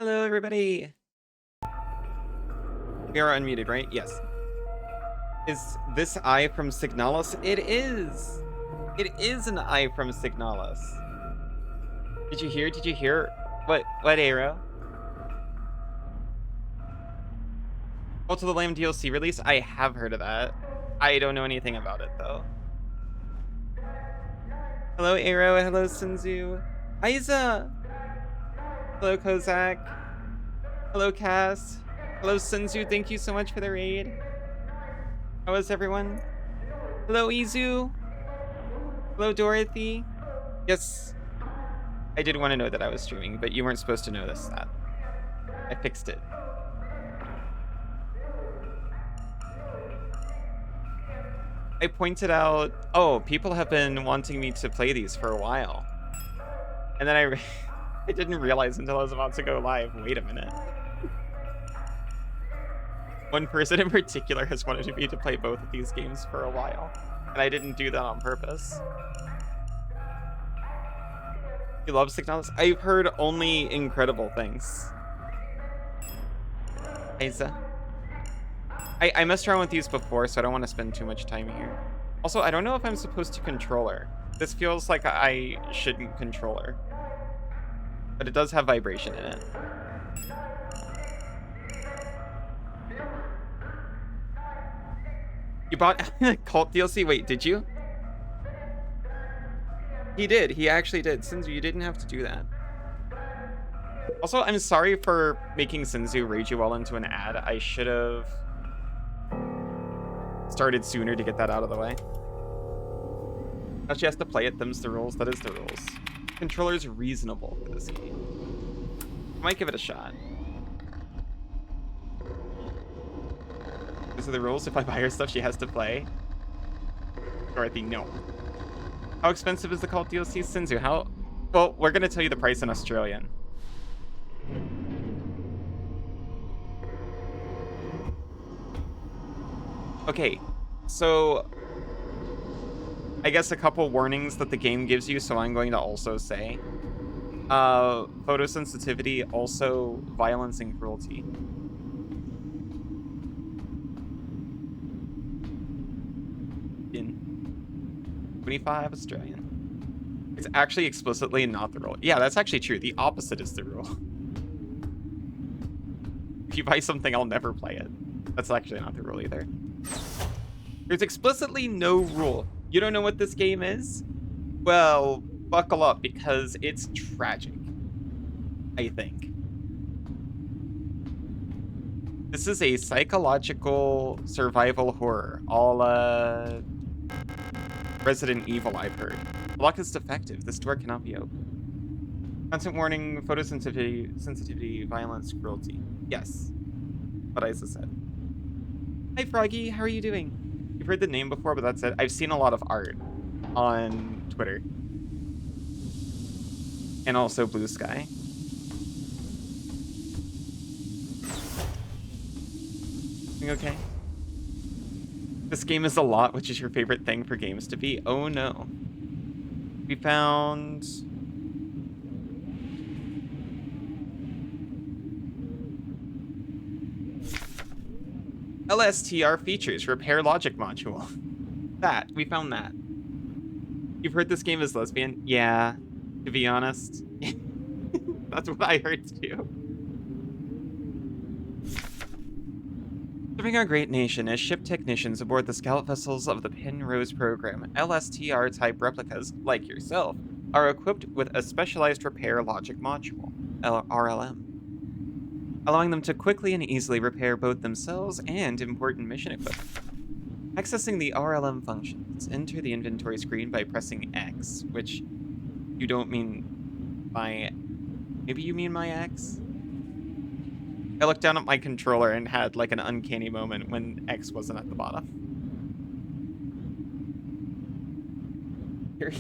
Hello, everybody. We are unmuted, right? Yes. Is this eye from Signalis? It is. It is an eye from Signalis. Did you hear? Did you hear? What arrow? Oh, to the Lamb DLC release? I have heard of that. I don't know anything about it, though. Hello, Arrow. Hello, Sinzu. Aiza. Hello, Kozak. Hello, Cass. Hello, Sinzu. Thank you so much for the raid. How is everyone? Hello, Izu. Hello, Dorothy. Yes, I did want to know that I was streaming, but you weren't supposed to notice that. I fixed it. I pointed out, oh, people have been wanting me to play these for a while. And then I didn't realize until I was about to go live, wait a minute. One person in particular has wanted me to play both of these games for a while. And I didn't do that on purpose. You love Signalis? I've heard only incredible things. Aiza. I messed around with these before, so I don't want to spend too much time here. Also, I don't know if I'm supposed to control her. This feels like I shouldn't control her. But it does have vibration in it. You bought Cult DLC? Wait, did you? He did. He actually did. Sinzu, you didn't have to do that. Also, I'm sorry for making Sinzu rage you well into an ad. I should have started sooner to get that out of the way. Now she has to play it. Them's the rules. That is the rules. Controller's reasonable for this game. I might give it a shot. These are the rules. If I buy her stuff, she has to play. Dorothy, no. How expensive is the Cult DLC? Sinzu, how? Well, we're going to tell you the price in Australian. Okay, so I guess a couple warnings that the game gives you, so I'm going to also say. Photosensitivity, also violence and cruelty. In 25 Australian. It's actually explicitly not the rule. Yeah, that's actually true. The opposite is the rule. If you buy something, I'll never play it. That's actually not the rule either. There's explicitly no rule. You don't know what this game is? Well, buckle up because it's tragic, I think. This is a psychological survival horror, all Resident Evil, I've heard. The lock is defective. This door cannot be opened. Content warning, photosensitivity, violence, cruelty. Yes, what Isa said. Hi, Froggy. How are you doing? You've heard the name before, but that's it. I've seen a lot of art on Twitter. And also Blue Sky. Okay. This game is a lot, which is your favorite thing for games to be. Oh no. We found... LSTR features repair logic module. That, we found that. You've heard this game is lesbian? Yeah, to be honest. That's what I heard too. Serving our great nation as ship technicians aboard the scout vessels of the Penrose program, LSTR-type replicas, like yourself, are equipped with a specialized repair logic module, RLM, allowing them to quickly and easily repair both themselves and important mission equipment. Accessing the RLM functions, enter the inventory screen by pressing X, which you don't mean my... Maybe you mean my X? I looked down at my controller and had like an uncanny moment when X wasn't at the bottom. Here.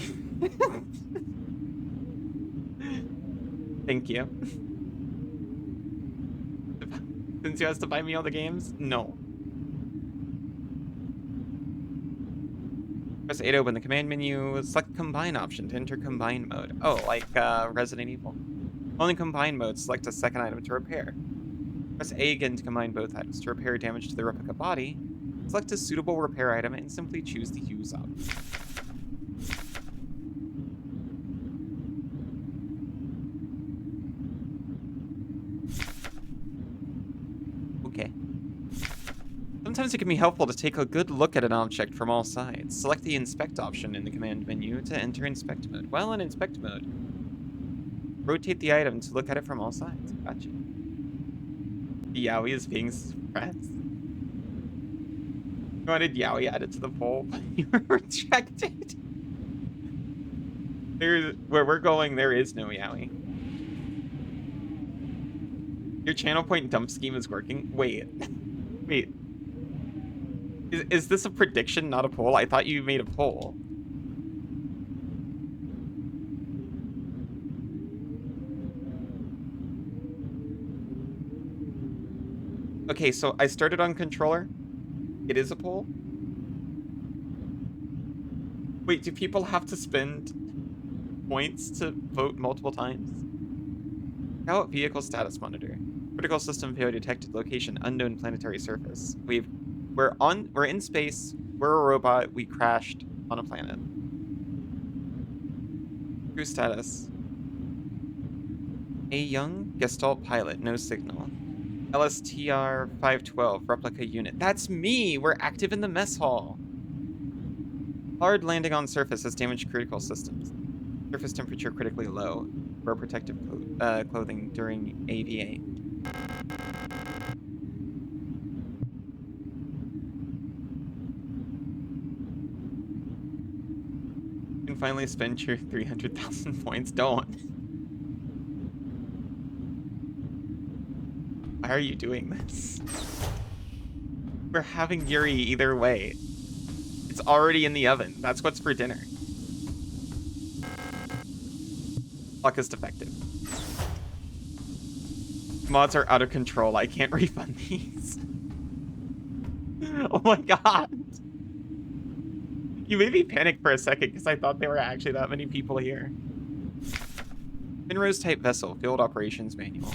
Thank you. Since you has to buy me all the games? No. Press 8 to open the command menu. Select combine option to enter combine mode. Oh, like Resident Evil. Only combine mode, select a second item to repair. Press A again to combine both items. To repair damage to the replica body, select a suitable repair item and simply choose the use option. Okay. Sometimes it can be helpful to take a good look at an object from all sides. Select the Inspect option in the command menu to enter Inspect mode. While in Inspect mode, rotate the item to look at it from all sides. Gotcha. The Yowie is being suppressed. You wanted Yowie added to the poll, but you were rejected. Where we're going, there is no Yowie. Your channel point dump scheme is working. Wait. Wait. Is this a prediction, not a poll? I thought you made a poll. Okay, so I started on controller. It is a poll. Wait, do people have to spend points to vote multiple times? Scout vehicle status monitor. Critical system failure detected. Location unknown planetary surface. We're in space. We're a robot. We crashed on a planet. Crew status. A young Gestalt pilot, no signal. LSTR 512 replica unit. That's me. We're active in the mess hall. Hard landing on surface has damaged critical systems. Surface temperature critically low. Wear protective clothing during AVA. You can finally spend your 300,000 points. Don't. Why are you doing this? We're having Yuri either way. It's already in the oven. That's what's for dinner. Clock is defective. Mods are out of control. I can't refund these. Oh my god. You made me panic for a second because I thought there were actually that many people here. Penrose type vessel, field operations manual.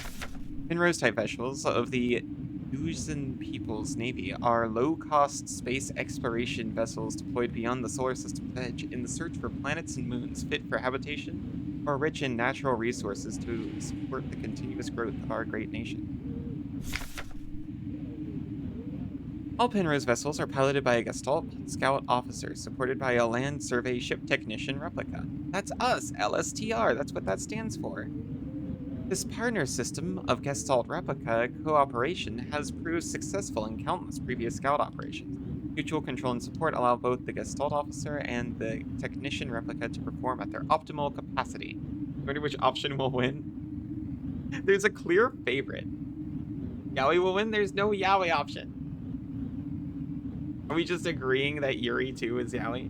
Penrose type vessels of the Usen People's Navy are low-cost space exploration vessels deployed beyond the solar system's edge in the search for planets and moons fit for habitation or rich in natural resources to support the continuous growth of our great nation. All Penrose vessels are piloted by a Gestalt Scout officer, supported by a land survey ship technician replica. That's us, LSTR, that's what that stands for. This partner system of Gestalt replica cooperation has proved successful in countless previous Scout operations. Mutual control and support allow both the Gestalt officer and the technician replica to perform at their optimal capacity. I wonder which option will win. There's a clear favorite. Yowie will win, there's no Yowie option. Are we just agreeing that Yuri 2 is Yowie?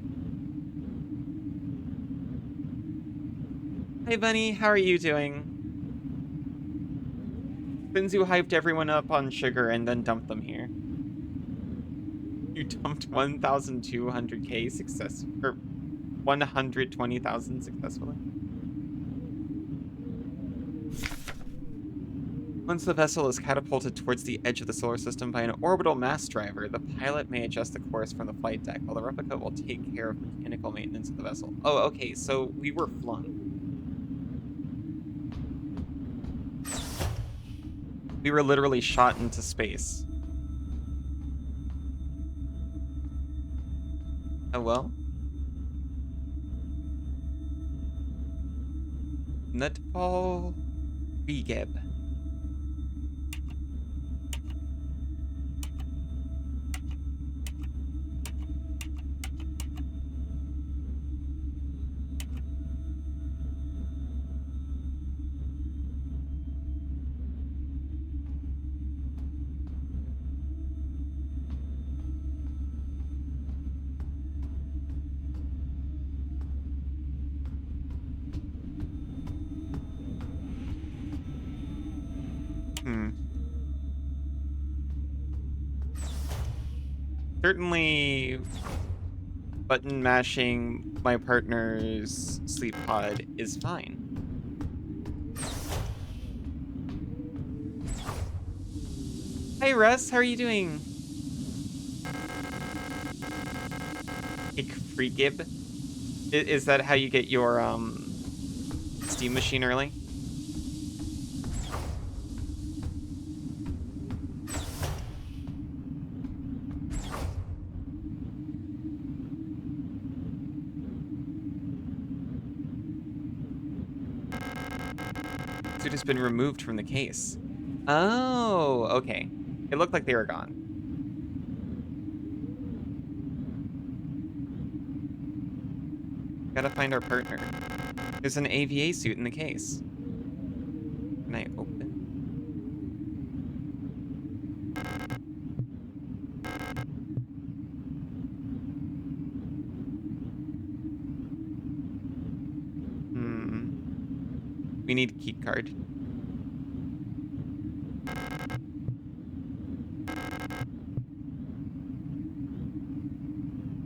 Hey Bunny, how are you doing? Sinzu hyped everyone up on sugar and then dumped them here. You dumped 1,200k success, or 120,000 successfully. Once the vessel is catapulted towards the edge of the solar system by an orbital mass driver, the pilot may adjust the course from the flight deck, while the replica will take care of mechanical maintenance of the vessel. Oh, okay, so we were flung. We were literally shot into space. Oh well. Nutfall Regeb. Certainly, button mashing my partner's sleep pod is fine. Hey Russ, how are you doing? Hey, free gib. Is that how you get your Steam machine early? Suit has been removed from the case. Oh, okay. It looked like they were gone. Gotta find our partner. There's an AVA suit in the case. Can I open? Hmm. We need a key card.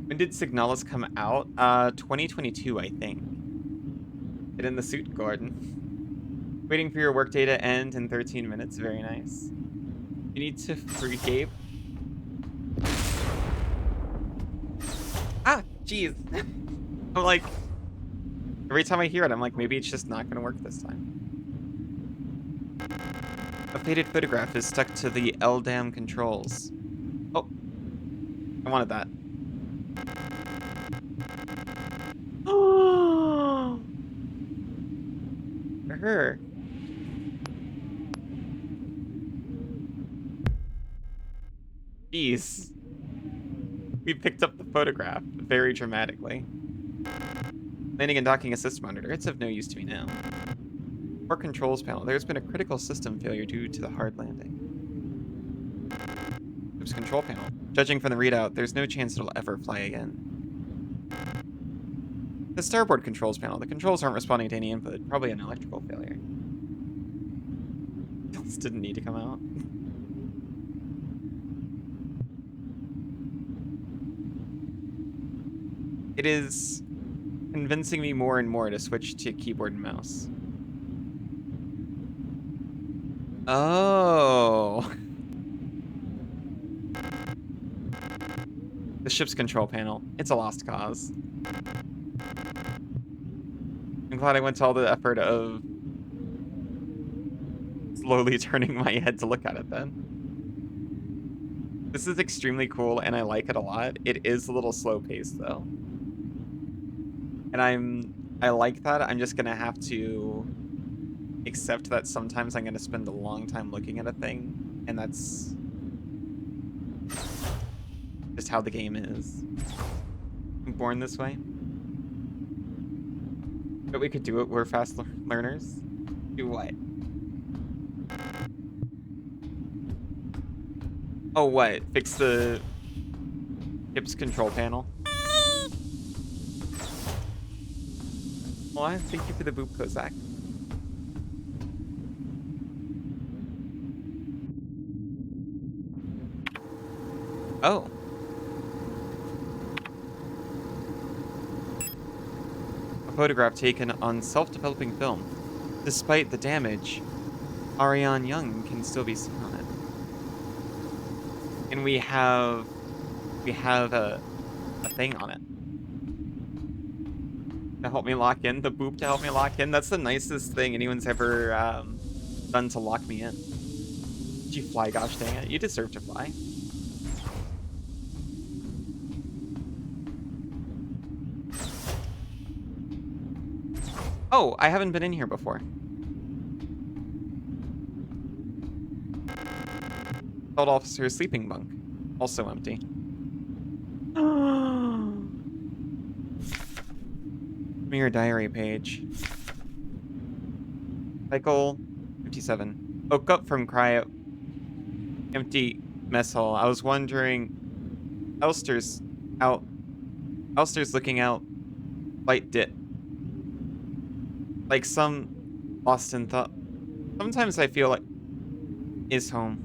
When did Signalis come out? 2022, I think. Get in the suit, Gordon. Waiting for your workday to end in 13 minutes. Very nice. You need to free Gabe. Ah, jeez. I'm like, every time I hear it, I'm like, maybe it's just not gonna work this time. A faded photograph is stuck to the LDAM controls. Oh, I wanted that. Oh, for her. Jeez. We picked up the photograph very dramatically. Landing and docking assist monitor. It's of no use to me now. Or controls panel. There's been a critical system failure due to the hard landing. Oops, control panel. Judging from the readout, there's no chance it'll ever fly again. The starboard controls panel. The controls aren't responding to any input. Probably an electrical failure. This didn't need to come out. It is convincing me more and more to switch to keyboard and mouse. Oh. The ship's control panel. It's a lost cause. I'm glad I went to all the effort of slowly turning my head to look at it then. This is extremely cool and I like it a lot. It is a little slow paced though. And I like that. I'm just gonna have to accept that sometimes I'm gonna spend a long time looking at a thing, and that's just how the game is. I'm born this way. But we could do it. We're fast learners. Do what? Oh, what? Fix the ship's control panel. Well, thank you for the boop, Kozak. Oh. A photograph taken on self-developing film. Despite the damage, Ariane Young can still be seen on it. And we have a thing on it. To help me lock in. The boop to help me lock in. That's the nicest thing anyone's ever done to lock me in. Did you fly? Gosh dang it. You deserve to fly. Oh, I haven't been in here before. Old officer's sleeping bunk. Also empty. Mirror diary page. Cycle 57. Woke up from cryo. Empty mess hall. I was wondering. Elster's out. Elster's looking out. Light dip. Like some lost in thought. Sometimes I feel like is home.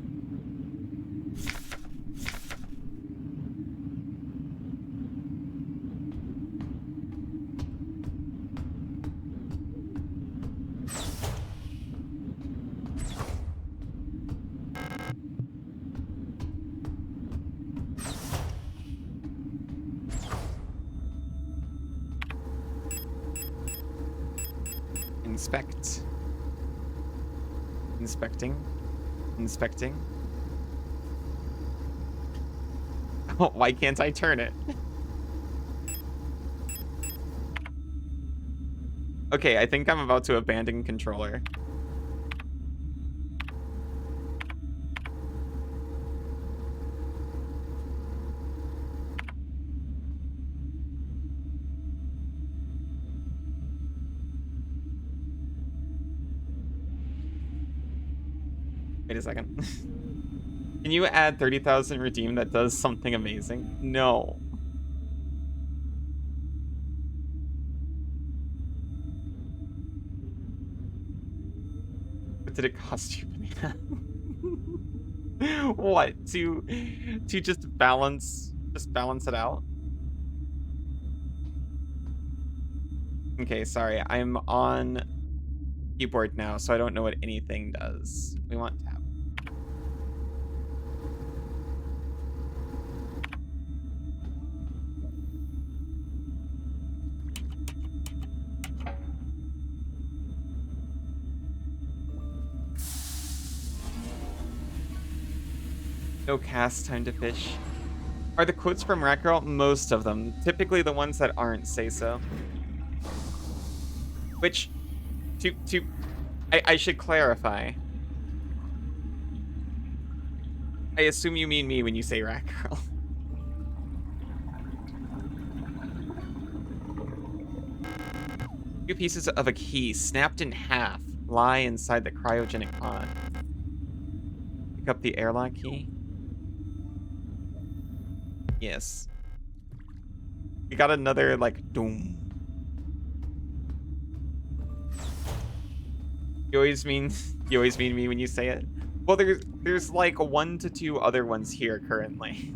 Inspect. Inspecting. Inspecting. Oh, why can't I turn it? Okay, I think I'm about to abandon controller. Wait a second. Can you add 30,000 redeem that does something amazing? No. What did it cost you, Banana? What? To just balance it out? Okay, sorry. I'm on keyboard now, so I don't know what anything does. We want tab. No cast time to fish. Are the quotes from Rat Girl? Most of them. Typically the ones that aren't say so. Which, I should clarify. I assume you mean me when you say Rat Girl. Two pieces of a key snapped in half lie inside the cryogenic pod. Pick up the airlock key. Yes. We got another, like, doom. You always mean me when you say it. Well, there's like 1 to 2 other ones here currently.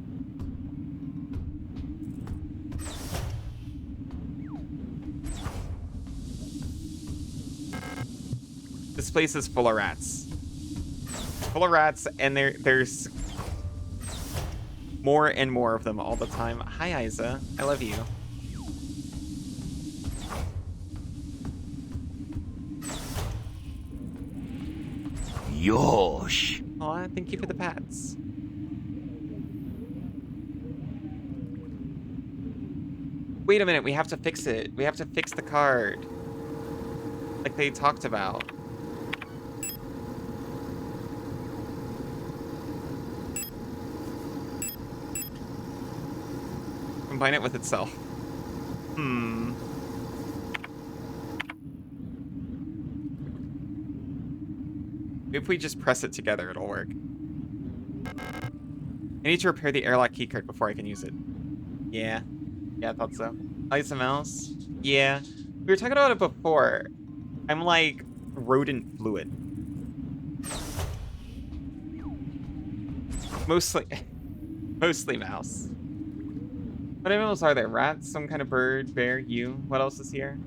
This place is full of rats. Full of rats, and there's more and more of them all the time. Hi, Isa. I love you. Yosh. Aw, thank you for the pats. Wait a minute, we have to fix it. We have to fix the card. Like they talked about. Combine it with itself. If we just press it together, it'll work. I need to repair the airlock keycard before I can use it. Yeah. Yeah, I thought so. Ice and mouse? Yeah. We were talking about it before. I'm like rodent fluid. Mostly mouse. What animals are there? Rats, some kind of bird, bear, you. What else is here?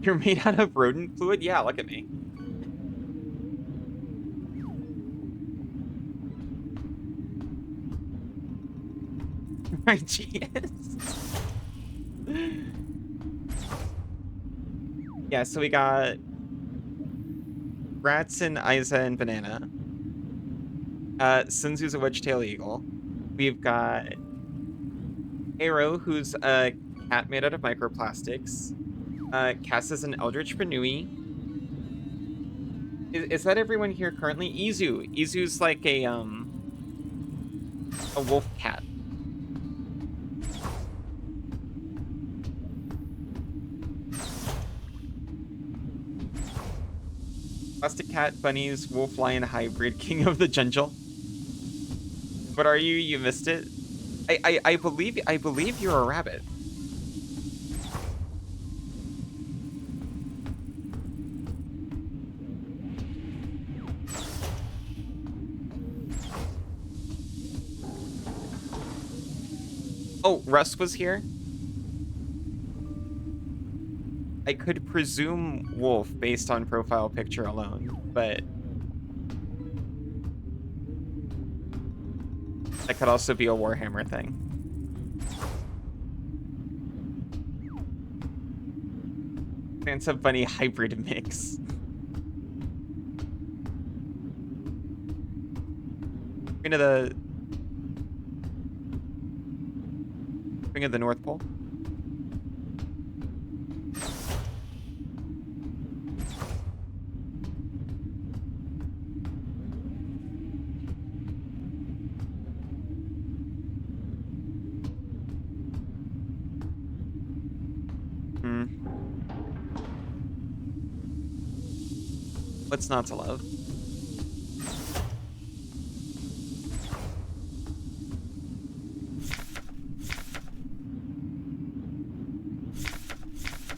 You're made out of rodent fluid? Yeah, look at me. My GS. Yeah, so we got rats and Isa and Banana. Sinzu's a wedge-tailed eagle. We've got Arrow, who's a cat made out of microplastics. Cass is an eldritch Renui. Is that everyone here currently? Izu. Izu's like a wolf cat. Plastic cat, bunnies, wolf lion hybrid, king of the jungle. What are you? You missed it. I believe you're a rabbit. Oh, Russ was here? I could presume wolf based on profile picture alone, but that could also be a Warhammer thing. It's a funny hybrid mix. Queen of the Queen of the North Pole. What's not to love?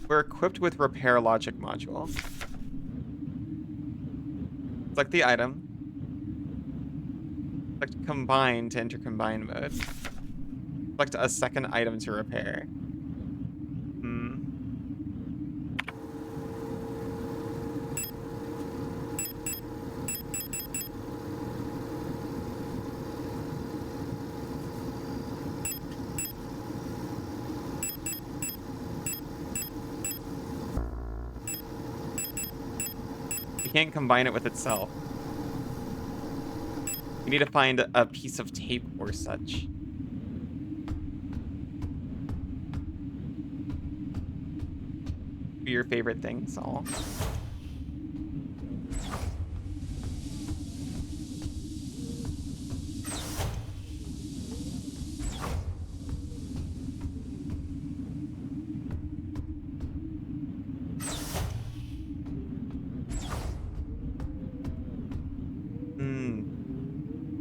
We're equipped with repair logic module. Select the item. Select combine to enter combine mode. Select a second item to repair. You can't combine it with itself. You need to find a piece of tape or such. Do your favorite thing, Saul.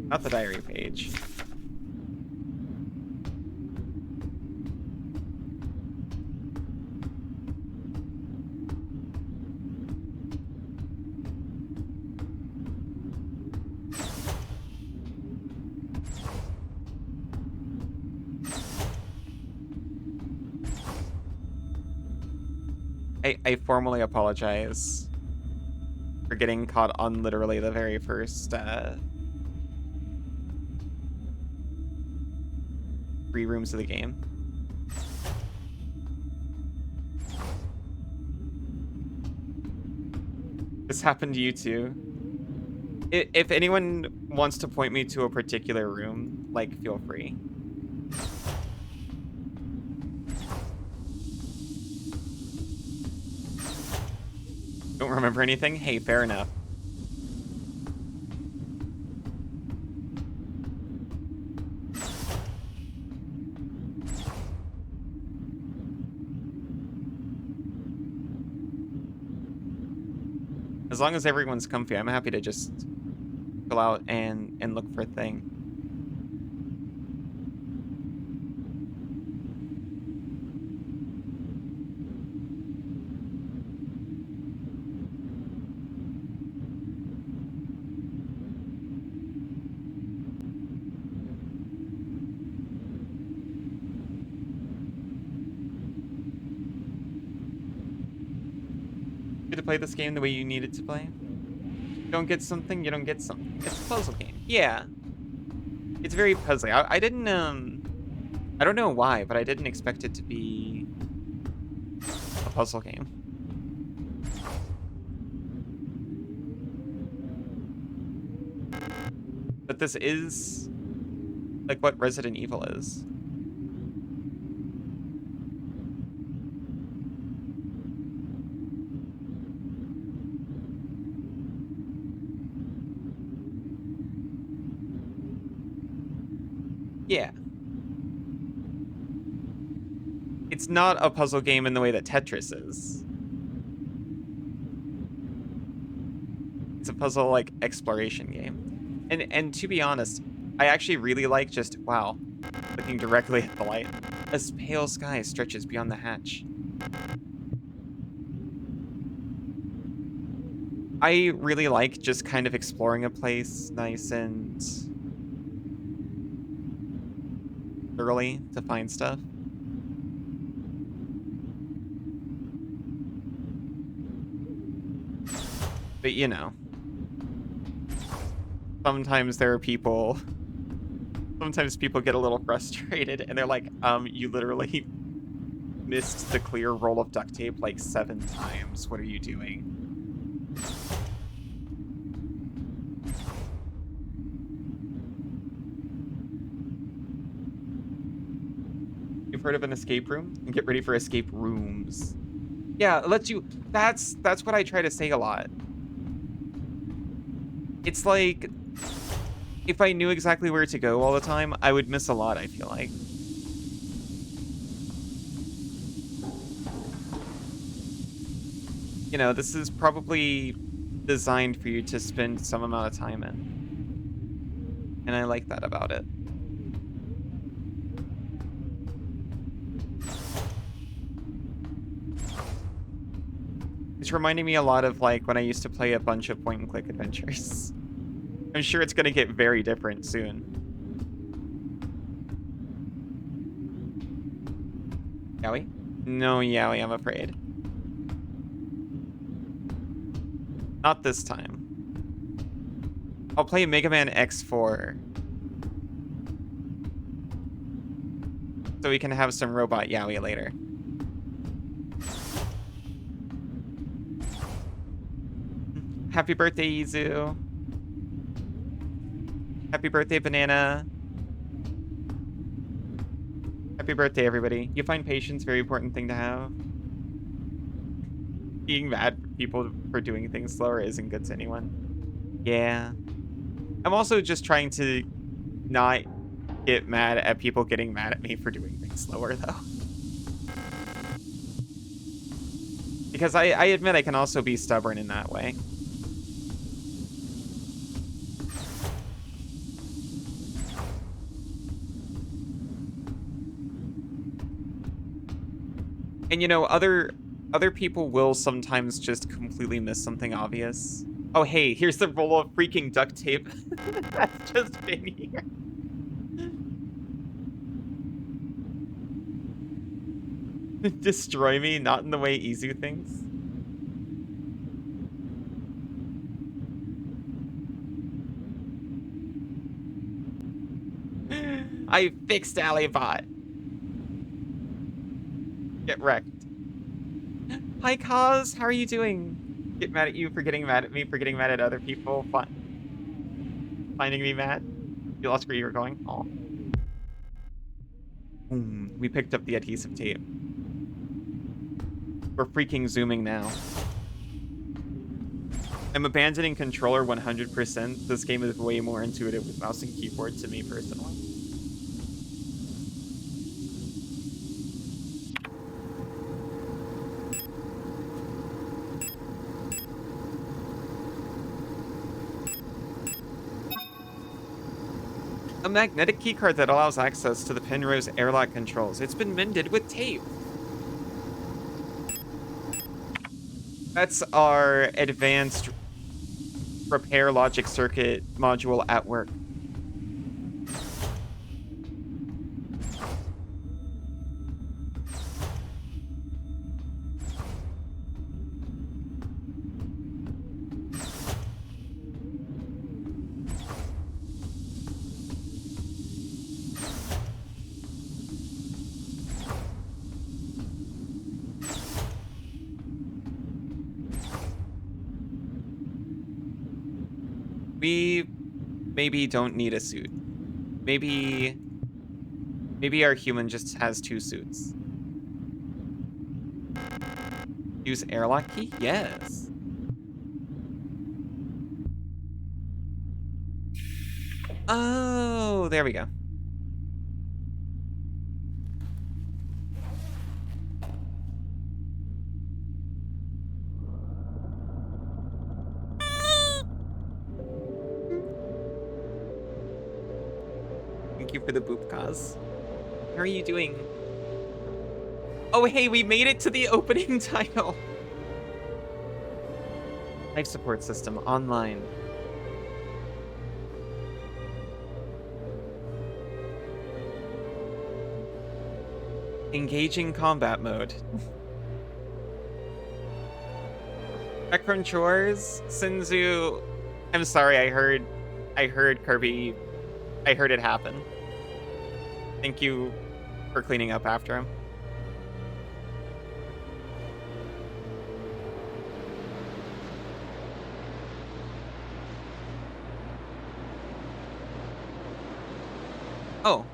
Not the diary page. I formally apologize for getting caught on literally the very first 3 rooms of the game. This happened to you too. If anyone wants to point me to a particular room, like, feel free. Don't remember anything? Hey, fair enough. As long as everyone's comfy, I'm happy to just go out and look for a thing. To play this game the way you need it to play. You don't get something, you don't get something. It's a puzzle game. Yeah. It's very puzzly. I didn't, I don't know why, but I didn't expect it to be a puzzle game. But this is like what Resident Evil is. Yeah. It's not a puzzle game in the way that Tetris is. It's a puzzle, like, exploration game. And to be honest, I actually really like just, wow, looking directly at the light. A pale sky stretches beyond the hatch. I really like just kind of exploring a place nice and early to find stuff. But you know, sometimes people get a little frustrated and they're like, you literally missed the clear roll of duct tape like 7 times. What are you doing? You've heard of an escape room? And get ready for escape rooms. Yeah, it lets you... That's what I try to say a lot. It's like... If I knew exactly where to go all the time, I would miss a lot, I feel like. You know, this is probably designed for you to spend some amount of time in. And I like that about it. It's reminding me a lot of, like, when I used to play a bunch of point-and-click adventures. I'm sure it's gonna get very different soon. Yowie? No, Yowie, I'm afraid. Not this time. I'll play Mega Man X4. So we can have some robot Yowie later. Happy birthday, Izu. Happy birthday, Banana. Happy birthday, everybody. You find patience a very important thing to have. Being mad at people for doing things slower isn't good to anyone. Yeah. I'm also just trying to not get mad at people getting mad at me for doing things slower, though. Because I admit I can also be stubborn in that way. And you know, other people will sometimes just completely miss something obvious. Oh, hey, here's the roll of freaking duct tape that's just been here. Destroy me, not in the way Izu thinks. I fixed Alibot. Get wrecked. Hi, Kaz. How are you doing? Get mad at you for getting mad at me for getting mad at other people. Finding me mad. You lost where you were going. Aw. Boom. We picked up the adhesive tape. We're freaking zooming now. I'm abandoning controller 100%. This game is way more intuitive with mouse and keyboard to me personally. A magnetic keycard that allows access to the Penrose airlock controls. It's been mended with tape. That's our advanced repair logic circuit module at work. We maybe don't need a suit. Maybe our human just has 2 suits. Use airlock key? Yes. Oh, there we go. Thank you for the boop cause. How are you doing? Oh, hey, we made it to the opening title. Life support system online. Engaging combat mode. Back from chores, Sinzu. I'm sorry, I heard Kirby. I heard it happen. Thank you for cleaning up after him. Oh.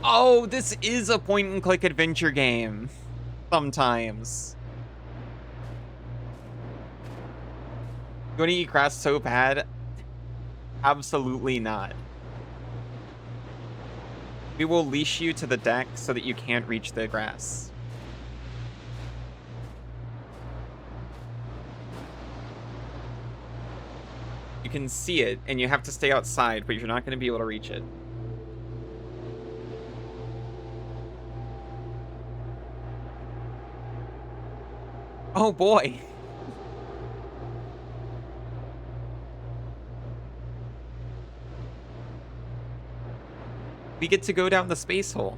Oh, this is a point-and-click adventure game. Sometimes. You want to eat grass so bad? Absolutely not. We will leash you to the deck so that you can't reach the grass. You can see it, and you have to stay outside, but you're not going to be able to reach it. Oh boy. We get to go down the space hole.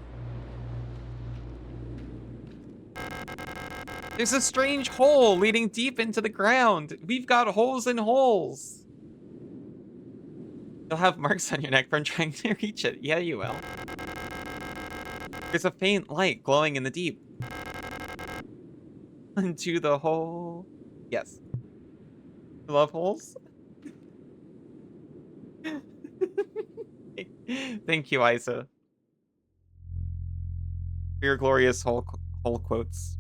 There's a strange hole leading deep into the ground. We've got holes in holes. You'll have marks on your neck from trying to reach it. Yeah, you will. There's a faint light glowing in the deep. Into the hole. Yes. Love holes? Thank you, Isa. For your glorious hole quotes.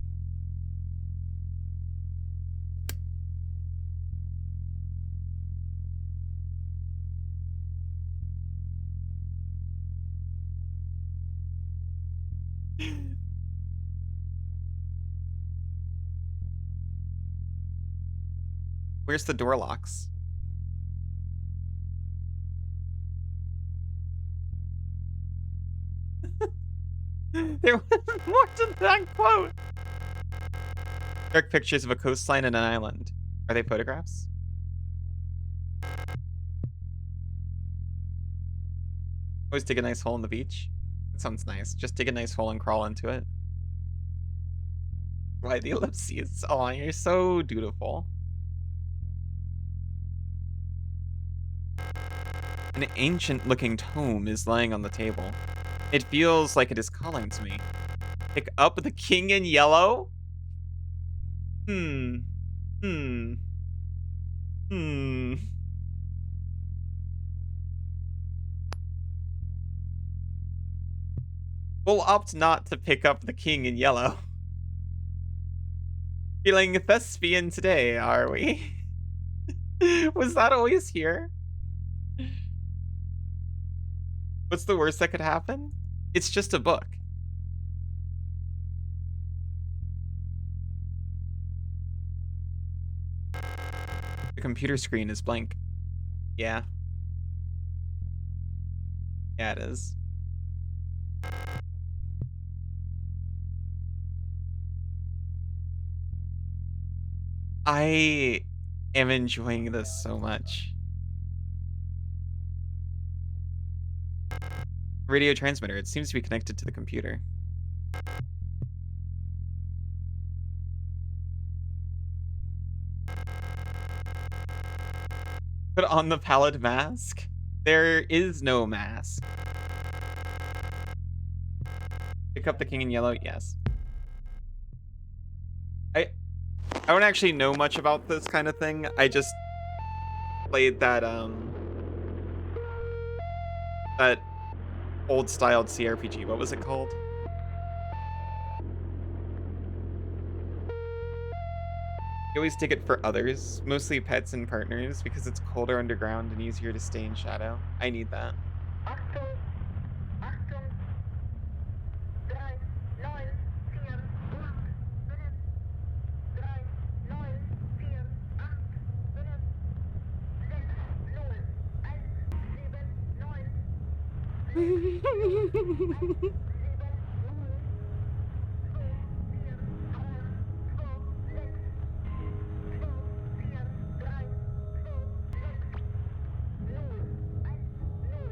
Where's the door locks? There was more to that quote. Dark pictures of a coastline and an island. Are they photographs? Always dig a nice hole in the beach. That sounds nice. Just dig a nice hole and crawl into it. Why the ellipses? Oh, you're so dutiful. An ancient-looking tome is lying on the table. It feels like it is calling to me. Pick up the king in yellow? Hmm. We'll opt not to pick up the king in yellow. Feeling thespian today, are we? Was that always here? What's the worst that could happen? It's just a book. The computer screen is blank. Yeah. Yeah, it is. I am enjoying this so much. Radio transmitter. It seems to be connected to the computer. Put on the pallid mask. There is no mask. Pick up the king in yellow. Yes. I don't actually know much about this kind of thing. I just played that that old styled CRPG. What was it called? You always take it for others, mostly pets and partners, because it's colder underground and easier to stay in shadow. I need that.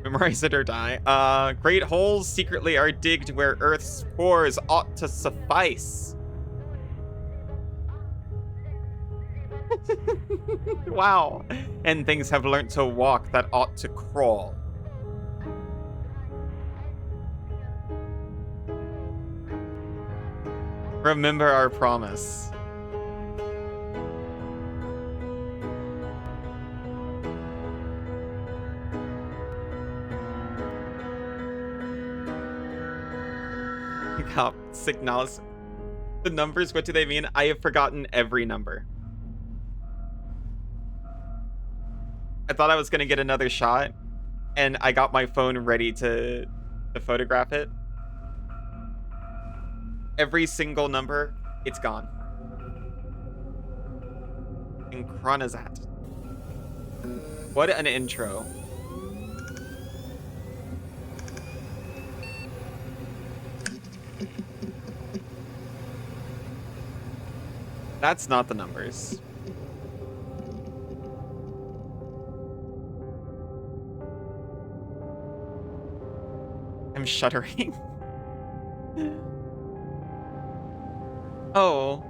Memorize it or die. Great holes secretly are digged where Earth's pores ought to suffice. Wow. And things have learnt to walk that ought to crawl. Remember our promise. Signalis. The numbers, what do they mean? I have forgotten every number. I thought I was gonna get another shot, and I got my phone ready to photograph it. Every single number, it's gone. Synchronizat. What an intro. That's not the numbers. I'm shuddering. Oh.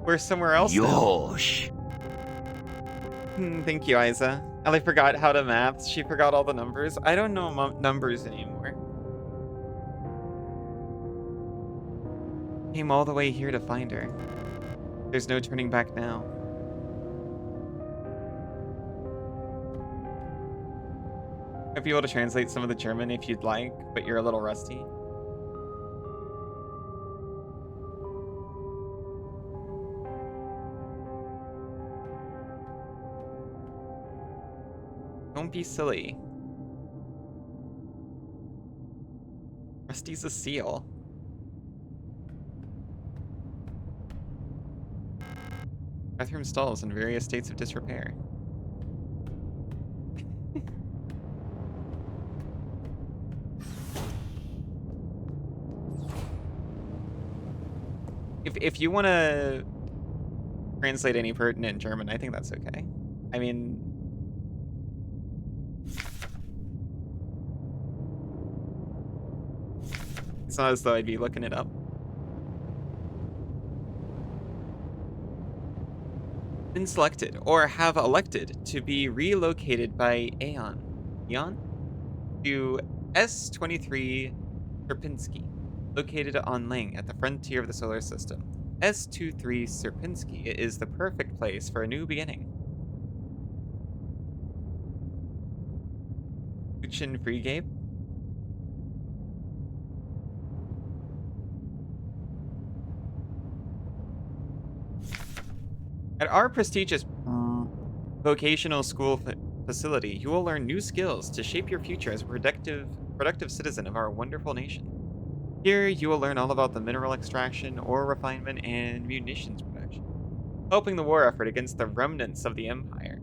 We're somewhere else now. Thank you, Isa. Ellie forgot how to math. She forgot all the numbers. I don't know numbers anymore. Came all the way here to find her. There's no turning back now. I'd be able to translate some of the German if you'd like, but you're a little rusty. Don't be silly. Rusty's a seal. Bathroom stalls in various states of disrepair. If you want to translate any pertinent German, I think that's okay. I mean, it's not as though I'd be looking it up. Been selected or have elected to be relocated by Aeon to S23 Sierpinski, located on Ling at the frontier of the solar system. S23 Sierpinski is the perfect place for a new beginning. Uchin Freegape. At our prestigious vocational school facility, you will learn new skills to shape your future as a productive citizen of our wonderful nation. Here, you will learn all about the mineral extraction, ore refinement, and munitions production, helping the war effort against the remnants of the Empire.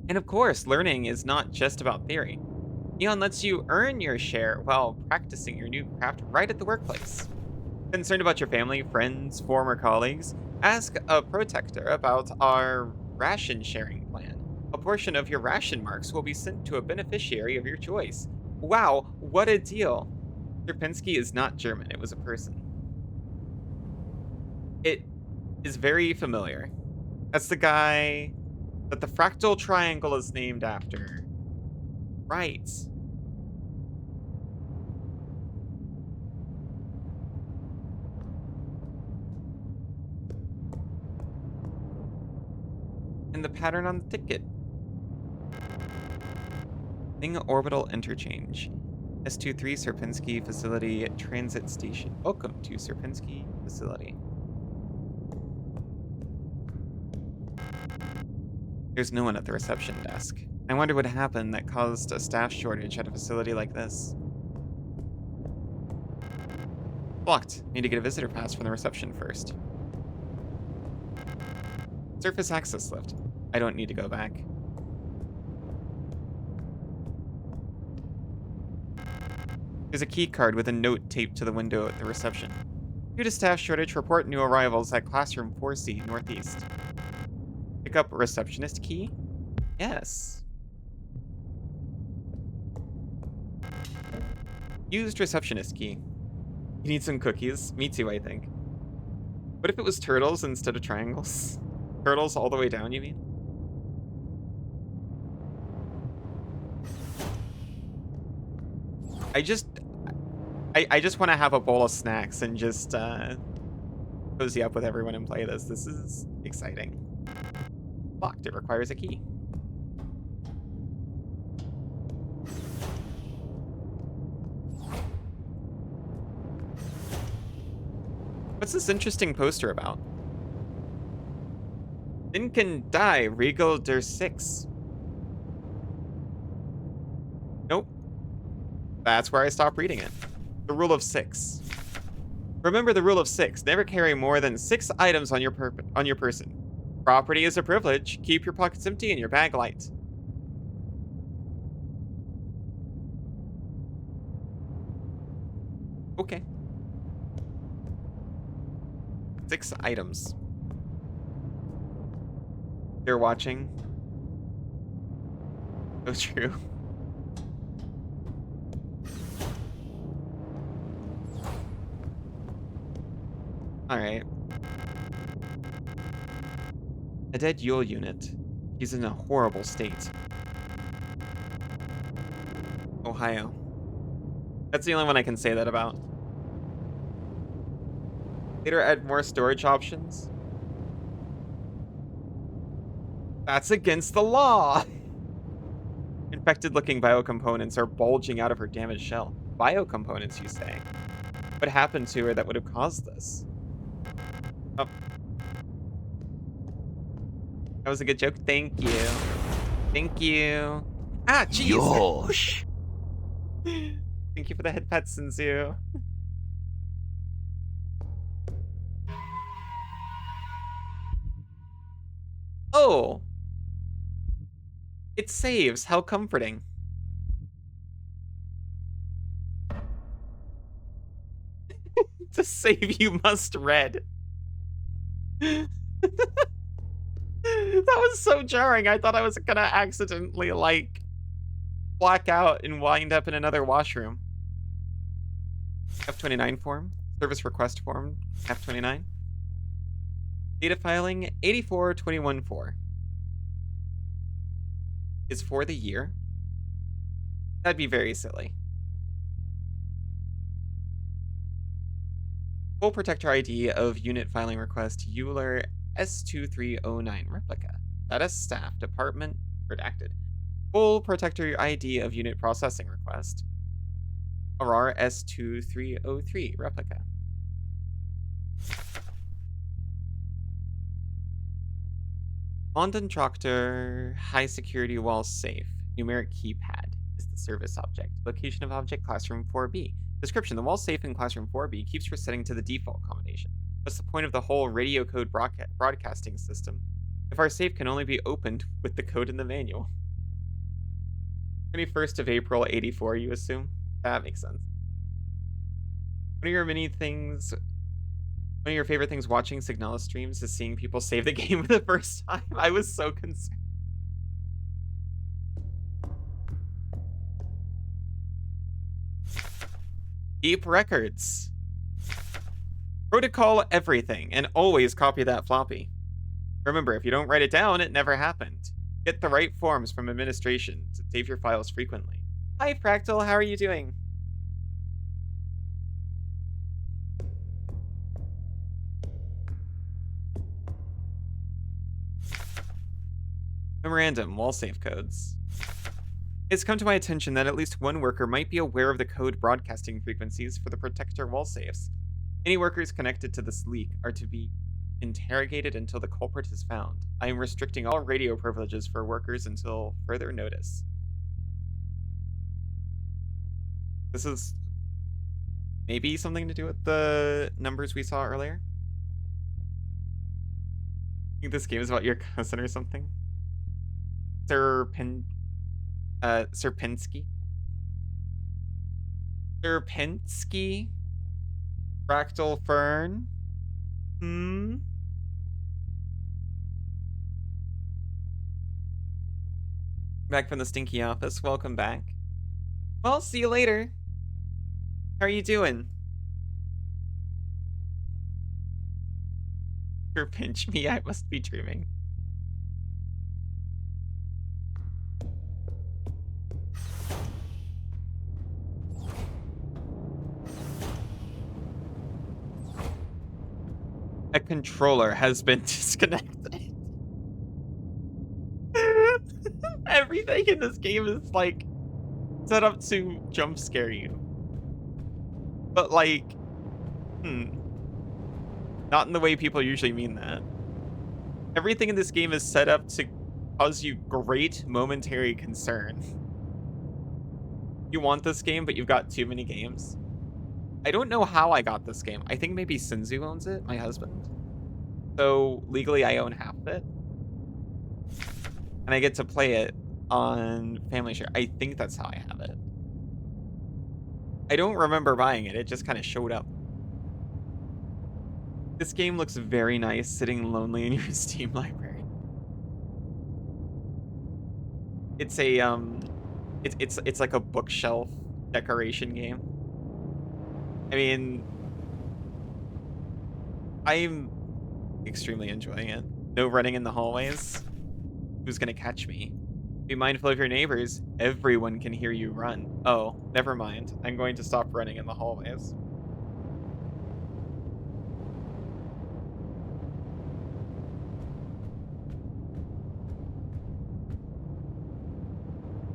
And of course, learning is not just about theory. Neon lets you earn your share while practicing your new craft right at the workplace. Concerned about your family, friends, former colleagues? Ask a protector about our ration sharing plan. A portion of your ration marks will be sent to a beneficiary of your choice. Wow, what a deal. Sierpinski is not German, it was a person. It is very familiar. That's the guy that the fractal triangle is named after. Right. And the pattern on the ticket. Ling Orbital Interchange. S23 Sierpinski Facility Transit Station. Welcome to Sierpinski Facility. There's no one at the reception desk. I wonder what happened that caused a staff shortage at a facility like this. Blocked. Need to get a visitor pass from the reception first. Surface access lift. I don't need to go back. There's a key card with a note taped to the window at the reception. Due to staff shortage, report new arrivals at classroom 4C Northeast. Pick up receptionist key? Yes. Used receptionist key. You need some cookies? Me too, I think. What if it was turtles instead of triangles? Turtles all the way down, you mean? I just want to have a bowl of snacks and just cozy up with everyone and play this. This is exciting. Locked. It requires a key. What's this interesting poster about? Dinkin die, Regal der 6. Nope. That's where I stopped reading it. The rule of 6. Remember the rule of 6. Never carry more than 6 items on your person. Property is a privilege. Keep your pockets empty and your bag light. Okay. 6 items. They're watching. So true. Alright. A dead Yule unit. He's in a horrible state. Ohio. That's the only one I can say that about. Later add more storage options. That's against the law! Infected-looking biocomponents are bulging out of her damaged shell. Biocomponents, you say? What happened to her that would have caused this? Oh. That was a good joke. Thank you. Thank you. Ah, jeez! Yosh! Thank you for the head pet, Sinzu. Oh! It saves. How comforting. To save, you must read. That was so jarring. I thought I was gonna accidentally, like, black out and wind up in another washroom. F29 form. Service request form. F29. Data filing 84214. Is for the year. That'd be very silly. Full protector ID of unit filing request Euler S2309 replica. Status staff department redacted. Full protector ID of unit processing request. Arar S2303 replica. London Tractor high security wall safe. Numeric keypad is the service object. Location of object classroom 4B. Description: the wall safe in classroom 4B keeps resetting to the default combination. What's the point of the whole radio code broadcasting system if our safe can only be opened with the code in the manual? 21st of April 84, you assume? That makes sense. One of your favorite things watching Signalis streams is seeing people save the game for the first time. I was so concerned. Keep records. Protocol everything, and always copy that floppy. Remember, if you don't write it down, it never happened. Get the right forms from administration to save your files frequently. Hi, Fractal, how are you doing? Memorandum, wall safe codes. It's come to my attention that at least one worker might be aware of the code broadcasting frequencies for the protector wall safes. Any workers connected to this leak are to be interrogated until the culprit is found. I am restricting all radio privileges for workers until further notice. This is maybe something to do with the numbers we saw earlier. I think this game is about your cousin or something. Serpensky? Serpensky? Fractal Fern? Back from the stinky office. Welcome back. Well, see you later. How are you doing? Pinch me, I must be dreaming. A controller has been disconnected. Everything in this game is like set up to jump scare you. But like, Not in the way people usually mean that. Everything in this game is set up to cause you great momentary concern. You want this game, but you've got too many games. I don't know how I got this game. I think maybe Sinzu owns it, my husband. So legally I own half of it. And I get to play it on Family Share. I think that's how I have it. I don't remember buying it. It just kind of showed up. This game looks very nice sitting lonely in your Steam library. It's a it's like a bookshelf decoration game. I mean, I'm extremely enjoying it. No running in the hallways. Who's gonna catch me? Be mindful of your neighbors. Everyone can hear you run. Oh, never mind. I'm going to stop running in the hallways.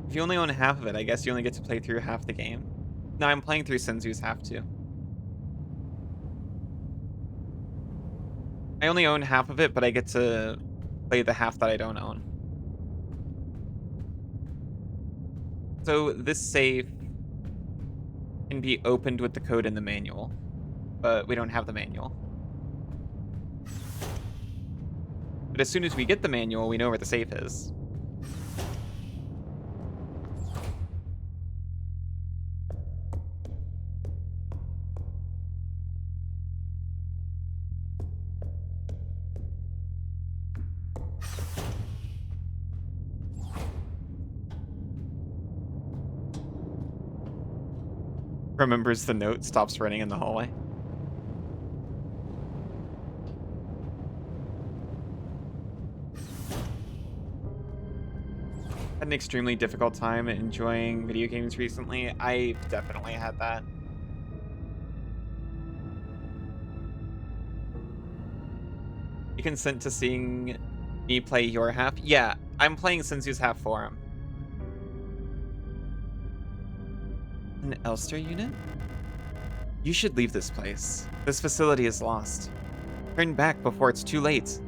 If you only own half of it, I guess you only get to play through half the game. No, I'm playing through Senzu's half too. I only own half of it, but I get to play the half that I don't own. So this safe can be opened with the code in the manual, but we don't have the manual. But as soon as we get the manual, we know where the safe is. Remembers the note, stops running in the hallway. Had an extremely difficult time enjoying video games recently. I definitely had that. You consent to seeing me play your half? Yeah, I'm playing Senzu's half for him. An Elster unit? You should leave this place. This facility is lost. Turn back before it's too late.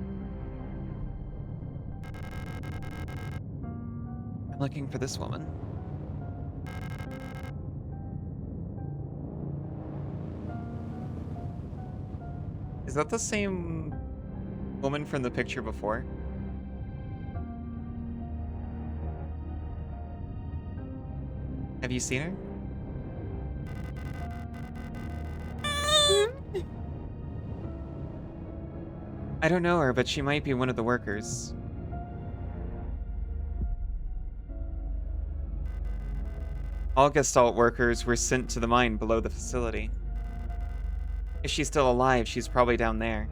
I'm looking for this woman. Is that the same woman from the picture before? Have you seen her? I don't know her, but she might be one of the workers. All Gestalt workers were sent to the mine below the facility. If she's still alive, she's probably down there.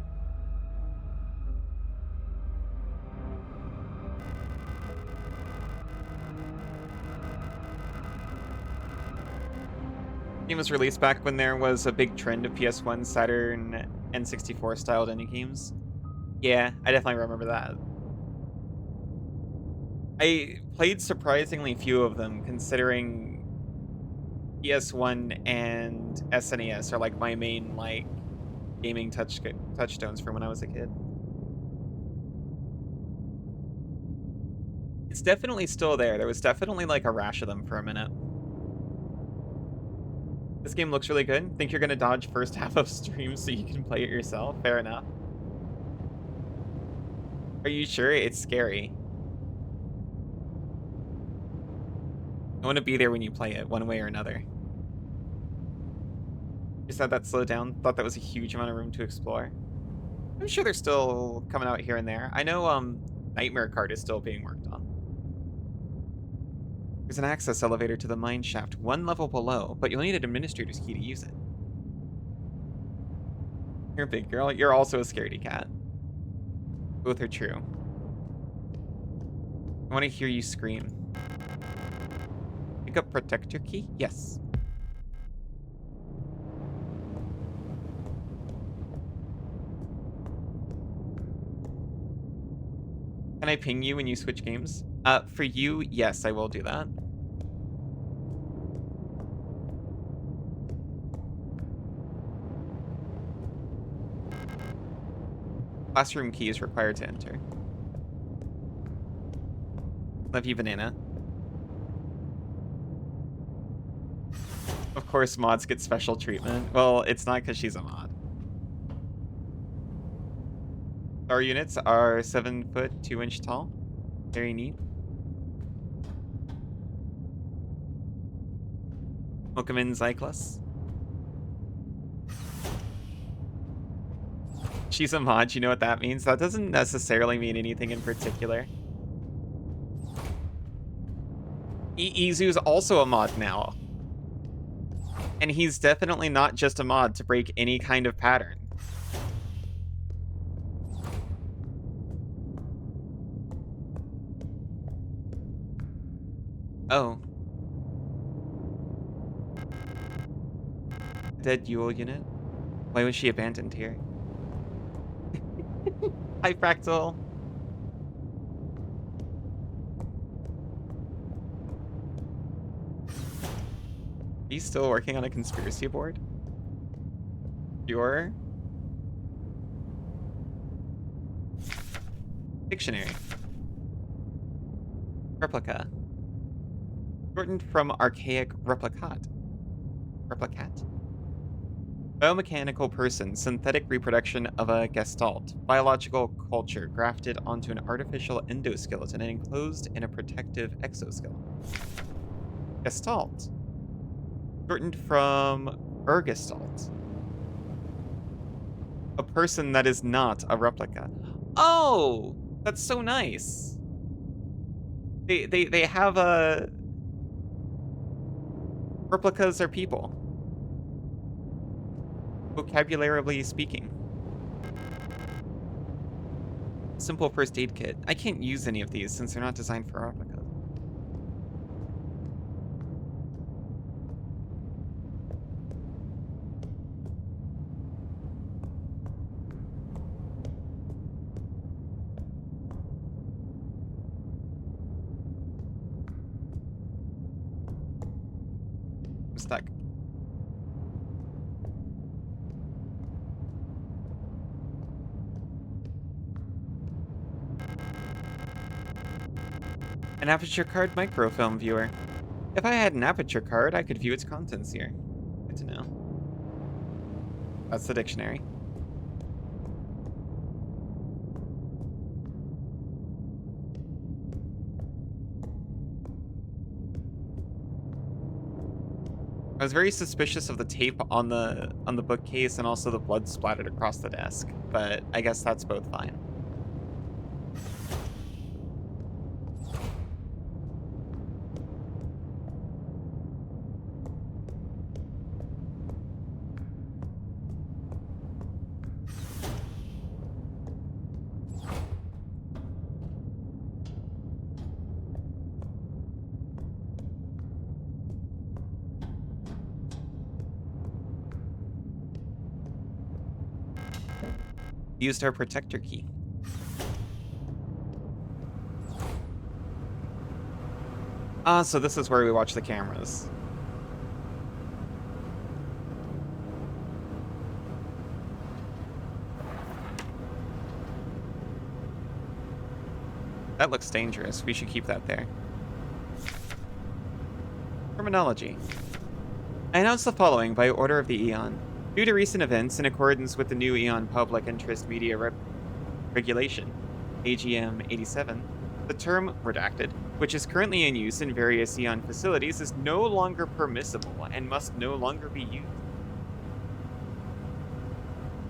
The game was released back when there was a big trend of PS1, Saturn, N64 styled indie games. Yeah, I definitely remember that. I played surprisingly few of them, considering PS1 and SNES are like my main like gaming touchstones from when I was a kid. It's definitely still there. There was definitely like a rash of them for a minute. This game looks really good. Think you're gonna dodge first half of stream so you can play it yourself? Fair enough. Are you sure? It's scary. I want to be there when you play it, one way or another. You said that slowed down? Thought that was a huge amount of room to explore. I'm sure they're still coming out here and there. I know Nightmare Card is still being worked on. There's an access elevator to the mine shaft one level below, but you'll need an administrator's key to use it. You're a big girl. You're also a scaredy cat. Both are true. I want to hear you scream. Pick up protector key? Yes. Can I ping you when you switch games? For you, yes, I will do that. Classroom key is required to enter. Love you, banana. Of course, mods get special treatment. Well, it's not because she's a mod. Our units are 7 foot 2 inch tall. Very neat. Welcome in, Zyklus. She's a mod. You know what that means? That doesn't necessarily mean anything in particular. Izu's also a mod now. And he's definitely not just a mod to break any kind of pattern. Oh. Dead Yule unit? Why was she abandoned here? Hi, Fractal. Are you still working on a conspiracy board? Sure. Dictionary. Replica. Shortened from archaic replicat. Replicat? Biomechanical person, synthetic reproduction of a gestalt, biological culture grafted onto an artificial endoskeleton and enclosed in a protective exoskeleton. Gestalt. Shortened from ergestalt. A person that is not a replica. Oh, that's so nice. They have a replicas are people. Vocabularily speaking. Simple first aid kit. I can't use any of these since they're not designed for replicas. I'm stuck. An aperture card microfilm viewer. If I had an aperture card, I could view its contents here. Good to know. That's the dictionary. I was very suspicious of the tape on the bookcase and also the blood splattered across the desk, but I guess that's both fine. Used our protector key. Ah, so this is where we watch the cameras. That looks dangerous. We should keep that there. Terminology. I announce the following by order of the Eon. Due to recent events in accordance with the new Eon Public Interest Media Regulation, AGM 87, the term redacted, which is currently in use in various Eon facilities, is no longer permissible and must no longer be used.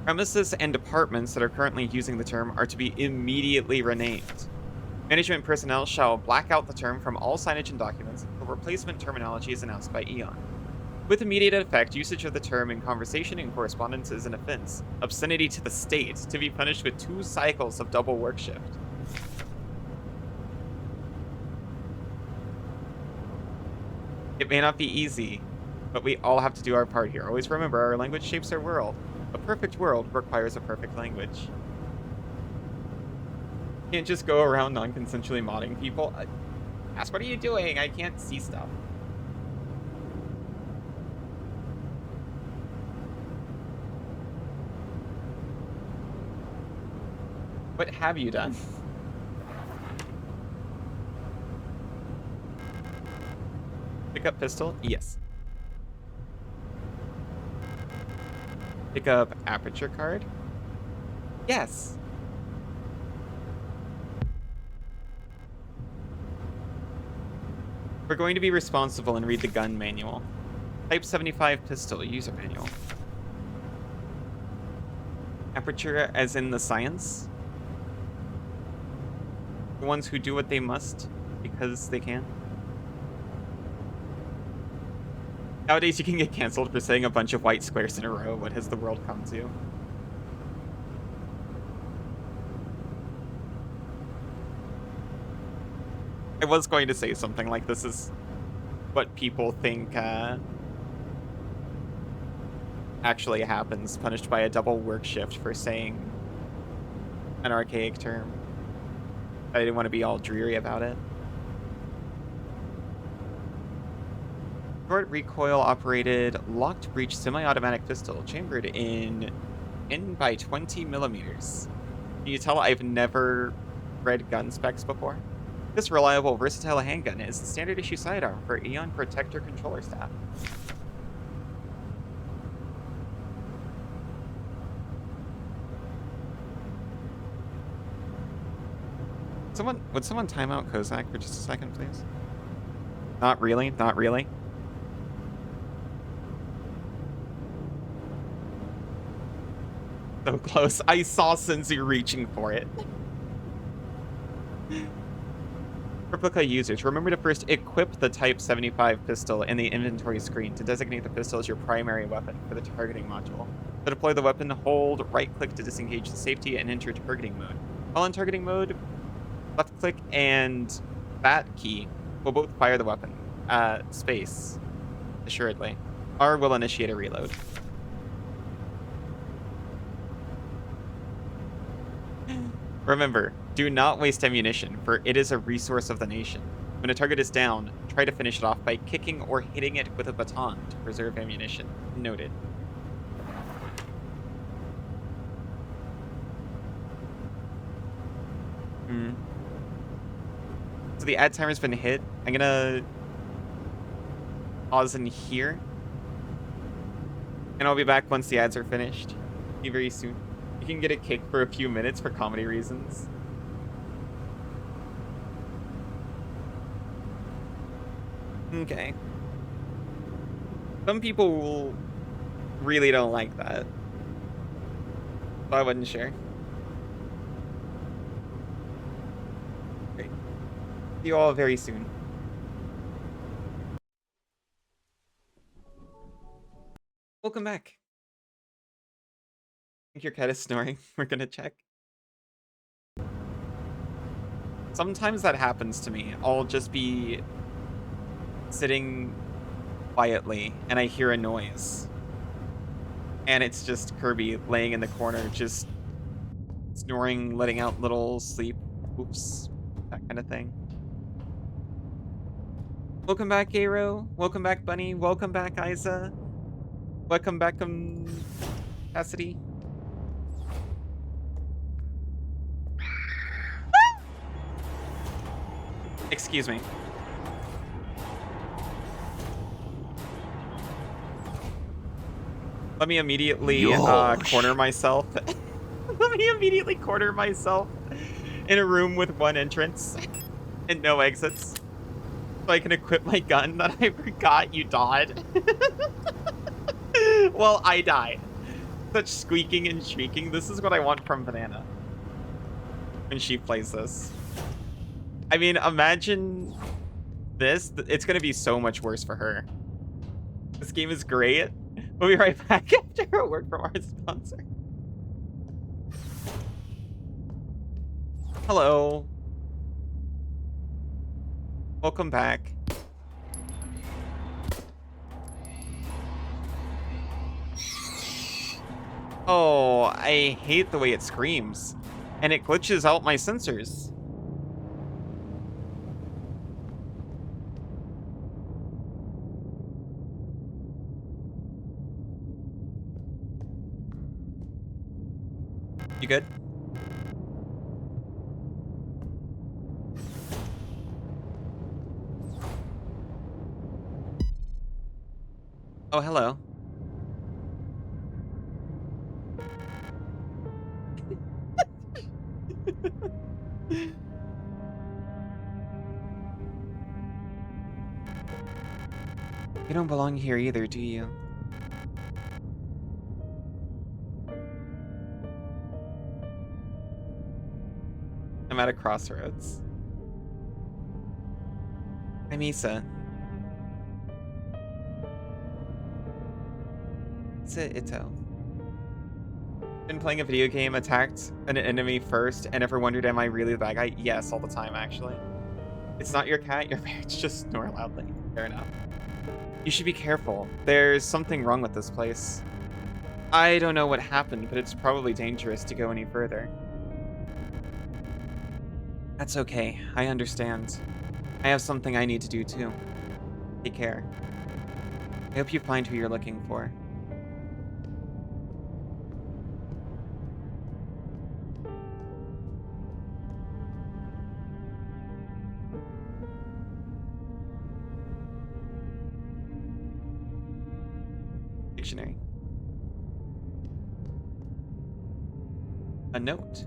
Premises and departments that are currently using the term are to be immediately renamed. Management personnel shall black out the term from all signage and documents until replacement terminology is announced by Eon. With immediate effect, usage of the term in conversation and correspondence is an offense. Obscenity to the state, to be punished with 2 cycles of double work shift. It may not be easy, but we all have to do our part here. Always remember, our language shapes our world. A perfect world requires a perfect language. You can't just go around non-consensually modding people. Ask, what are you doing? I can't see stuff. What have you done? Pick up pistol? Yes. Pick up aperture card? Yes. We're going to be responsible and read the gun manual. Type 75 pistol, user manual. Aperture as in the science? The ones who do what they must because they can? Nowadays you can get canceled for saying a bunch of white squares in a row. What has the world come to? I was going to say something like this is what people think actually happens, punished by a double work shift for saying an archaic term. I didn't want to be all dreary about it. Short recoil operated locked breech semi-automatic pistol chambered in by 20 millimeters. Can you tell I've never read gun specs before? This reliable, versatile handgun is the standard issue sidearm for Eon Protector controller staff. Would someone time out Kozak for just a second, please? Not really, not really. So close. I saw Cincy reaching for it. Replica users, remember to first equip the Type 75 pistol in the inventory screen to designate the pistol as your primary weapon for the targeting module. To deploy the weapon, hold right-click to disengage the safety and enter targeting mode. While in targeting mode, left-click and that key will both fire the weapon. Space, assuredly. R will initiate a reload. Remember, do not waste ammunition, for it is a resource of the nation. When a target is down, try to finish it off by kicking or hitting it with a baton to preserve ammunition. Noted. So the ad timer's been hit. I'm gonna pause in here. And I'll be back once the ads are finished. See you very soon. You can get a kick for a few minutes for comedy reasons. Okay. Some people really don't like that. So I wasn't sure. Great. See you all very soon. Welcome back. I think your cat is snoring. We're gonna check. Sometimes that happens to me. I'll just be sitting quietly and I hear a noise. And it's just Kirby laying in the corner, just snoring, letting out little sleep. Oops. That kind of thing. Welcome back, Aero. Welcome back, Bunny. Welcome back, Isa. Welcome back, Cassidy. Excuse me. Let me immediately corner myself. Let me immediately corner myself in a room with one entrance and no exits. So I can equip my gun that I forgot you died. Well, I died. Such squeaking and shrieking. This is what I want from Banana when she plays this. I mean, imagine this. It's going to be so much worse for her. This game is great. We'll be right back after a word from our sponsor. Hello. Welcome back. Oh, I hate the way it screams. And it glitches out my sensors. You good? Oh, hello. You don't belong here either, do you? I'm at a crossroads. I'm Issa. Issa Ito. Been playing a video game, attacked an enemy first, and ever wondered, am I really the bad guy? Yes, all the time, actually. It's not your cat, your parents just snore loudly. Fair enough. You should be careful. There's something wrong with this place. I don't know what happened, but it's probably dangerous to go any further. That's okay. I understand. I have something I need to do too. Take care. I hope you find who you're looking for. Dictionary. A note.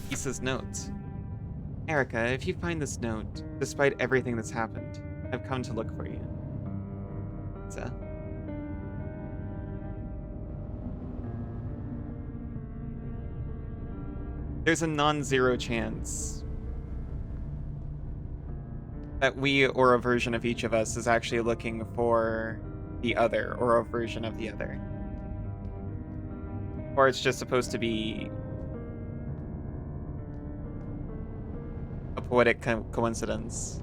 Issa's note. Erica, if you find this note, despite everything that's happened, I've come to look for you. Issa. There's a non-zero chance that we or a version of each of us is actually looking for the other or a version of the other. Or it's just supposed to be a poetic coincidence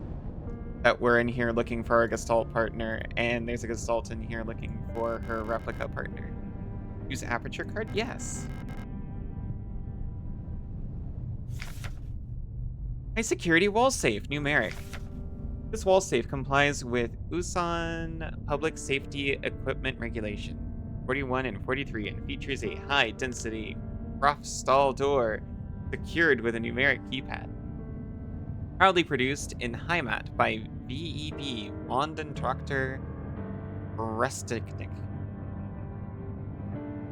that we're in here looking for our Gestalt partner and there's a Gestalt in here looking for her replica partner. Use aperture card? Yes. High security wall safe, numeric. This wall safe complies with USAN Public Safety Equipment Regulation 41 and 43 and features a high density rough stall door secured with a numeric keypad. Proudly produced in Heimat by VEB London Traktor Resteknik.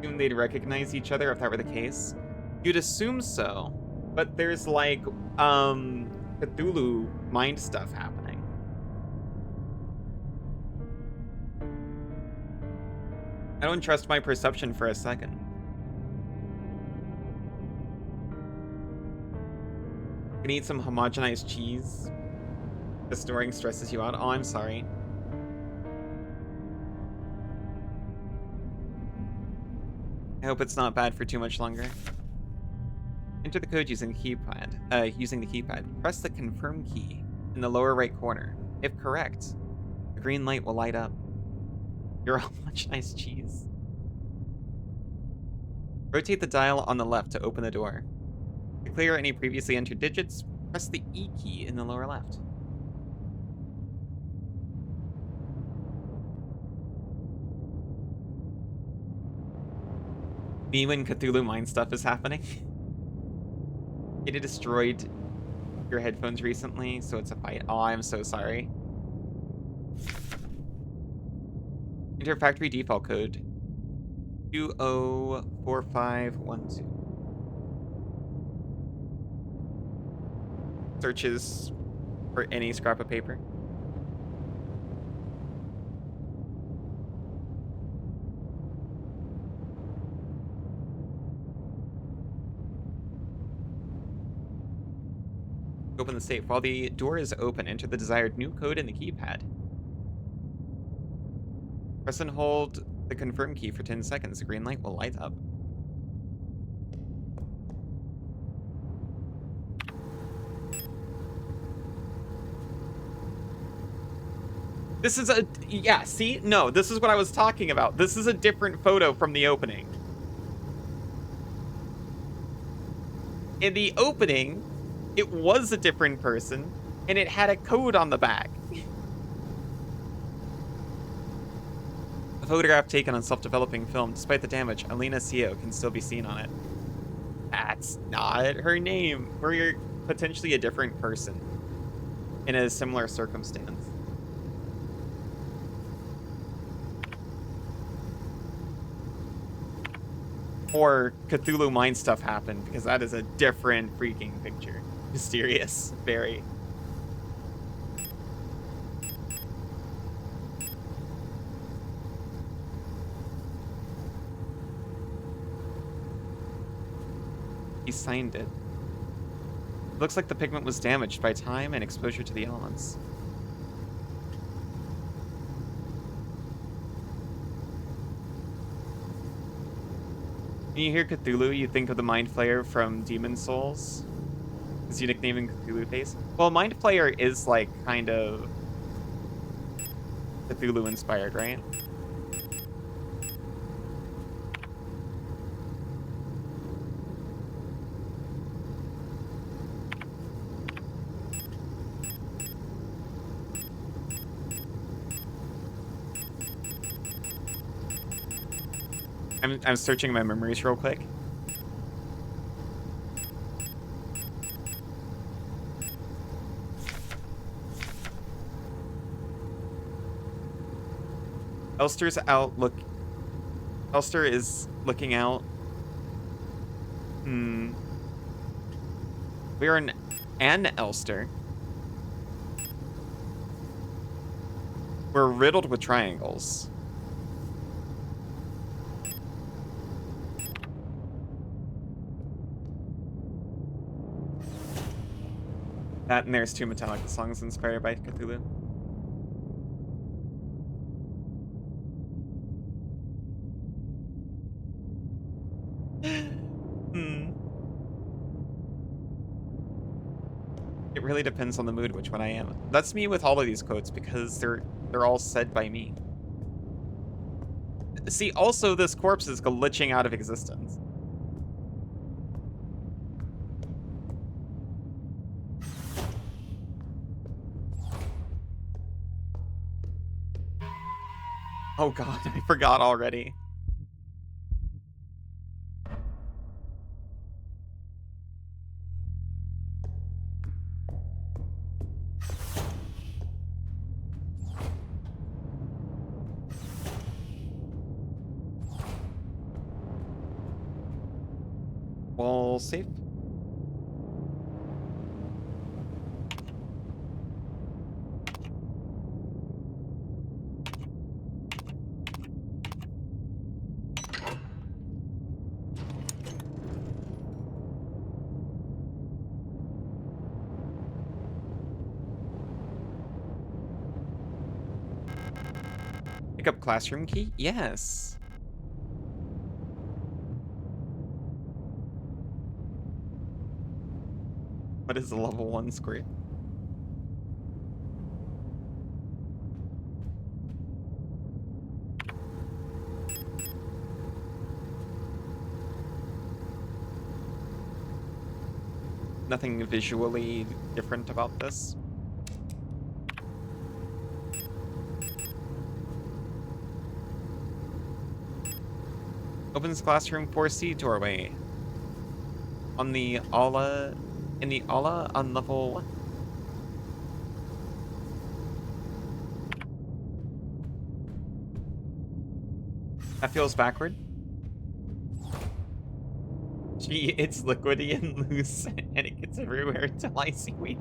Assume they'd recognize each other if that were the case. You'd assume so, but there's like Cthulhu mind stuff happening. I don't trust my perception for a second. You can eat some homogenized cheese. The storing stresses you out. Oh, I'm sorry. I hope it's not bad for too much longer. Enter the code using the keypad. Press the confirm key in the lower right corner. If correct, a green light will light up. Your homogenized cheese. Rotate the dial on the left to open the door. To clear any previously entered digits, press the E key in the lower left. Me when Cthulhu mind stuff is happening. It had destroyed your headphones recently, so it's a fight. Oh, I'm so sorry. Enter factory default code 204512. Searches for any scrap of paper. Open the safe. While the door is open, enter the desired new code in the keypad. Press and hold the confirm key for 10 seconds. The green light will light up. This is a... Yeah, see? No, this is what I was talking about. This is a different photo from the opening. In the opening, it was a different person, and it had a code on the back. A photograph taken on self-developing film. Despite the damage, Alina Seo can still be seen on it. That's not her name. We're potentially a different person in a similar circumstance. or Cthulhu Mind stuff happened, because that is a different freaking picture. Mysterious. Very. He signed it. Looks like the pigment was damaged by time and exposure to the elements. When you hear Cthulhu, you think of the Mind Flayer from Demon Souls. Is you nicknaming Cthulhu face? Well, Mind Flayer is like kind of Cthulhu inspired, right? I'm searching my memories real quick. Elster's outlook. Elster is looking out. We are an Elster. We're riddled with triangles. That and there's two Metallica songs inspired by Cthulhu. It really depends on the mood which one I am. That's me with all of these quotes because they're all said by me. See, also this corpse is glitching out of existence. Oh god, I forgot already. Wall safe. Pick up classroom key? Yes. What is a level 1 script? Nothing visually different about this. Opens classroom 4C doorway. On the aula, in the aula on level 1. That feels backward. Gee, it's liquidy and loose, and it gets everywhere until I see where.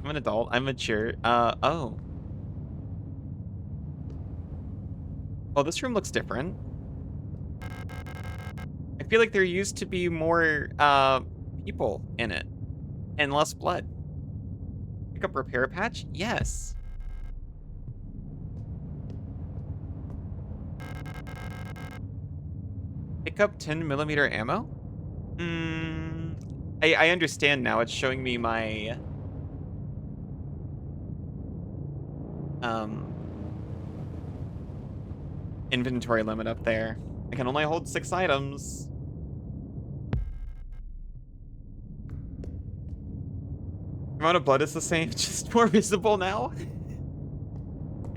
I'm an adult. I'm mature. Oh. Oh, this room looks different. I feel like there used to be more, people in it. And less blood. Pick up repair patch? Yes. Pick up 10mm ammo? I understand now. It's showing me my... inventory limit up there. I can only hold 6 items. The amount of blood is the same, just more visible now.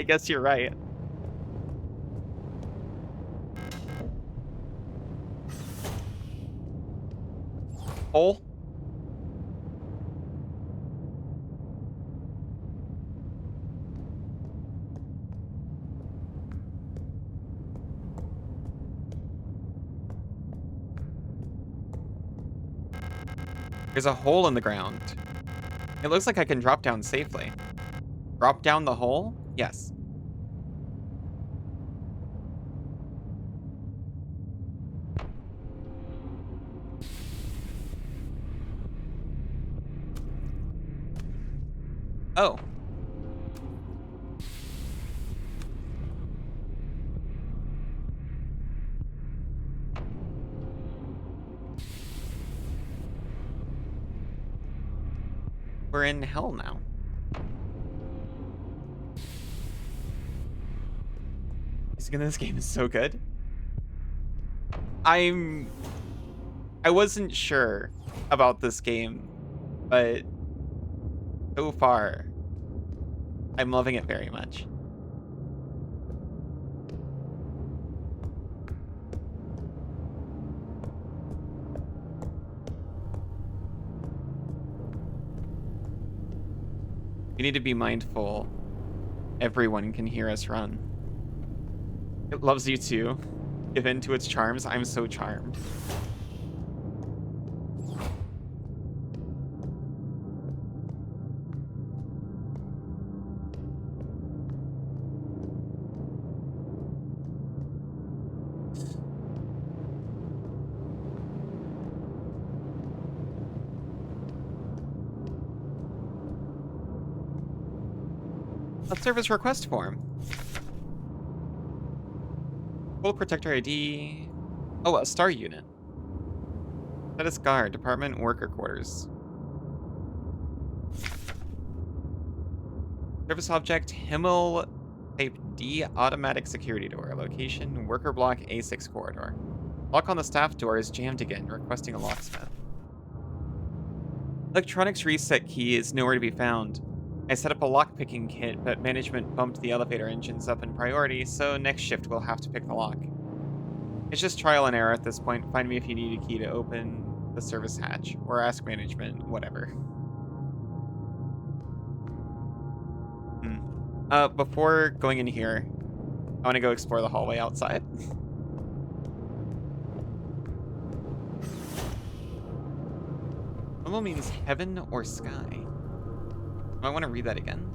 I guess you're right. Hole. There's a hole in the ground. It looks like I can drop down safely. Drop down the hole? Yes. Oh. We're in hell now. This game is so good. I wasn't sure about this game, but so far, I'm loving it very much. We need to be mindful. Everyone can hear us run. It loves you too. Give in to its charms. I'm so charmed. A service request form. Full protector ID. Oh, a star unit. Status guard, department worker quarters. Service object, Himmel type D automatic security door. Location, worker block A6 corridor. Lock on the staff door is jammed again, requesting a locksmith. Electronics reset key is nowhere to be found. I set up a lockpicking kit, but management bumped the elevator engines up in priority, so next shift we'll have to pick the lock. It's just trial and error at this point. Find me if you need a key to open the service hatch, or ask management, whatever. Before going in here, I want to go explore the hallway outside. Limbo means heaven or sky. I want to read that again.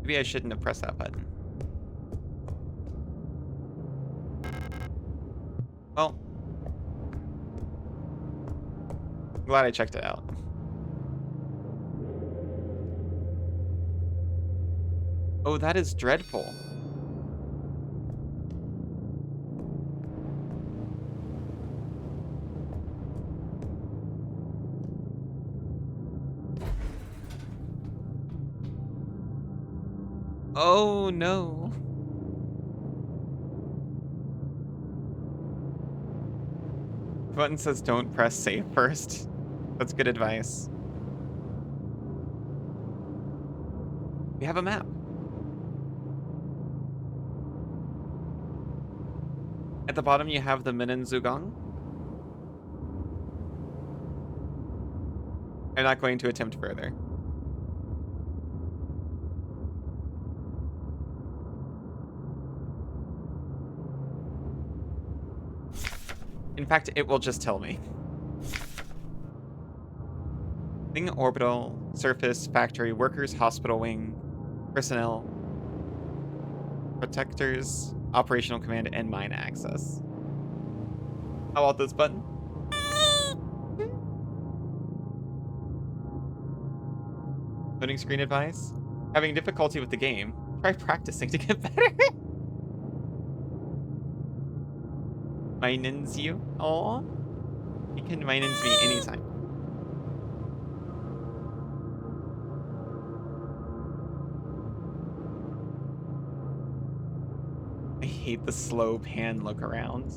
Maybe I shouldn't have pressed that button. Well, I'm glad I checked it out. Oh, that is dreadful. Oh, no. The button says don't press save first. That's good advice. We have a map. At the bottom, you have the Minen Zugong. I'm not going to attempt further. In fact, it will just tell me. Thing orbital, surface, factory, workers, hospital wing, personnel, protectors, operational command, and mine access. How about this button? Loading screen advice. Having difficulty with the game. Try practicing to get better. Minens you? Aw. You can minens me anytime. I hate the slow pan look around.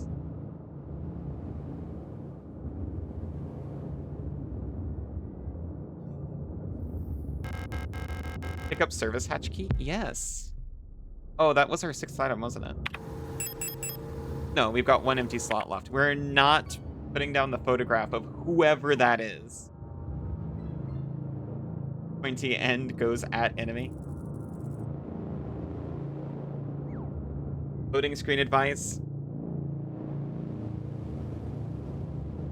Pick up service hatch key? Yes. Oh, that was our 6th item, wasn't it? No, we've got 1 empty slot left. We're not putting down the photograph of whoever that is. Pointy end goes at enemy. Loading screen advice.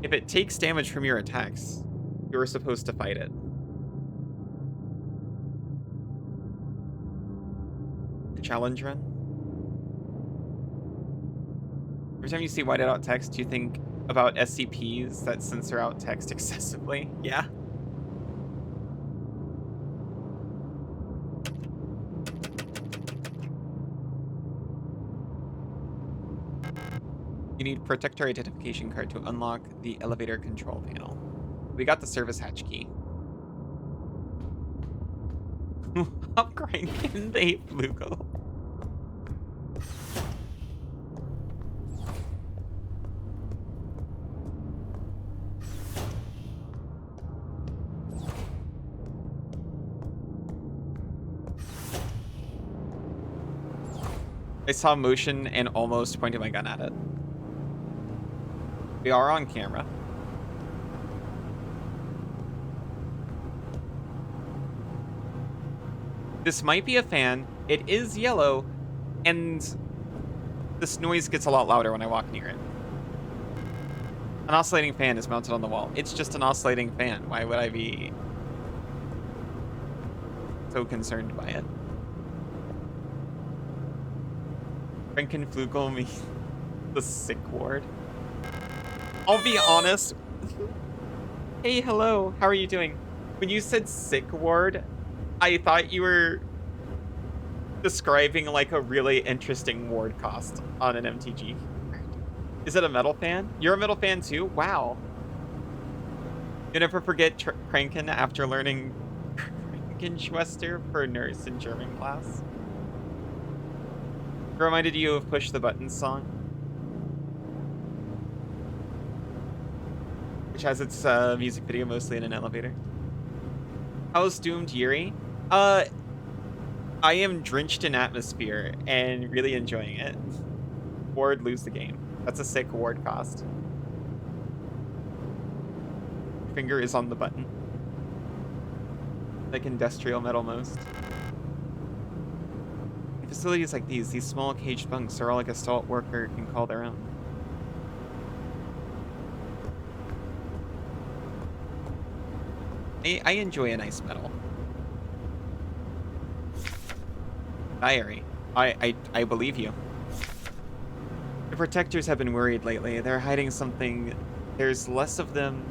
If it takes damage from your attacks, you're supposed to fight it. The challenge run. Every time you see whited out text, you think about SCPs that censor out text excessively. Yeah. You need protector identification card to unlock the elevator control panel. We got the service hatch key. Upgrading the Flugo. I saw motion and almost pointed my gun at it. We are on camera. This might be a fan. It is yellow, and this noise gets a lot louder when I walk near it. An oscillating fan is mounted on the wall. It's just an oscillating fan. Why would I be so concerned by it? Frankenflugel me the sick ward. I'll be honest. Hey, hello. How are you doing? When you said sick ward, I thought you were describing like a really interesting ward cost on an MTG. Is it a metal fan? You're a metal fan too? Wow. You never forget Kranken after learning Krankenschwester for nurse in German class. It reminded you of Push the Buttons song, which has its music video mostly in an elevator. How's Doomed Yuri? I am drenched in atmosphere and really enjoying it. Ward, lose the game. That's a sick ward cost. Finger is on the button. Like industrial metal most. In facilities like these small caged bunks are all like a stalwart worker can call their own. I enjoy a nice metal. Diary. I believe you. The protectors have been worried lately. They're hiding something. There's less of them.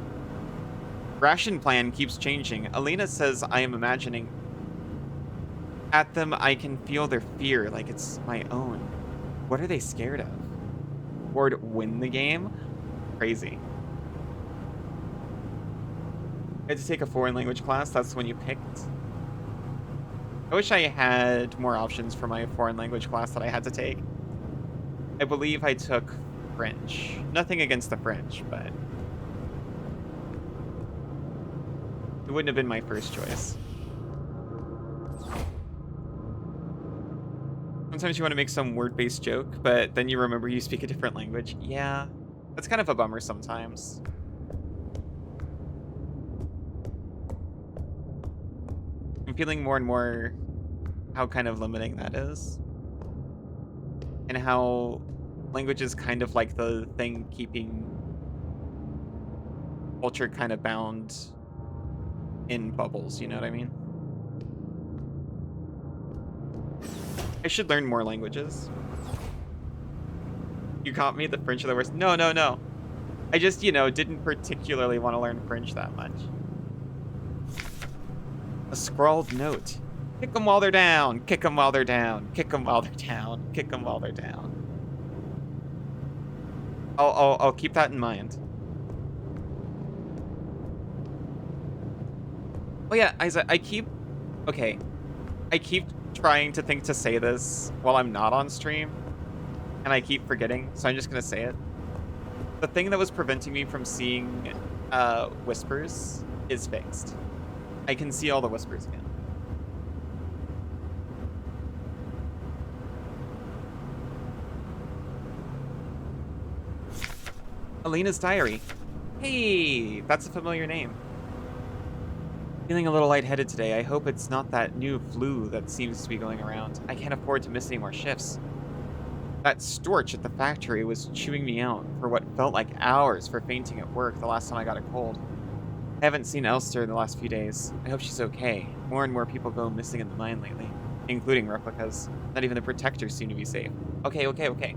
Ration plan keeps changing. Alina says I am imagining. At them, I can feel their fear like it's my own. What are they scared of? Ward win the game? Crazy. I had to take a foreign language class. That's the one you picked. I wish I had more options for my foreign language class that I had to take. I believe I took French. Nothing against the French, but it wouldn't have been my first choice. Sometimes you want to make some word-based joke, but then you remember you speak a different language. Yeah, that's kind of a bummer sometimes. I'm feeling more and more how kind of limiting that is. And how language is kind of like the thing keeping culture kind of bound in bubbles, you know what I mean? I should learn more languages. You caught me? The French are the worst. No, no, no. I just, you know, didn't particularly want to learn French that much. A scrawled note. Kick them while they're down. Kick them while they're down. Kick them while they're down. Kick them while they're down. I'll keep that in mind. Oh yeah, Isaac, I keep trying to think to say this while I'm not on stream, and I keep forgetting, so I'm just gonna say it. The thing that was preventing me from seeing whispers is fixed. I can see all the whispers again. Alina's Diary. Hey, that's a familiar name. Feeling a little lightheaded today. I hope it's not that new flu that seems to be going around. I can't afford to miss any more shifts. That storch at the factory was chewing me out for what felt like hours for fainting at work the last time I got a cold. I haven't seen Elster in the last few days. I hope she's okay. More and more people go missing in the mine lately, including replicas. Not even the protectors seem to be safe. Okay.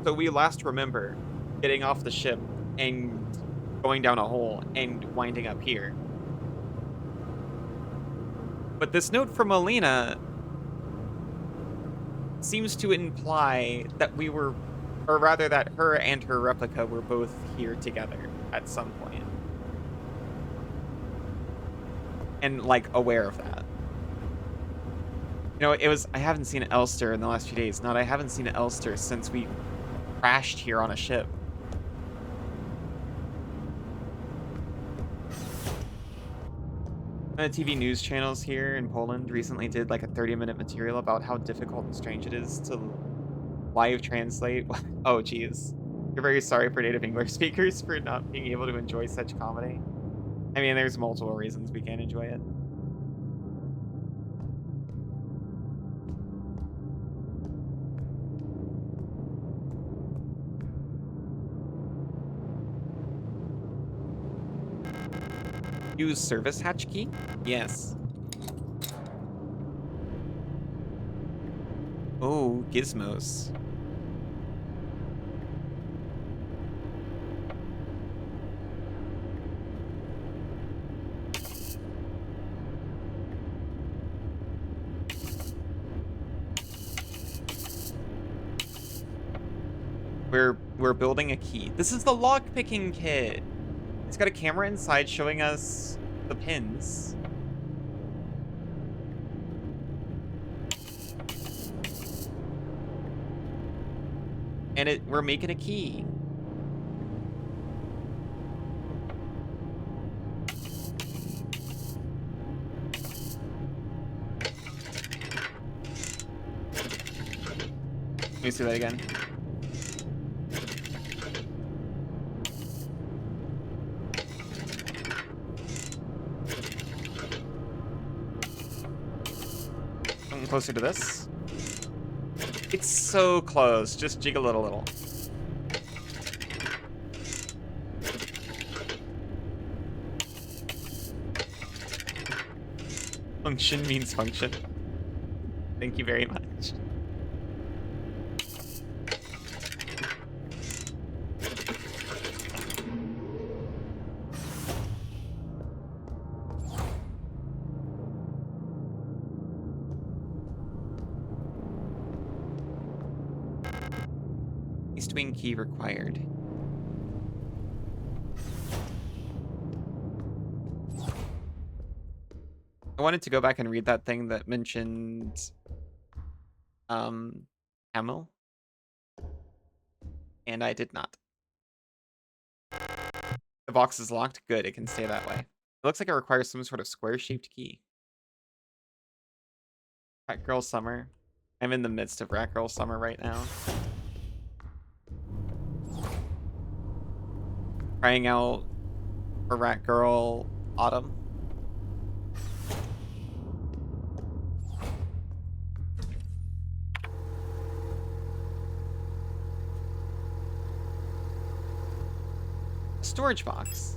So we last remember getting off the ship and going down a hole and winding up here. But this note from Alina seems to imply that we were, or rather that her and her replica were both here together at some point. And, like, aware of that. You know, I haven't seen Elster in the last few days. Not, I haven't seen Elster since we crashed here on a ship. One of the TV news channels here in Poland recently did like a 30-minute material about how difficult and strange it is to live translate. Oh, geez. You're very sorry for native English speakers for not being able to enjoy such comedy. I mean, there's multiple reasons we can't enjoy it. Use service hatch key? Yes. Oh, gizmos. We're building a key. This is the lockpicking kit. It's got a camera inside showing us the pins. And we're making a key. Let me see that again. Closer to this. It's so close. Just jiggle it a little. Function means function. Thank you very much. East-wing key required. I wanted to go back and read that thing that mentioned ammo, and I did not. The box is locked. Good, it can stay that way. It looks like it requires some sort of square-shaped key. Rat Girl Summer. I'm in the midst of Rat Girl Summer right now. Trying out for Rat Girl Autumn. Storage box.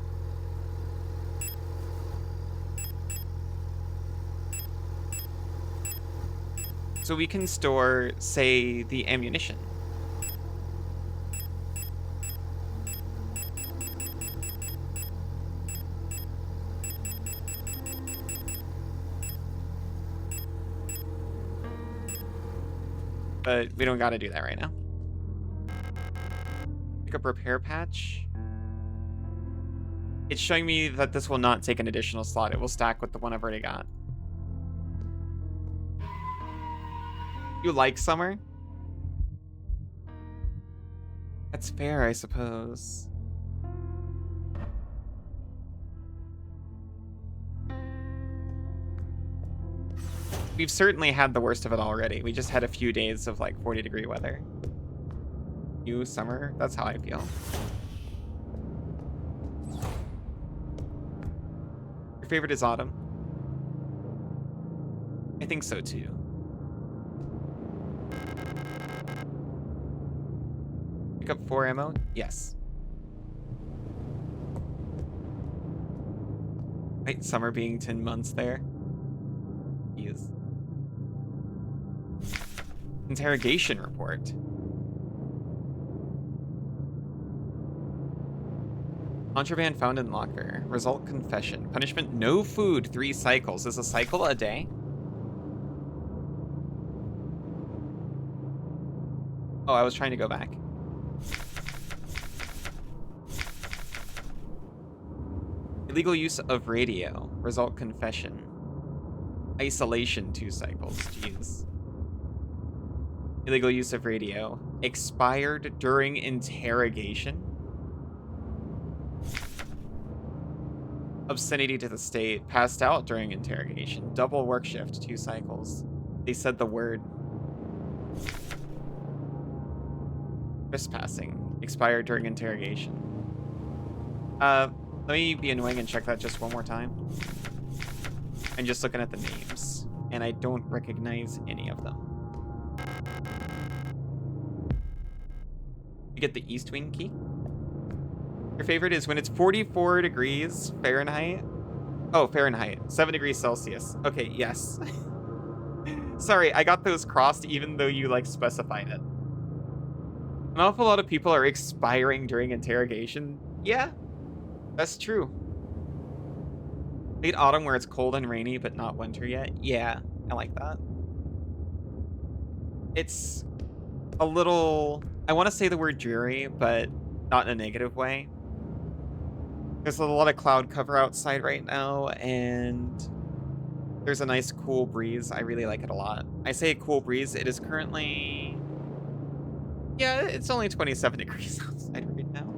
So we can store, say, the ammunition. But we don't gotta do that right now. Pick up repair patch. It's showing me that this will not take an additional slot. It will stack with the one I've already got. You like summer? That's fair, I suppose. We've certainly had the worst of it already. We just had a few days of like 40-degree weather. You, summer? That's how I feel. Your favorite is autumn. I think so too. Pick up 4 ammo? Yes. Wait, summer being 10 months there. Yes. Interrogation report. Contraband found in locker. Result confession. Punishment no food 3 cycles. Is a cycle a day? Oh, I was trying to go back. Illegal use of radio. Result confession. Isolation 2 cycles. Jeez. Illegal use of radio. Expired during interrogation. Obscenity to the state. Passed out during interrogation. Double work shift 2 cycles. They said the word. Trespassing. Expired during interrogation. Let me be annoying and check that just one more time. I'm just looking at the names, and I don't recognize any of them. You get the East Wing key. Your favorite is when it's 44 degrees Fahrenheit. Oh, Fahrenheit. 7 degrees Celsius. Okay, yes. Sorry, I got those crossed even though you, like, specified it. An awful lot of people are expiring during interrogation. Yeah, that's true. Late autumn where it's cold and rainy, but not winter yet. Yeah, I like that. It's a little... I want to say the word dreary, but not in a negative way. There's a lot of cloud cover outside right now, and there's a nice cool breeze. I really like it a lot. I say cool breeze. It is currently... Yeah, it's only 27 degrees outside right now.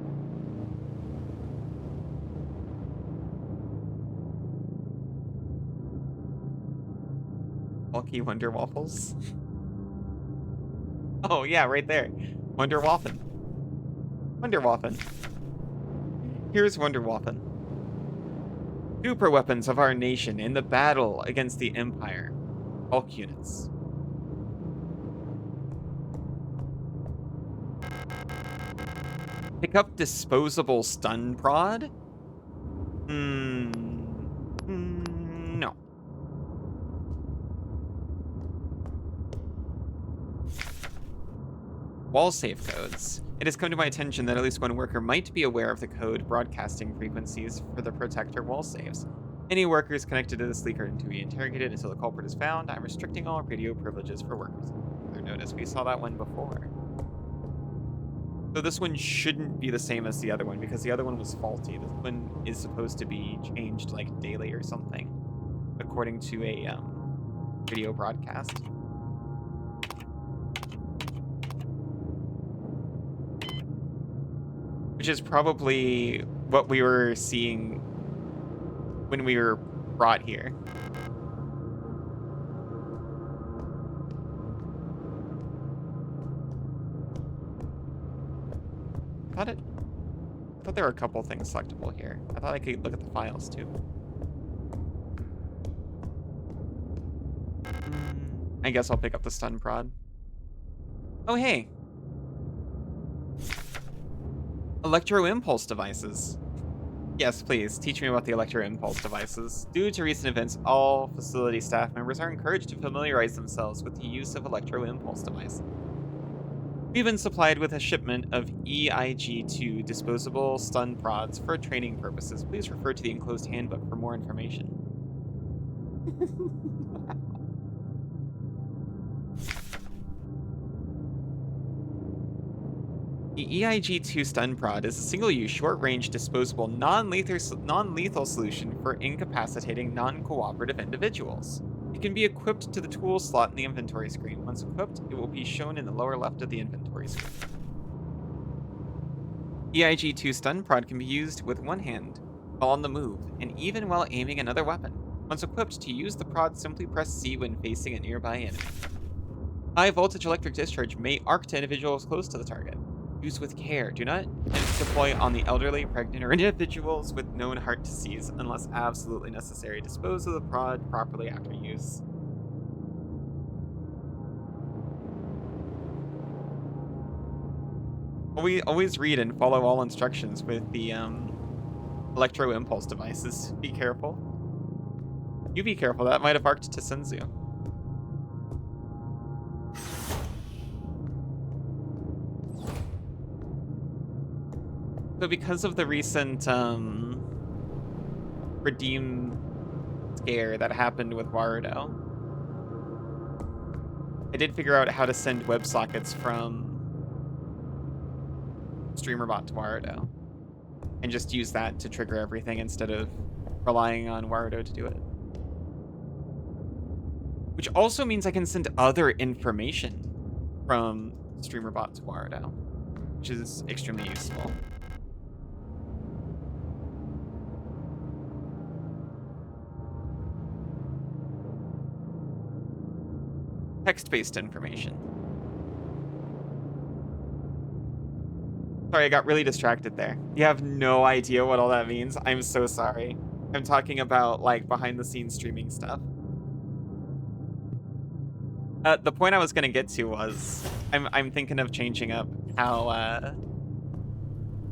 Bulky Wonder Waffles. Oh, yeah, right there. Wonder Waffen. Wonder Waffen. Here's Wonder Waffen. Super weapons of our nation in the battle against the Empire. Bulk units. Pick up disposable stun prod? No. Wall safe codes. It has come to my attention that at least one worker might be aware of the code broadcasting frequencies for the protector wall safes. Any workers connected to this leak are to be interrogated until the culprit is found. I'm restricting all radio privileges for workers. Further notice, we saw that one before. So this one shouldn't be the same as the other one because the other one was faulty. This one is supposed to be changed like daily or something, according to a video broadcast. Which is probably what we were seeing when we were brought here. I thought there were a couple things selectable here. I thought I could look at the files too. I guess I'll pick up the stun prod. Oh, hey. Electro impulse devices. Yes, please, teach me about the electro impulse devices. Due to recent events, all facility staff members are encouraged to familiarize themselves with the use of electro impulse devices. We've been supplied with a shipment of EIG-2 disposable stun prods for training purposes. Please refer to the enclosed handbook for more information. The EIG-2 stun prod is a single-use, short-range, disposable, non-lethal solution for incapacitating non-cooperative individuals. It can be equipped to the tool slot in the inventory screen. Once equipped, it will be shown in the lower left of the inventory screen. EIG-2 stun prod can be used with one hand, while on the move, and even while aiming another weapon. Once equipped, to use the prod, simply press C when facing a nearby enemy. High voltage electric discharge may arc to individuals close to the target. Use with care. Do not deploy on the elderly, pregnant, or individuals with known heart disease unless absolutely necessary. Dispose of the prod properly after use. Always read and follow all instructions with the electro impulse devices. Be careful. You be careful. That might have arced to Senzu. So because of the recent redeem scare that happened with Warudo, I did figure out how to send WebSockets from StreamerBot to Warudo and just use that to trigger everything instead of relying on Warudo to do it. Which also means I can send other information from StreamerBot to Warudo, which is extremely useful. Text-based information. Sorry, I got really distracted there. You have no idea what all that means. I'm so sorry. I'm talking about, like, behind-the-scenes streaming stuff. The point I was gonna get to was, I'm thinking of changing up how,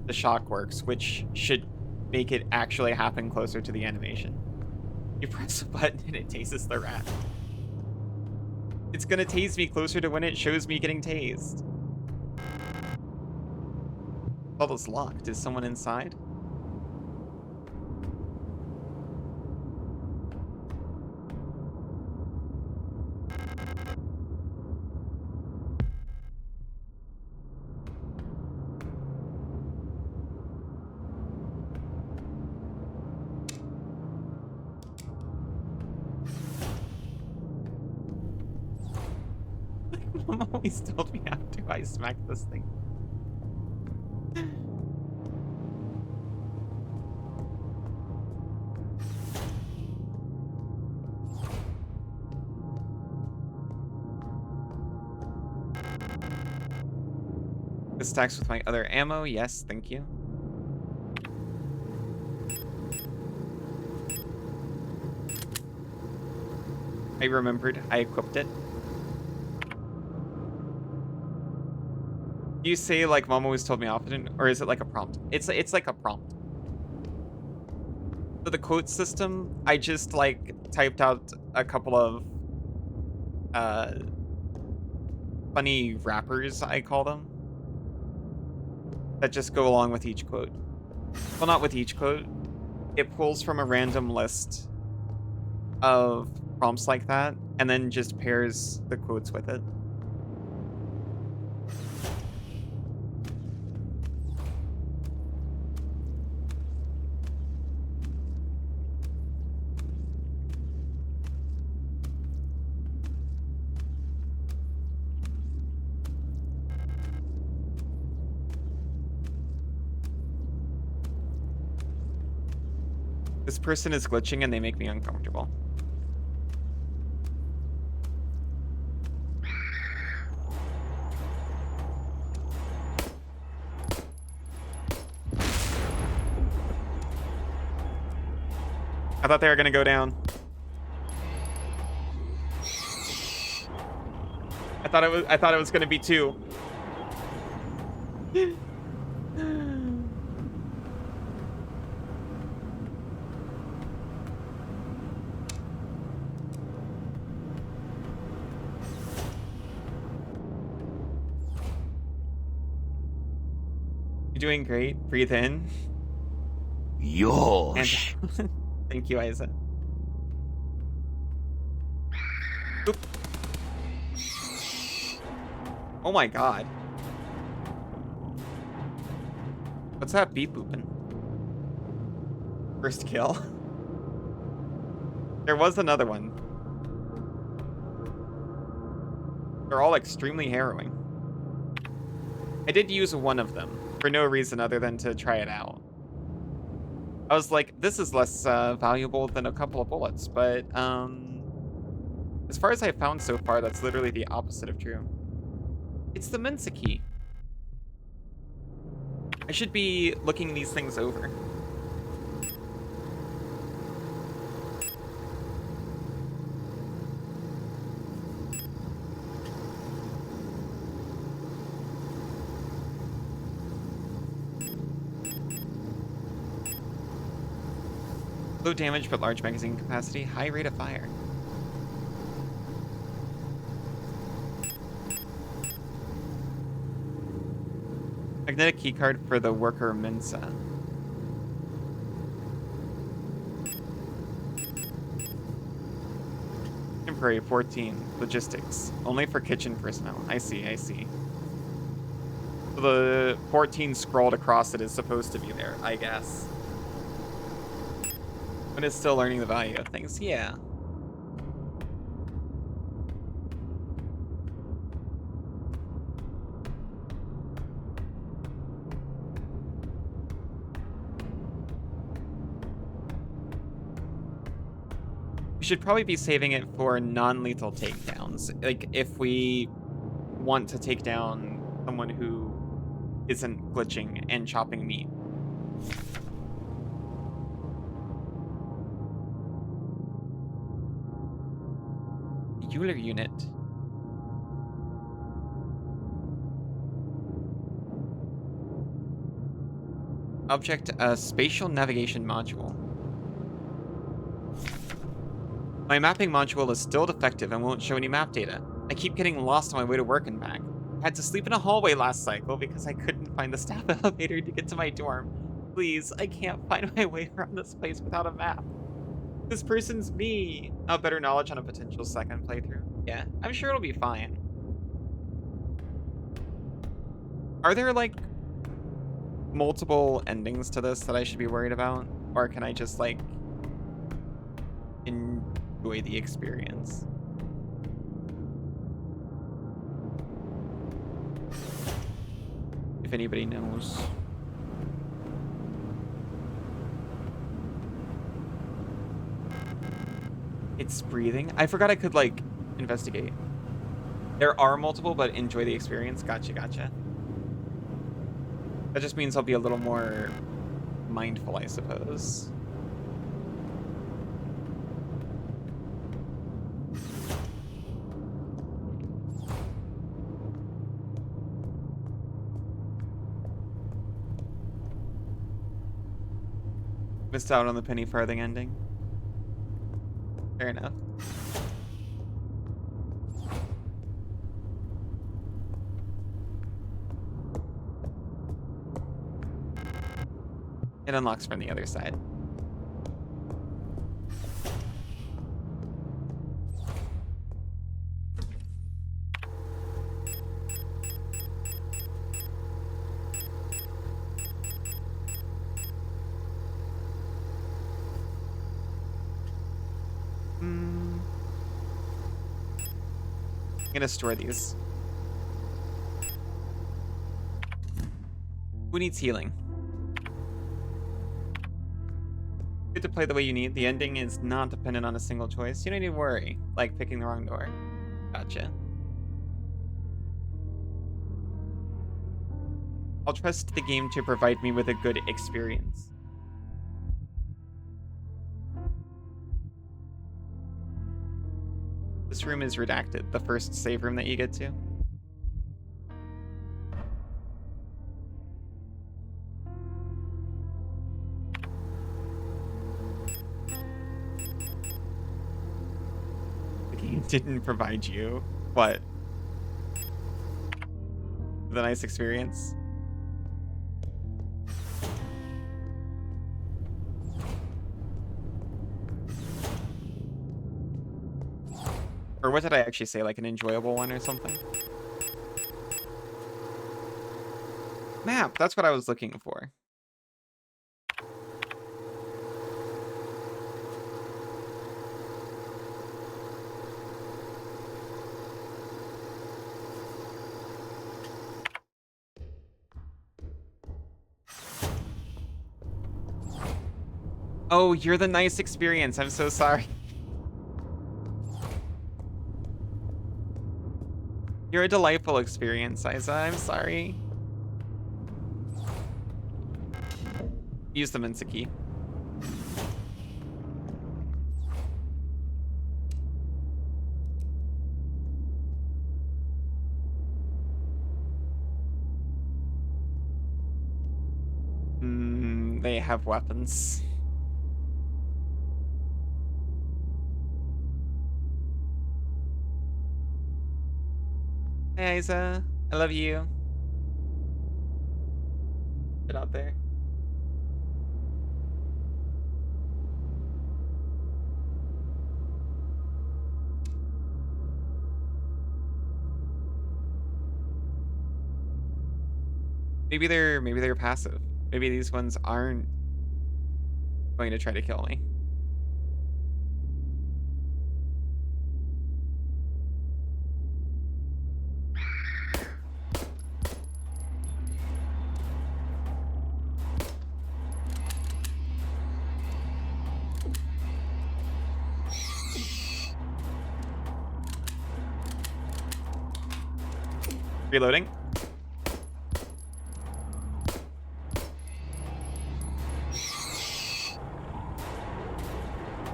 the shock works, which should make it actually happen closer to the animation. You press a button and it tases the rat. It's gonna tase me closer to when it shows me getting tased. All this locked. Is someone inside? Mom always told me after I smacked this thing. This stacks with my other ammo. Yes, thank you. I remembered. I equipped it. Do you say like Mom always told me often, or is it like a prompt? It's like a prompt. So the quote system, I just like typed out a couple of funny wrappers, I call them, that just go along with each quote. Well, not with each quote. It pulls from a random list of prompts like that, and then just pairs the quotes with it. This person is glitching and they make me uncomfortable. I thought they were gonna go down. I thought it was gonna be two. You're doing great. Breathe in. Yosh. And thank you, Isa. Oop. Oh my god. What's that beep booping? First kill. There was another one. They're all extremely harrowing. I did use one of them for no reason other than to try it out. I was like, this is less valuable than a couple of bullets, but as far as I've found so far, that's literally the opposite of true. It's the Mensa key. I should be looking these things over. Low damage but large magazine capacity, high rate of fire. Magnetic keycard for the worker Mensa. Temporary 14. Logistics. Only for kitchen personnel. I see, I see. So the 14 scrawled across it is supposed to be there, I guess. But it's still learning the value of things. Yeah. We should probably be saving it for non-lethal takedowns. Like, if we want to take down someone who isn't glitching and chopping meat. Euler unit. Object, a spatial navigation module. My mapping module is still defective and won't show any map data. I keep getting lost on my way to work and back. I had to sleep in a hallway last cycle because I couldn't find the staff elevator to get to my dorm. Please, I can't find my way around this place without a map. This person's me. Now better knowledge on a potential second playthrough. Yeah, I'm sure it'll be fine. Are there, like, multiple endings to this that I should be worried about? Or can I just, like, enjoy the experience? If anybody knows. It's breathing. I forgot I could, like, investigate. There are multiple, but enjoy the experience. Gotcha, gotcha. That just means I'll be a little more mindful, I suppose. Missed out on the penny farthing ending. Fair enough. It unlocks from the other side. I'm gonna store these. Who needs healing? Good to play the way you need. The ending is not dependent on a single choice. You don't need to worry, like picking the wrong door. Gotcha. I'll trust the game to provide me with a good experience. This room is redacted, the first save room that you get to. The game didn't provide you what? The nice experience? Or what did I actually say? Like an enjoyable one or something? Map, that's what I was looking for. Oh, you're the nice experience. I'm so sorry. You're a delightful experience, Isa. I'm sorry. Use the Mensa key. They have weapons. Hey, Isa. I love you. Get out there. Maybe they're passive. Maybe these ones aren't going to try to kill me. Reloading.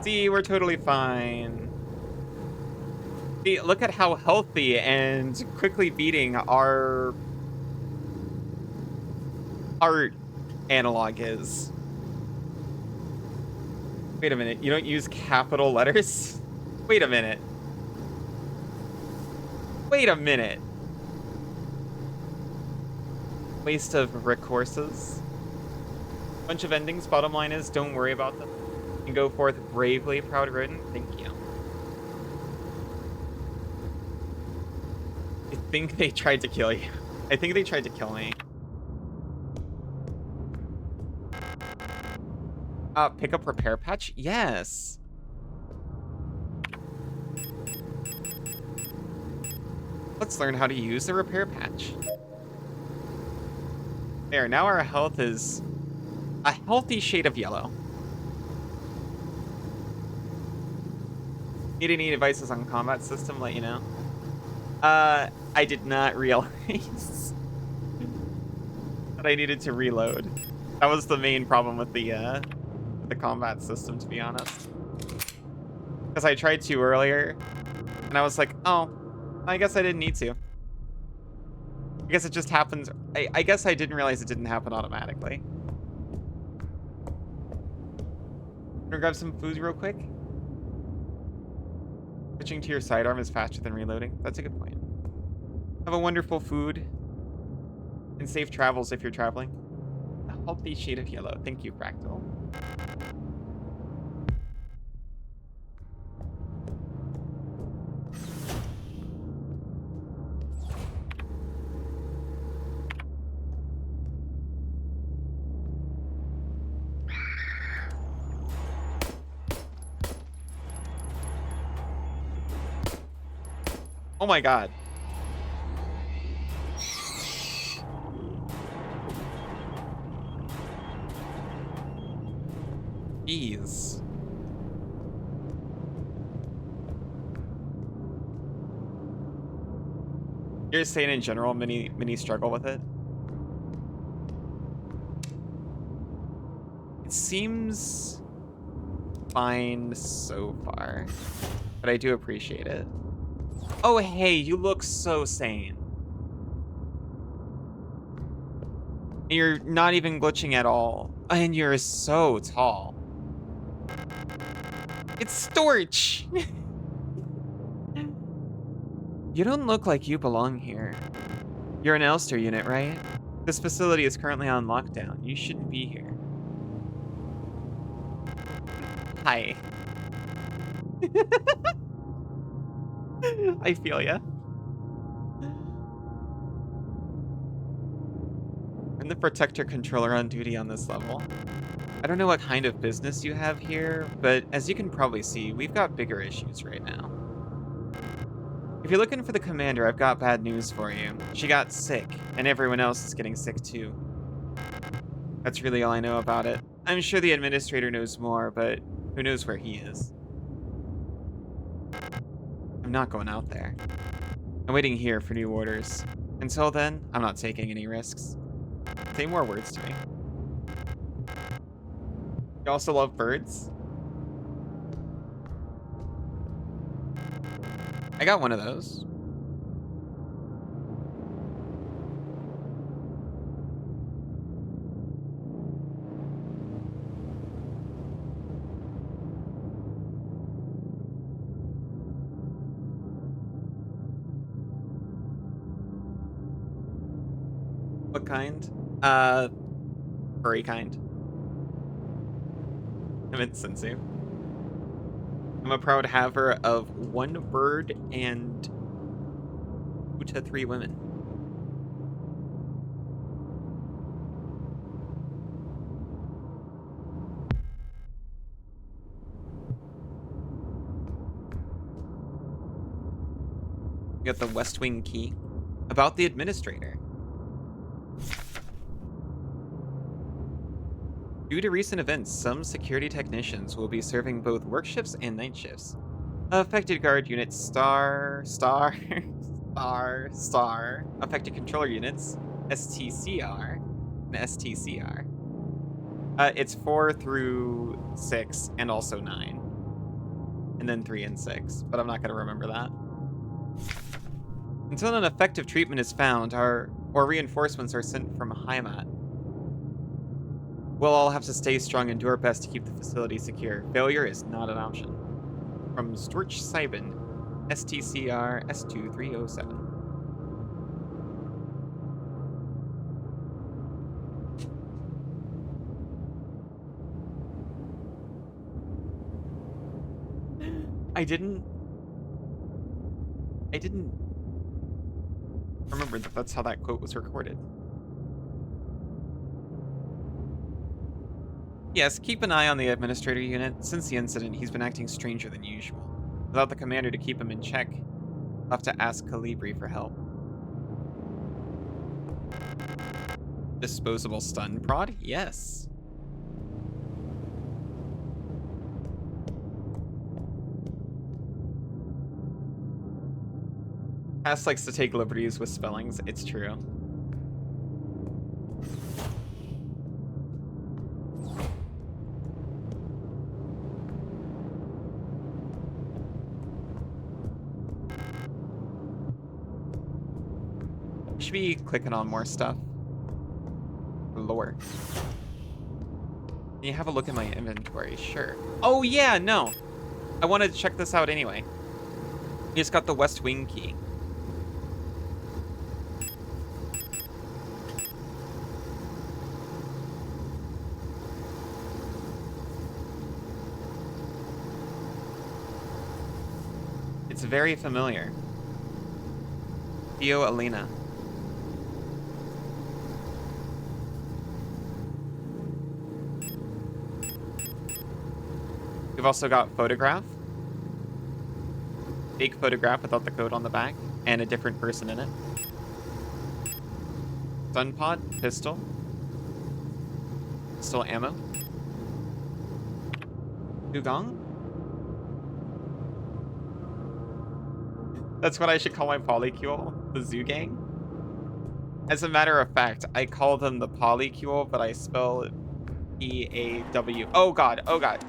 See, we're totally fine. See, look at how healthy and quickly beating our art analog is. Wait a minute, you don't use capital letters? Wait a minute. Wait a minute. Waste of resources. Bunch of endings. Bottom line is, don't worry about them. And go forth bravely, proud rodent. Thank you. I think they tried to kill you. I think they tried to kill me. Pick up repair patch? Yes. Let's learn how to use the repair patch. There, now our health is a healthy shade of yellow. Need any advices on combat system? Let you know. I did not realize that I needed to reload. That was the main problem with the combat system, to be honest. Because I tried to earlier, and I was like, oh, I guess I didn't need to. I guess it just happens. I guess I didn't realize it didn't happen automatically. Gonna grab some food real quick. Switching to your sidearm is faster than reloading. That's a good point. Have a wonderful food and safe travels if you're traveling. A healthy shade of yellow. Thank you, Fractal. Oh my god. Jeez. You're just saying in general, many struggle with it? It seems fine so far, but I do appreciate it. Oh, hey, you look so sane. You're not even glitching at all. And you're so tall. It's Storch! You don't look like you belong here. You're an Elster unit, right? This facility is currently on lockdown. You shouldn't be here. Hi. I feel ya. I'm the protector controller on duty on this level. I don't know what kind of business you have here, but as you can probably see, we've got bigger issues right now. If you're looking for the commander, I've got bad news for you. She got sick, and everyone else is getting sick too. That's really all I know about it. I'm sure the administrator knows more, but who knows where he is. I'm not going out there. I'm waiting here for new orders. Until then, I'm not taking any risks. Say more words to me. You also love birds? I got one of those. What kind? Uh, furry kind. I'm in Sensu. I'm a proud haver of one bird and 2 to 3 women. You got the West Wing key. About the administrator. Due to recent events, some security technicians will be serving both work shifts and night shifts. Affected guard units star. Affected controller units STCR and STCR. It's 4 through 6 and also 9. And then 3 and 6, but I'm not going to remember that. Until an effective treatment is found, or reinforcements are sent from Heimat. We'll all have to stay strong and do our best to keep the facility secure. Failure is not an option. From Storch Sybin, STCR S2307. I didn't remember that that's how that quote was recorded. Yes, keep an eye on the administrator unit. Since the incident, he's been acting stranger than usual. Without the commander to keep him in check, I'll have to ask Calibri for help. Disposable stun prod? Yes. Cass likes to take liberties with spellings. It's true. Should be clicking on more stuff. Lore. Can you have a look at my inventory? Sure. Oh yeah, no. I wanted to check this out anyway. You just got the West Wing key. It's very familiar. Theo Alina. We've also got photograph. Fake photograph without the code on the back. And a different person in it. Stun pod, pistol. Pistol ammo. Dugong? That's what I should call my polycule, the Zoo Gang. As a matter of fact, I call them the polycule, but I spell P-A-W. Oh god, oh god.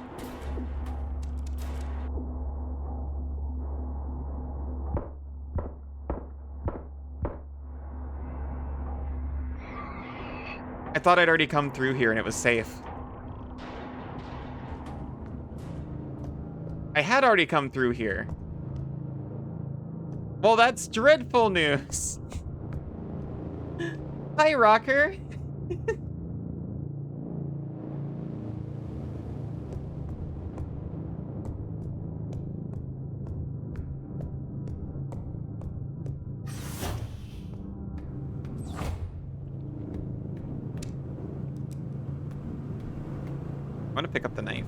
I thought I'd already come through here and it was safe. I had already come through here. Well, that's dreadful news. Hi, Rocker. I'm gonna pick up the knife.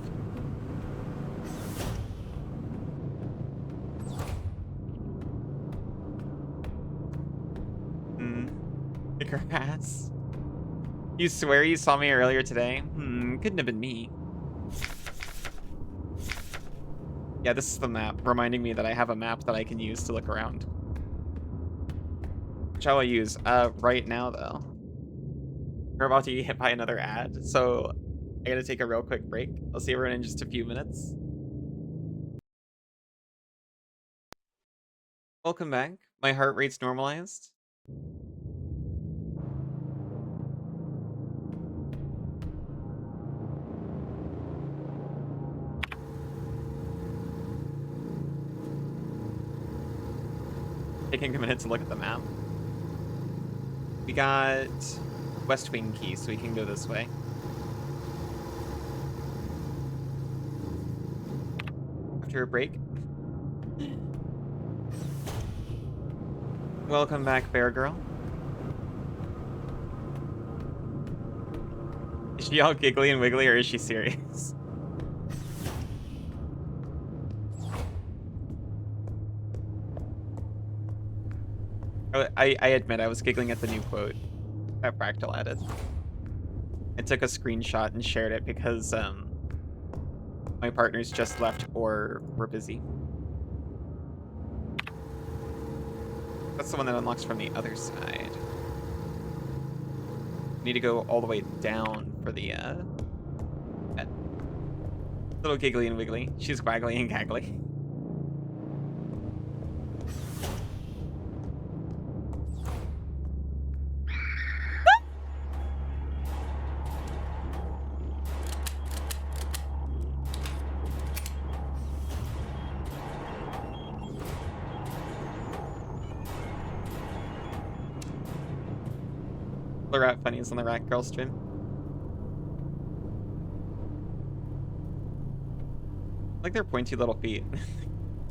Kick her ass. You swear you saw me earlier today? Couldn't have been me. Yeah, this is the map, reminding me that I have a map that I can use to look around. Which I will use right now, though. We're about to get hit by another ad, so I gotta take a real quick break. I'll see everyone in just a few minutes. Welcome back. My heart rate's normalized. Taking a minute to look at the map. We got West Wing key, so we can go this way. After a break. Welcome back, Bear Girl. Is she all giggly and wiggly, or is she serious? I admit I was giggling at the new quote that Fractal added. I took a screenshot and shared it because my partners just left or were busy. That's the one that unlocks from the other side. Need to go all the way down for the bed. Little giggly and wiggly. She's waggly and gaggly. The rat funnies on the rat girl stream. Like their pointy little feet.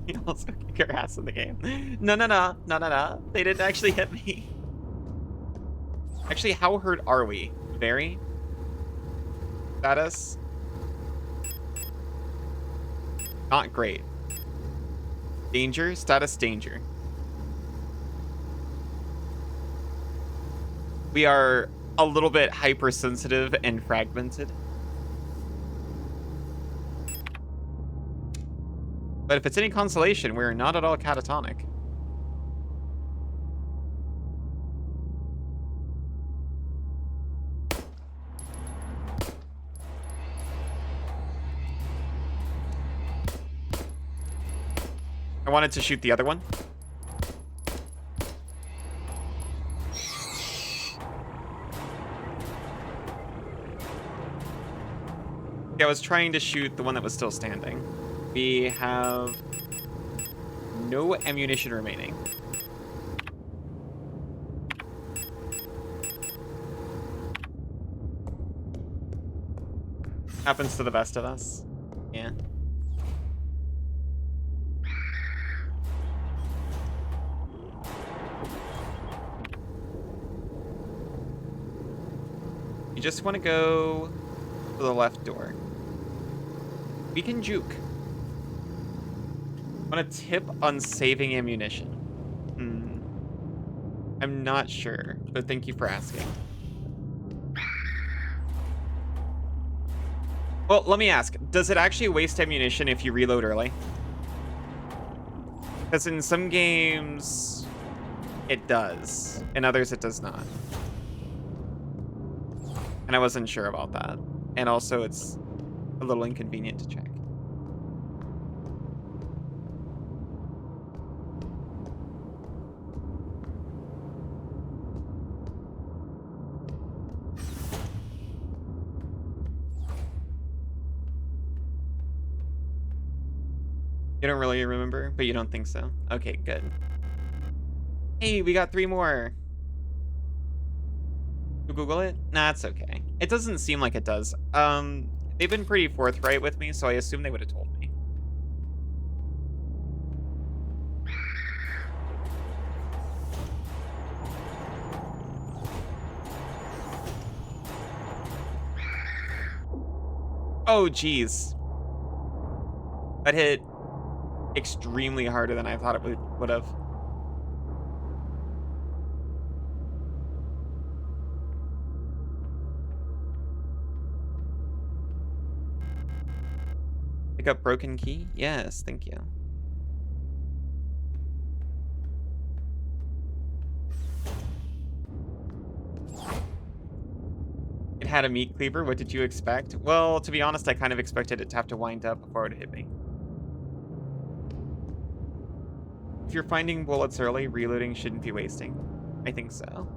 You also kick your ass in the game. No, no, no, no, no, no. They didn't actually hit me. Actually, how hurt are we? Very? Status? Not great. Danger? Status danger. We are a little bit hypersensitive and fragmented. But if it's any consolation, we're not at all catatonic. I wanted to shoot the other one. Yeah, I was trying to shoot the one that was still standing. We have no ammunition remaining. Happens to the best of us. Yeah. You just want to go to the left door. We can juke. I want to tip on saving ammunition. I'm not sure, but thank you for asking. Well, let me ask. Does it actually waste ammunition if you reload early? Because in some games, it does. In others, it does not. And I wasn't sure about that. And also, it's a little inconvenient to check. You don't really remember, but you don't think so. Okay, good. Hey, we got 3 more. You Google it? Nah, it's okay. It doesn't seem like it does. They've been pretty forthright with me, so I assume they would have told me. Oh, geez. That hit extremely harder than I thought it would have. Pick up broken key? Yes, thank you. It had a meat cleaver. What did you expect? Well, to be honest, I kind of expected it to have to wind up before it would hit me. If you're finding bullets early, reloading shouldn't be wasting. I think so.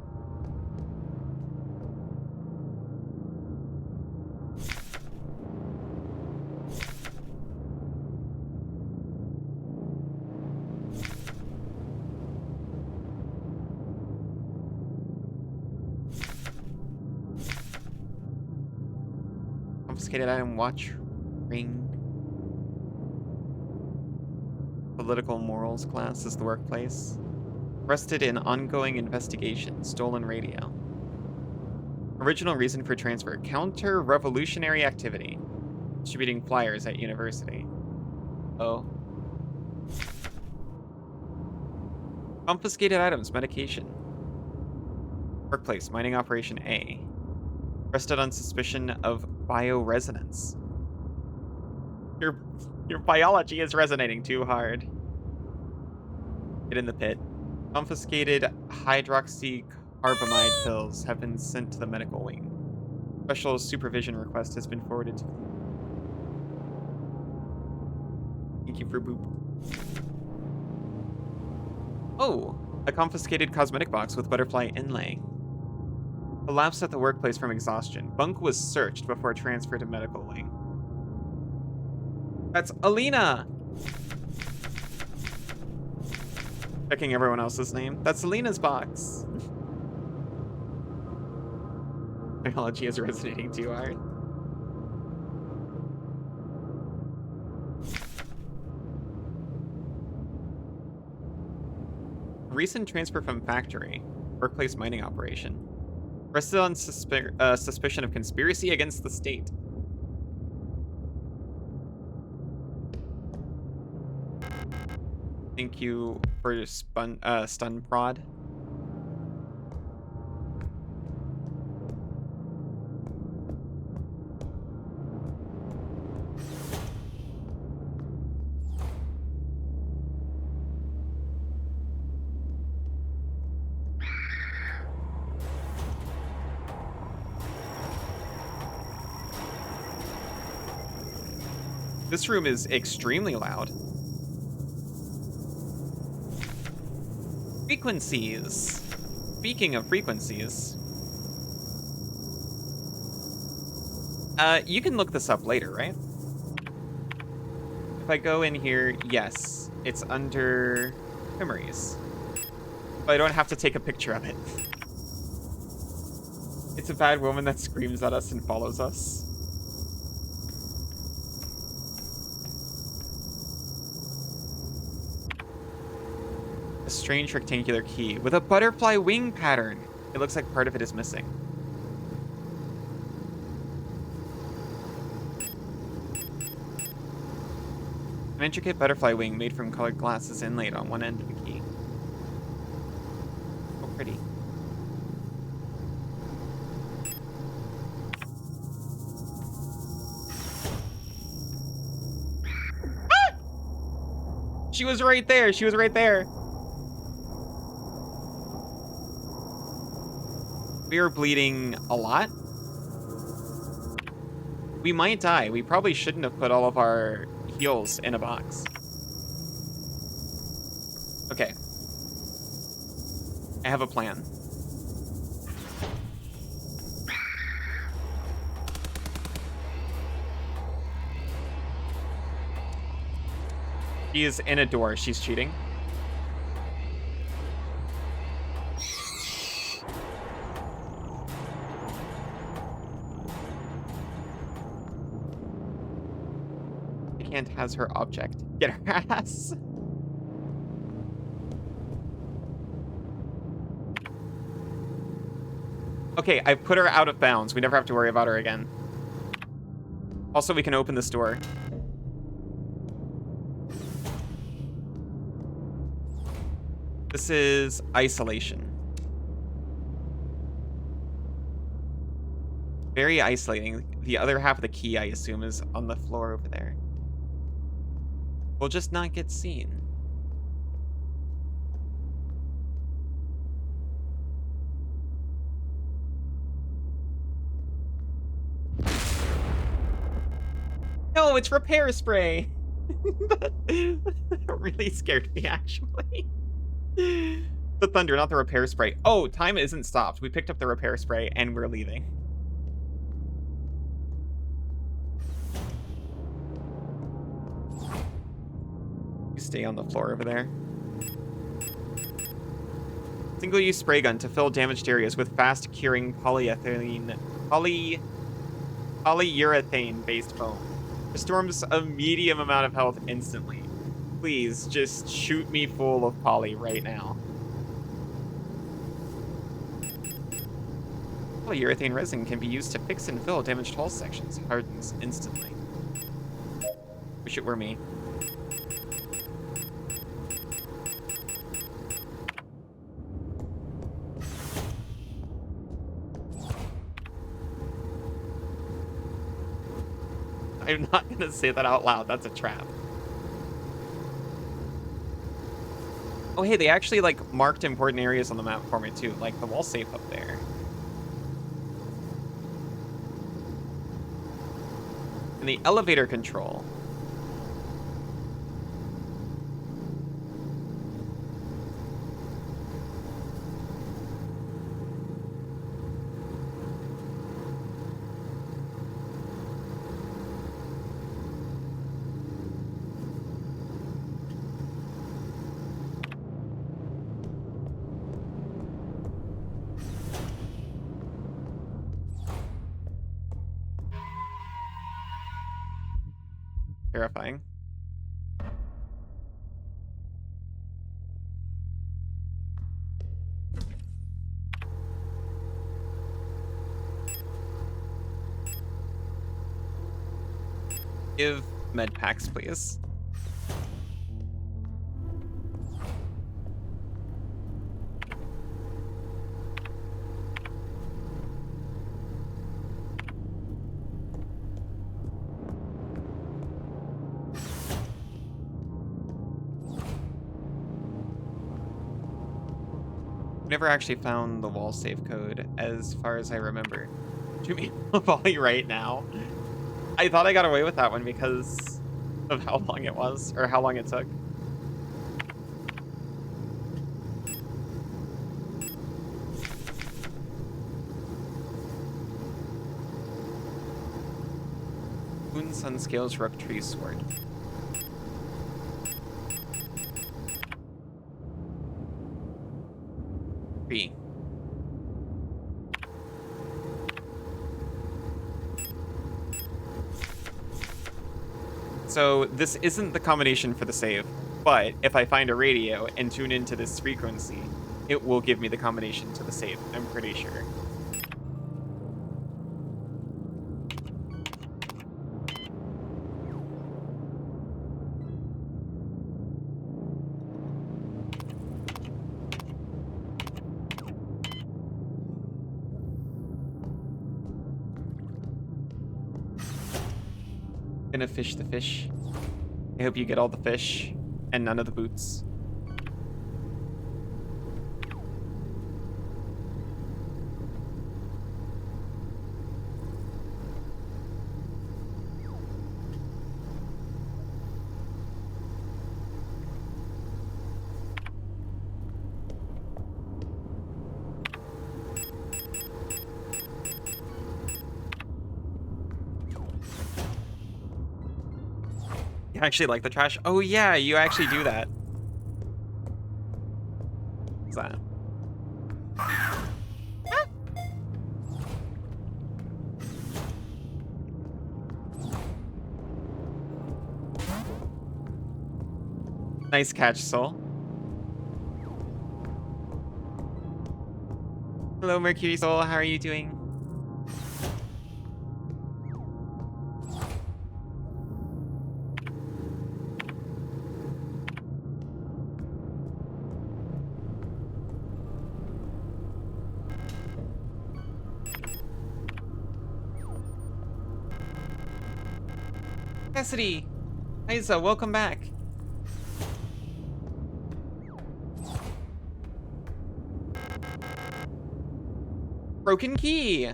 Confiscated item watch ring. Political morals class is the workplace. Arrested in ongoing investigation. Stolen radio. Original reason for transfer. Counter-revolutionary activity. Distributing flyers at university. Oh. Confiscated items. Medication. Workplace. Mining operation A. Arrested on suspicion of bioresonance. Your biology is resonating too hard. Get in the pit. Confiscated hydroxycarbamide pills have been sent to the medical wing. Special supervision request has been forwarded to... Thank you for boop. Oh, a confiscated cosmetic box with butterfly inlay. Collapsed at the workplace from exhaustion. Bunk was searched before transfer to medical wing. That's Alina! Checking everyone else's name. That's Alina's box. Biology is resonating too hard. Recent transfer from factory. Workplace mining operation. Arrested on suspicion of conspiracy against the state. Thank you for your stun prod. This room is extremely loud. Frequencies. Speaking of frequencies. You can look this up later, right? If I go in here, yes, it's under memories. But I don't have to take a picture of it. It's a bad woman that screams at us and follows us. A strange rectangular key with a butterfly wing pattern. It looks like part of it is missing. An intricate butterfly wing made from colored glass is inlaid on one end of the key. Oh, pretty. Ah! She was right there. She was right there. We are bleeding a lot. We might die. We probably shouldn't have put all of our heals in a box. Okay. I have a plan. She is in a door. She's cheating. Has her object. Get her ass. Okay, I've put her out of bounds. We never have to worry about her again. Also, we can open this door. This is isolation. Very isolating. The other half of the key, I assume, is on the floor over there. We'll just not get seen. No, it's repair spray. That really scared me, actually. The thunder, not the repair spray. Oh, time isn't stopped. We picked up the repair spray and we're leaving. Stay on the floor over there. Single-use spray gun to fill damaged areas with fast curing polyethylene Polyurethane-based foam. Restores a medium amount of health instantly. Please, just shoot me full of poly right now. Polyurethane resin can be used to fix and fill damaged hull sections. Hardens instantly. Wish it were me. I'm not gonna say that out loud. That's a trap. Oh, hey, they actually, like, marked important areas on the map for me, too. Like, the wall safe up there. And the elevator control. Terrifying. Give med packs, please. Never actually found the wall safe code, as far as I remember. Shoot me a volley right now. I thought I got away with that one because of how long it was, or how long it took. Moon Sun Scales Rook Tree Sword. B. So this isn't the combination for the save, but if I find a radio and tune into this frequency, it will give me the combination to the save, I'm pretty sure. Gonna fish the fish. I hope you get all the fish and none of the boots. You actually like the trash? Oh yeah, you actually do that. What's that? Nice catch, Soul. Hello, Mercury Soul. How are you doing? Cassidy! Isa, welcome back. Broken key!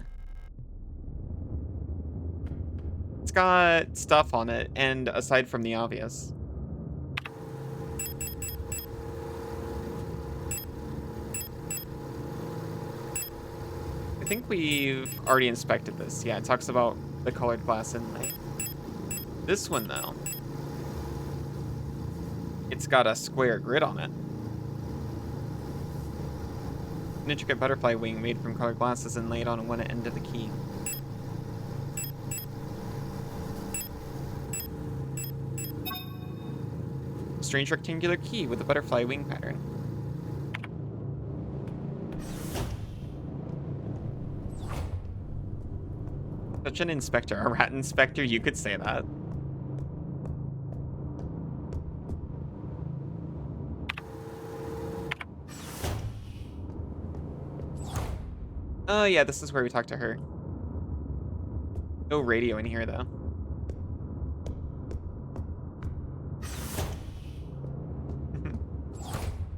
It's got stuff on it, and aside from the obvious. I think we've already inspected this. Yeah, it talks about the colored glass inlay. This one, though, it's got a square grid on it. An intricate butterfly wing made from colored glasses inlaid on one end of the key. Strange rectangular key with a butterfly wing pattern. Such an inspector. A rat inspector, you could say that. Oh, yeah, this is where we talk to her. No radio in here, though.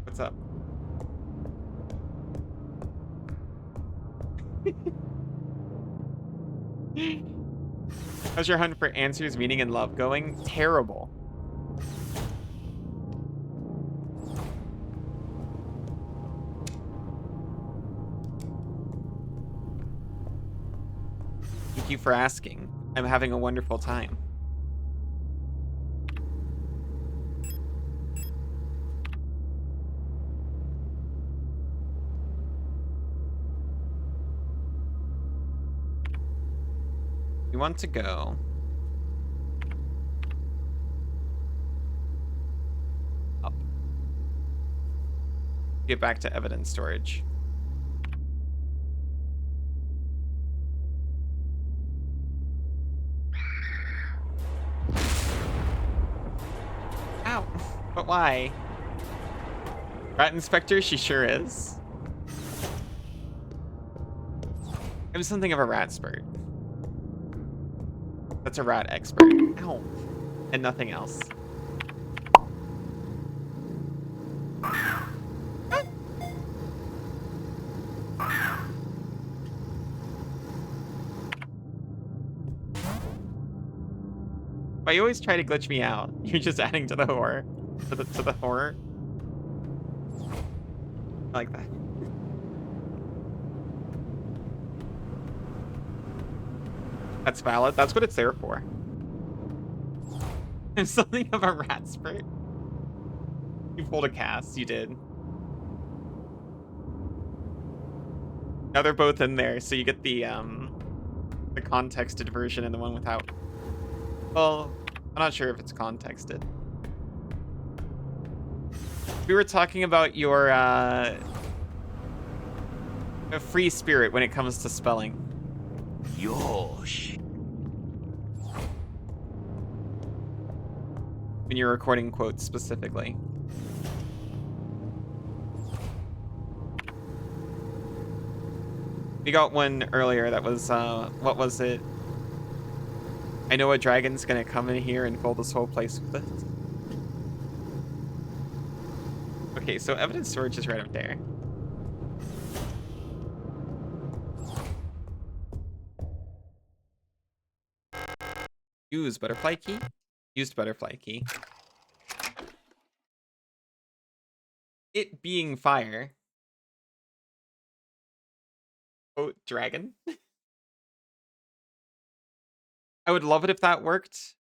What's up? How's your hunt for answers, meaning, and love going? Terrible. Thank you for asking. I'm having a wonderful time. We want to go up. Get back to evidence storage. Ow. But why? Rat inspector, she sure is. I'm something of a rat spurt. That's a rat expert. Ow. And nothing else. But you always try to glitch me out. You're just adding to the horror. To the horror. I like that. That's valid. That's what it's there for. I'm something of a rat spurt. You pulled a cast. You did. Now they're both in there, so you get the contexted version and the one without. Well, I'm not sure if it's contexted. We were talking about your free spirit when it comes to spelling. Yosh. When you're recording quotes specifically. We got one earlier that was, what was it? I know a dragon's gonna come in here and fill this whole place with it. Okay, so evidence storage is right up there. Use butterfly key. Used butterfly key. It being fire. Oh, dragon. I would love it if that worked,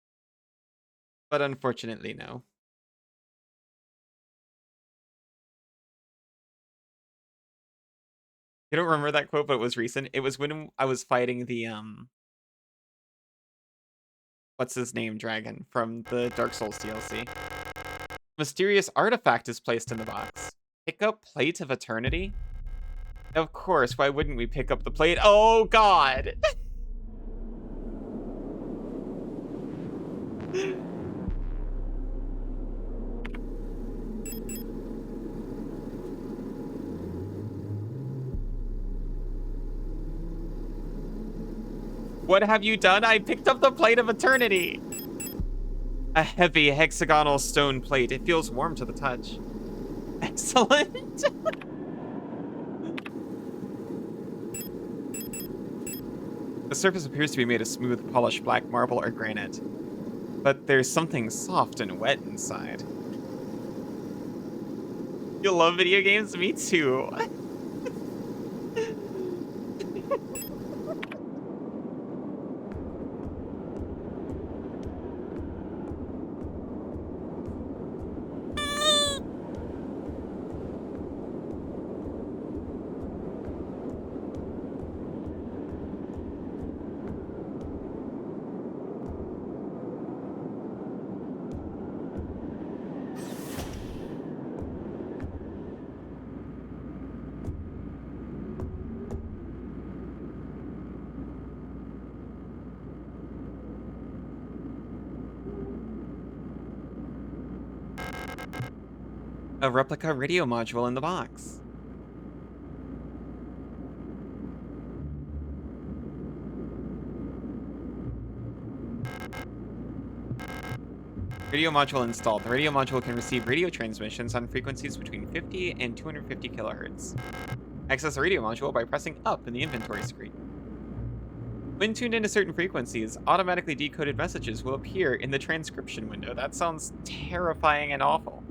but unfortunately, no. You don't remember that quote, but it was recent. It was when I was fighting the what's his name dragon from the Dark Souls DLC. Mysterious artifact is placed in the box. Pick up Plate of Eternity? Of course, why wouldn't we pick up the plate? Oh god. What have you done? I picked up the Plate of Eternity. A heavy hexagonal stone plate. It feels warm to the touch. Excellent. The surface appears to be made of smooth, polished black marble or granite. But there's something soft and wet inside. You love video games? Me too. A replica radio module in the box. Radio module installed. The radio module can receive radio transmissions on frequencies between 50 and 250 kilohertz. Access the radio module by pressing up in the inventory screen. When tuned into certain frequencies, automatically decoded messages will appear in the transcription window. That sounds terrifying and awful.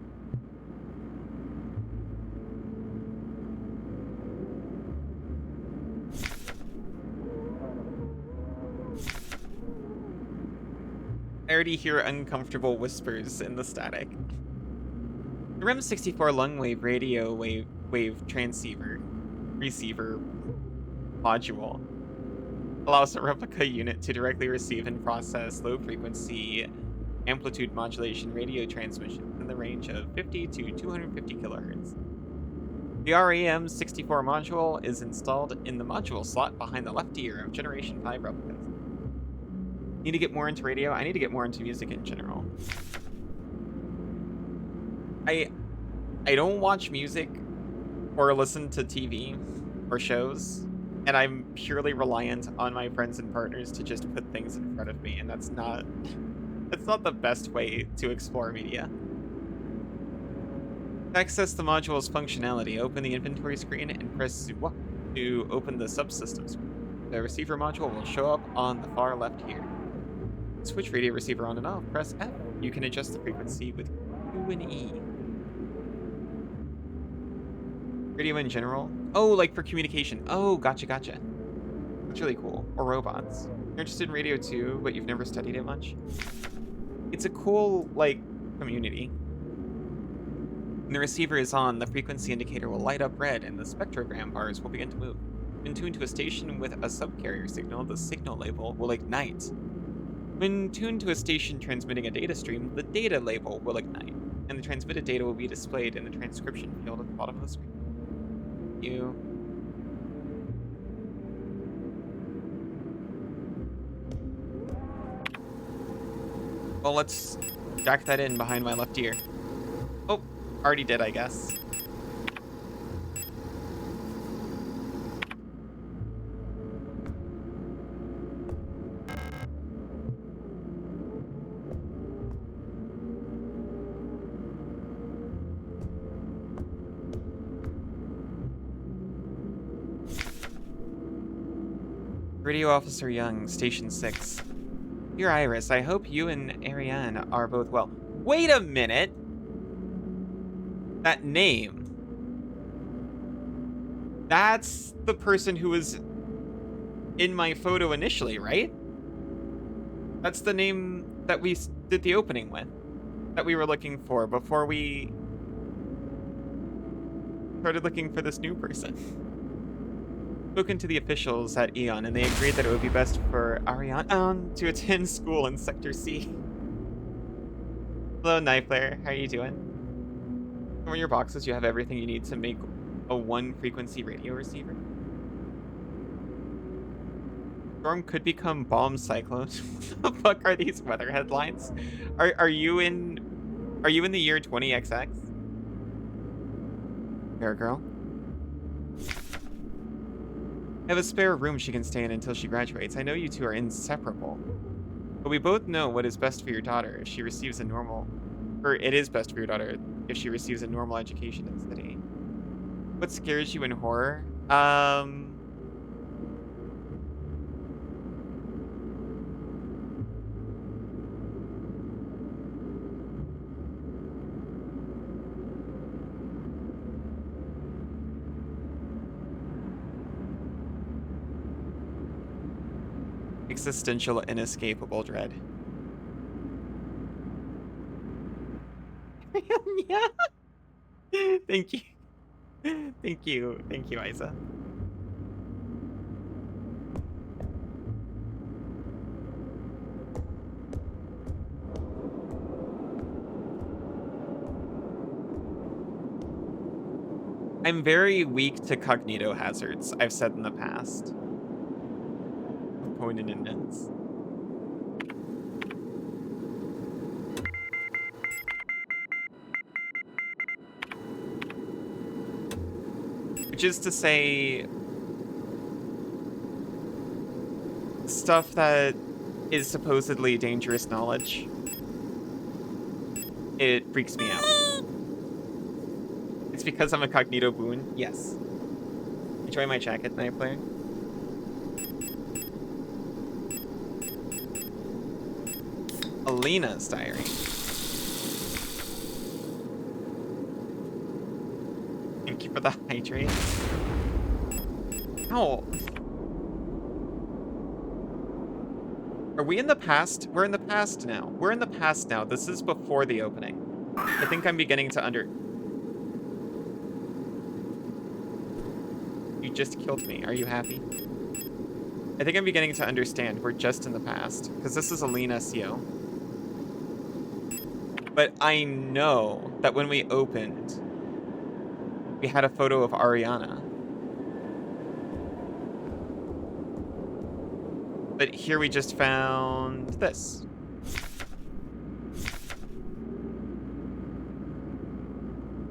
I already hear uncomfortable whispers in the static. The REM-64 lung wave radio wave transceiver receiver module allows a replica unit to directly receive and process low-frequency amplitude modulation radio transmissions in the range of 50 to 250 kilohertz. The REM-64 module is installed in the module slot behind the left ear of Generation 5 replicas. Need to get more into radio? I need to get more into music in general. I don't watch music or listen to TV or shows, and I'm purely reliant on my friends and partners to just put things in front of me, and that's not the best way to explore media. To access the module's functionality, open the inventory screen and press swap to open the subsystem screen. The receiver module will show up on the far left here. Switch radio receiver on and off, press F. You can adjust the frequency with Q and E. Radio in general? Oh, like for communication. Oh, gotcha. That's really cool. Or robots. You're interested in radio too, but you've never studied it much? It's a cool, like, community. When the receiver is on, the frequency indicator will light up red and the spectrogram bars will begin to move. When tuned to a station with a subcarrier signal, the signal label will ignite. When tuned to a station transmitting a data stream, the data label will ignite, and the transmitted data will be displayed in the transcription field at the bottom of the screen. Well, let's jack that in behind my left ear. Oh, already did, I guess. Radio Officer Young, Station 6. Dear Iris, I hope you and Ariane are both well. Wait a minute! That name. That's the person who was in my photo initially, right? That's the name that we did the opening with. That we were looking for before we started looking for this new person. Spoken to the officials at Eon, and they agreed that it would be best for Ariane to attend school in Sector C. Hello, Nightflare. How are you doing? From your boxes, you have everything you need to make a one-frequency radio receiver. Storm could become bomb cyclone. What the fuck are these weather headlines? Are you in the year 20XX? Fair girl. I have a spare room she can stay in until she graduates. I know you two are inseparable. But we both know what is best for your daughter if she receives a normal... Or it is best for your daughter if she receives a normal education in the city. What scares you in horror? Existential, inescapable dread. Yeah. Thank you. Thank you, Isa. I'm very weak to cognito hazards, I've said in the past. Point in indents. which is to say stuff that is supposedly dangerous knowledge. It freaks me out. It's because I'm a cognito boon. Yes. Enjoy my jacket, night player. Alina's diary. Thank you for the hydrate. Ow. Are we in the past? We're in the past now. We're in the past now. This is before the opening. I think I'm beginning to You just killed me. Are you happy? I think I'm beginning to understand. We're just in the past. Because this is Alina CO. But I know that when we opened, we had a photo of Ariana. But here we just found this.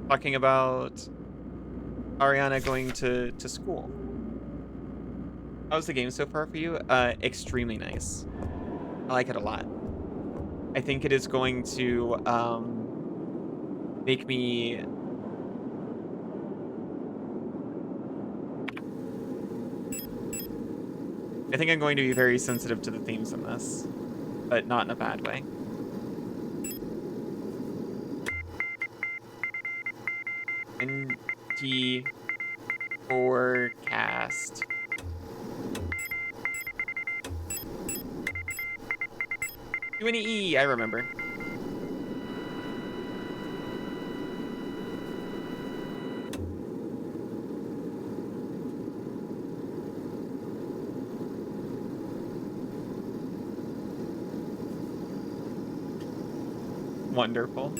Talking about Ariana going to school. How's the game so far for you? Extremely nice. I like it a lot. I think it is going to make me I think I'm going to be very sensitive to the themes in this, but not in a bad way. NT forecast. UNE, I remember. Wonderful.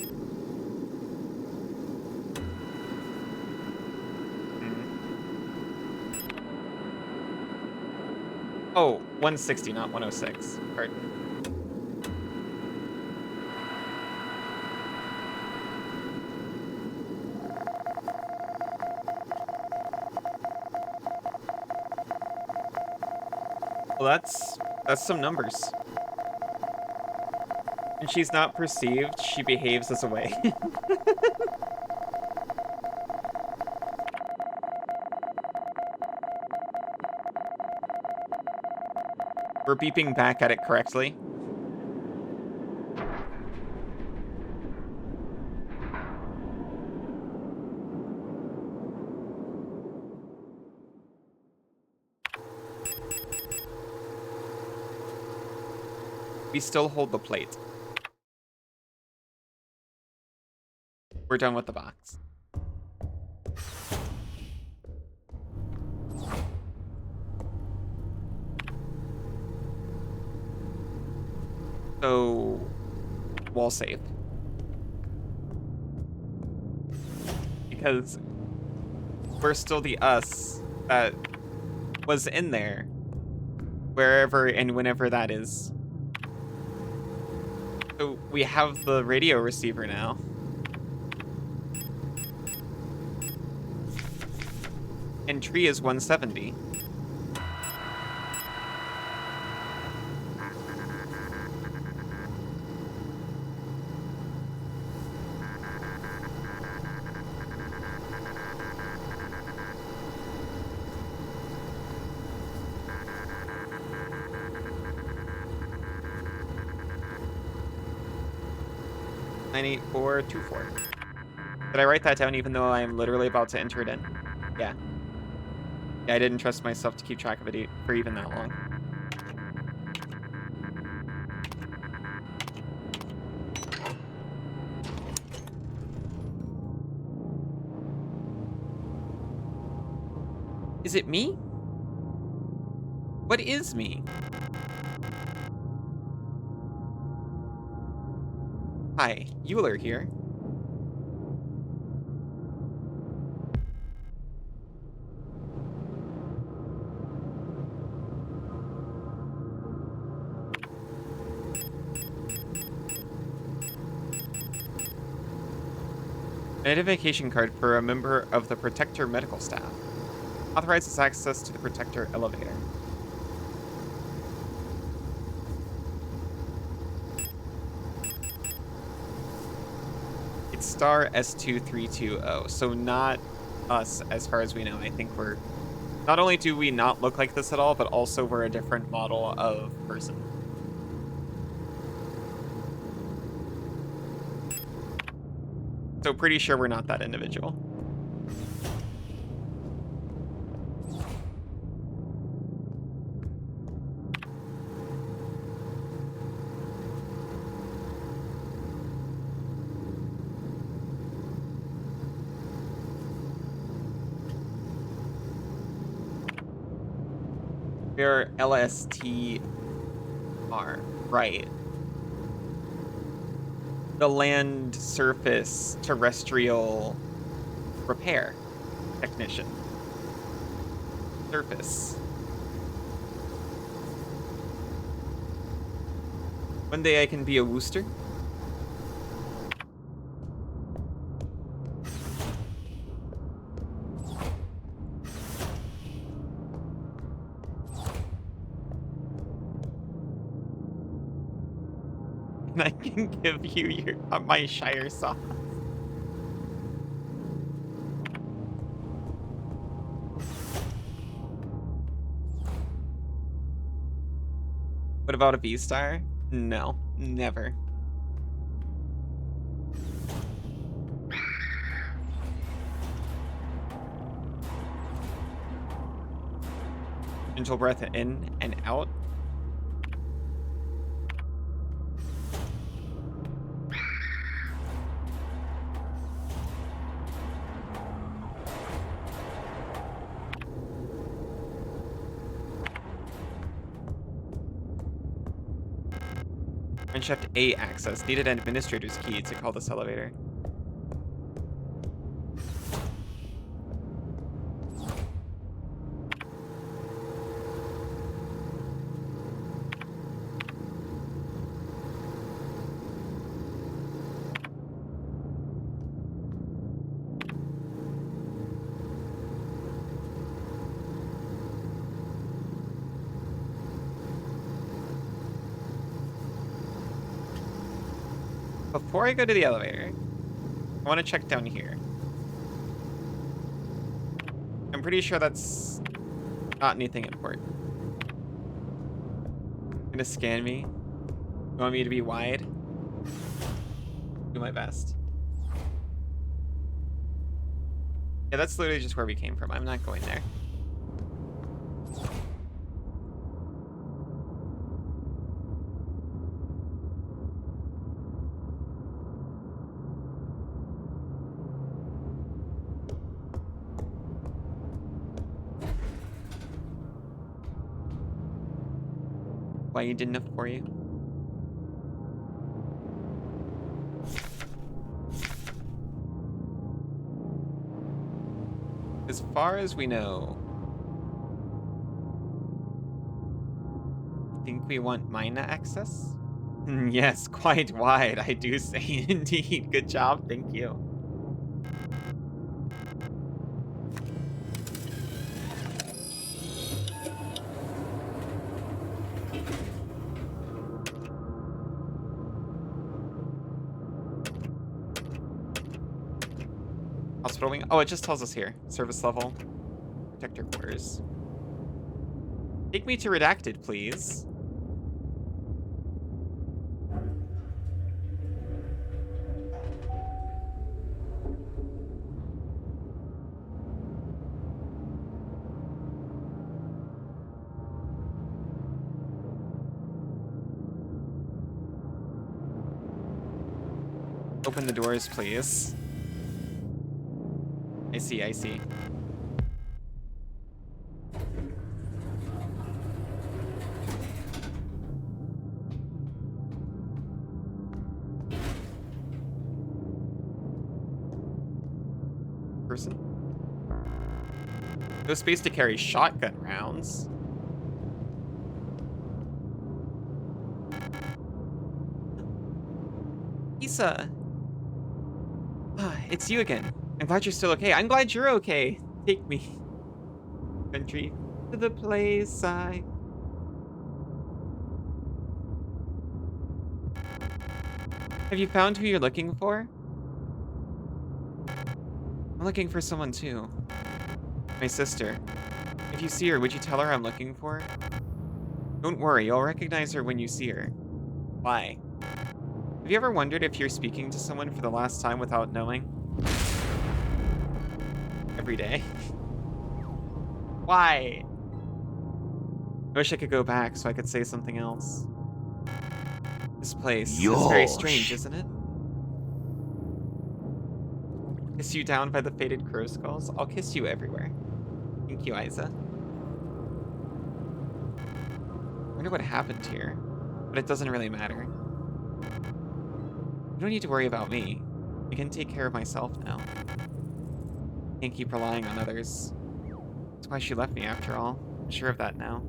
Oh, 160, not 106. Pardon. Well, that's some numbers. When she's not perceived, she behaves as a way. We're beeping back at it correctly. We still hold the plate. We're done with the box. So, wall safe. Because we're still the us that was in there, wherever and whenever that is. So we have the radio receiver now. And tree is 170. Nine eight four two four. Did I write that down even though I am literally about to enter it in? Yeah. Yeah, I didn't trust myself to keep track of it for even that long. Is it me? What is me? Hi, Euler here. An identification card for a member of the Protector medical staff. Authorizes access to the protector elevator. It's star S2320, so not us as far as we know. I think we're... Not only do we not look like this at all, but also we're a different model of person. So pretty sure we're not that individual. We're LSTR, right. The land surface terrestrial repair technician. Surface. One day I can be a Wooster. And I can give you your my Shire sauce. What about a V-Star? No, never. Gentle breath in and out. And shift A access. Needed an administrator's key to call this elevator. Before I go to the elevator, I want to check down here. I'm pretty sure that's not anything important. Gonna scan me. You want me to be wide? Do my best. Yeah, that's literally just where we came from. I'm not going there. Wide enough for you? As far as we know, I think we want Mina access? Yes, quite wide, I do say indeed. Good job, thank you. Hospital wing. Oh, it just tells us here. Service level. Protector quarters. Take me to redacted, please. Open the doors, please. I see, I see. Person? No space to carry shotgun rounds. Issa! Ah, it's you again. I'm glad you're still okay. I'm glad you're okay. Take me. Country to the place I... Have you found who you're looking for? I'm looking for someone too. My sister. If you see her, would you tell her I'm looking for her? Don't worry, you'll recognize her when you see her. Why? Have you ever wondered if you're speaking to someone for the last time without knowing? Every day. Why? I wish I could go back so I could say something else. This place is very strange, Yosh. isn't it? Kiss you down by the faded crow skulls? I'll kiss you everywhere. Thank you, Isa. I wonder what happened here, but it doesn't really matter. You don't need to worry about me. I can take care of myself now. Can't keep relying on others. That's why she left me after all. I'm sure of that now.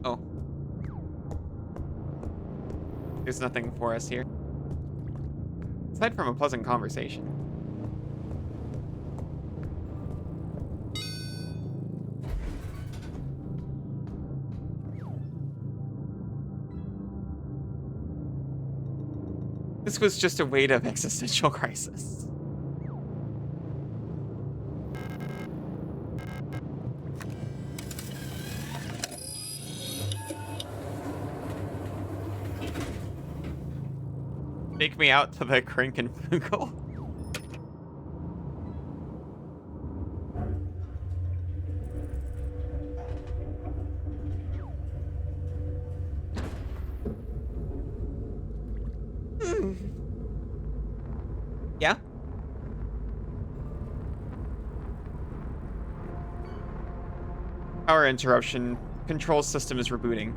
Oh. There's nothing for us here. Aside from a pleasant conversation. This was just a weight of existential crisis. Take me out to the Krink and Fugel. Yeah? Power interruption. Control system is rebooting.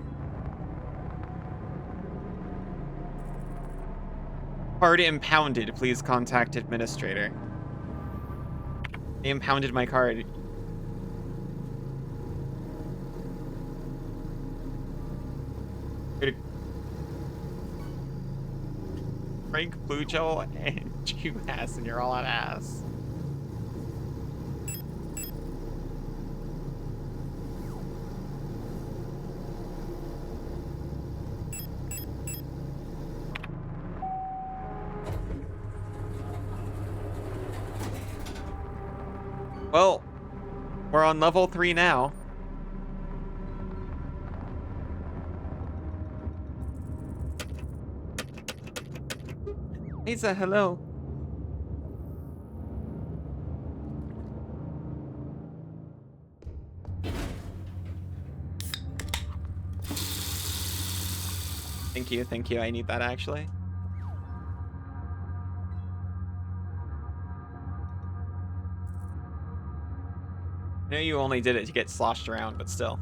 Card impounded. Please contact administrator. They impounded my card. Frank Blue Gel and Chew Ass, and you're all on ass. Well, we're on level 3 now. Lisa, hello. Thank you, thank you. I need that actually. I know you only did it to get sloshed around, but still.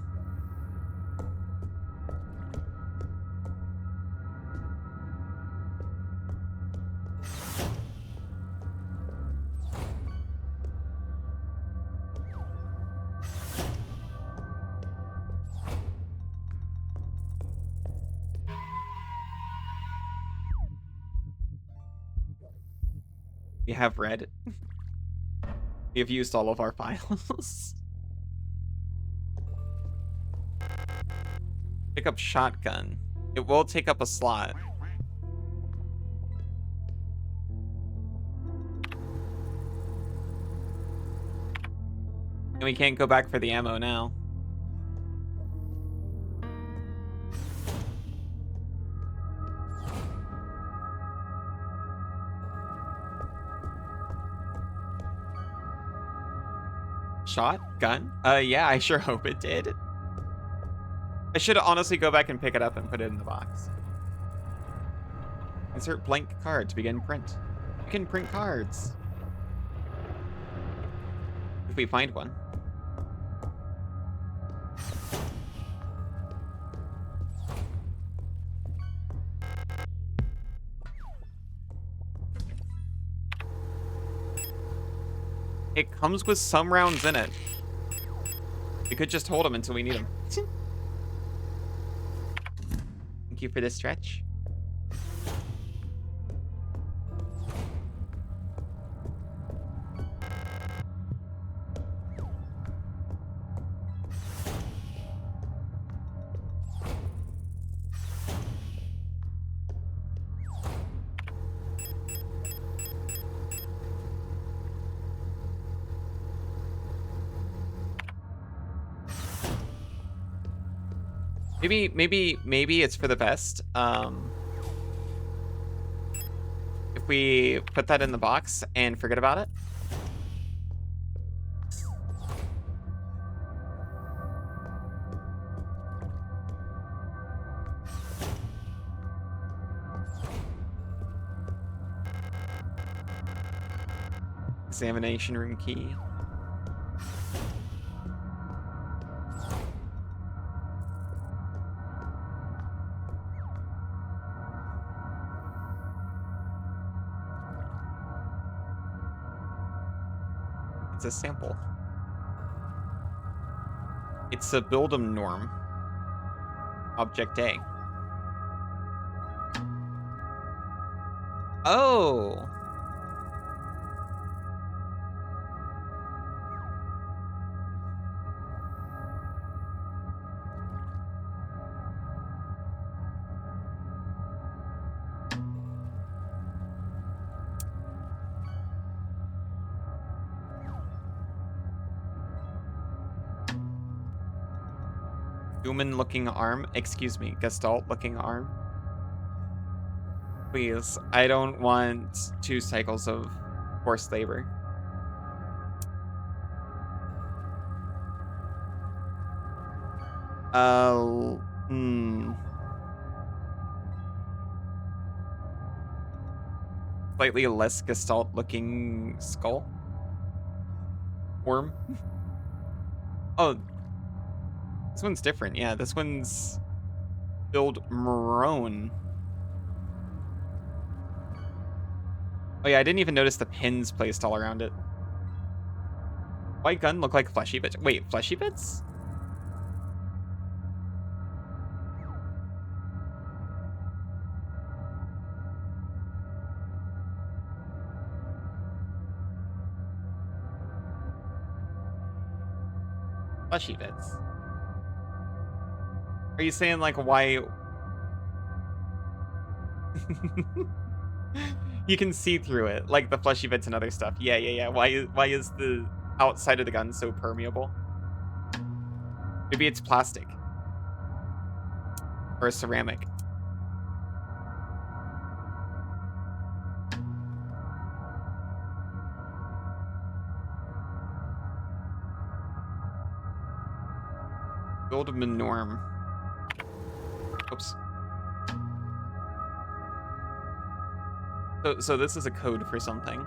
We have read. We have used all of our files. Pick up shotgun. It will take up a slot. And we can't go back for the ammo now. Shotgun? Yeah, I sure hope it did. I should honestly go back and pick it up and put it in the box. Insert blank card to begin print. You can print cards. If we find one. It comes with some rounds in it. We could just hold them until we need them. Thank you for this stretch. Maybe it's for the best. If we put that in the box and forget about it. Examination room key. It's a sample. It's a build'em norm. Object A. Oh! Human-looking arm. Excuse me, Gestalt-looking arm. Please, I don't want 2 cycles of forced labor. Hmm. Slightly less Gestalt-looking skull. Worm. Oh, this one's different. Yeah, this one's build maroon. Oh yeah, I didn't even notice the pins placed all around it. White gun look like fleshy bits. Wait, fleshy bits? Fleshy bits. Are you saying like why? You can see through it, like the fleshy bits and other stuff. Yeah. Why is the outside of the gun so permeable? Maybe it's plastic or ceramic. Build a norm. Oops. So this is a code for something.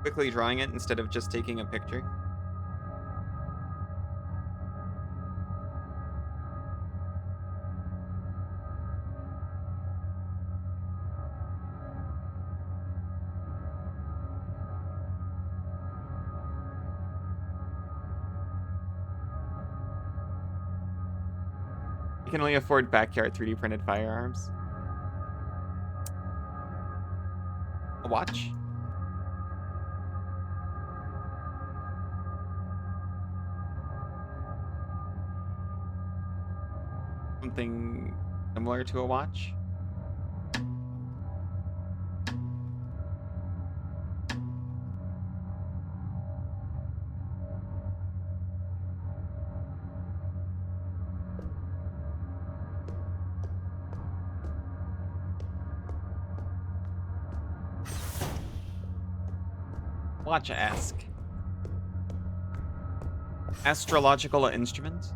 Quickly drawing it instead of just taking a picture. You can only afford backyard 3D printed firearms. A watch? Something similar to a watch? Watch ask. Astrological instrument?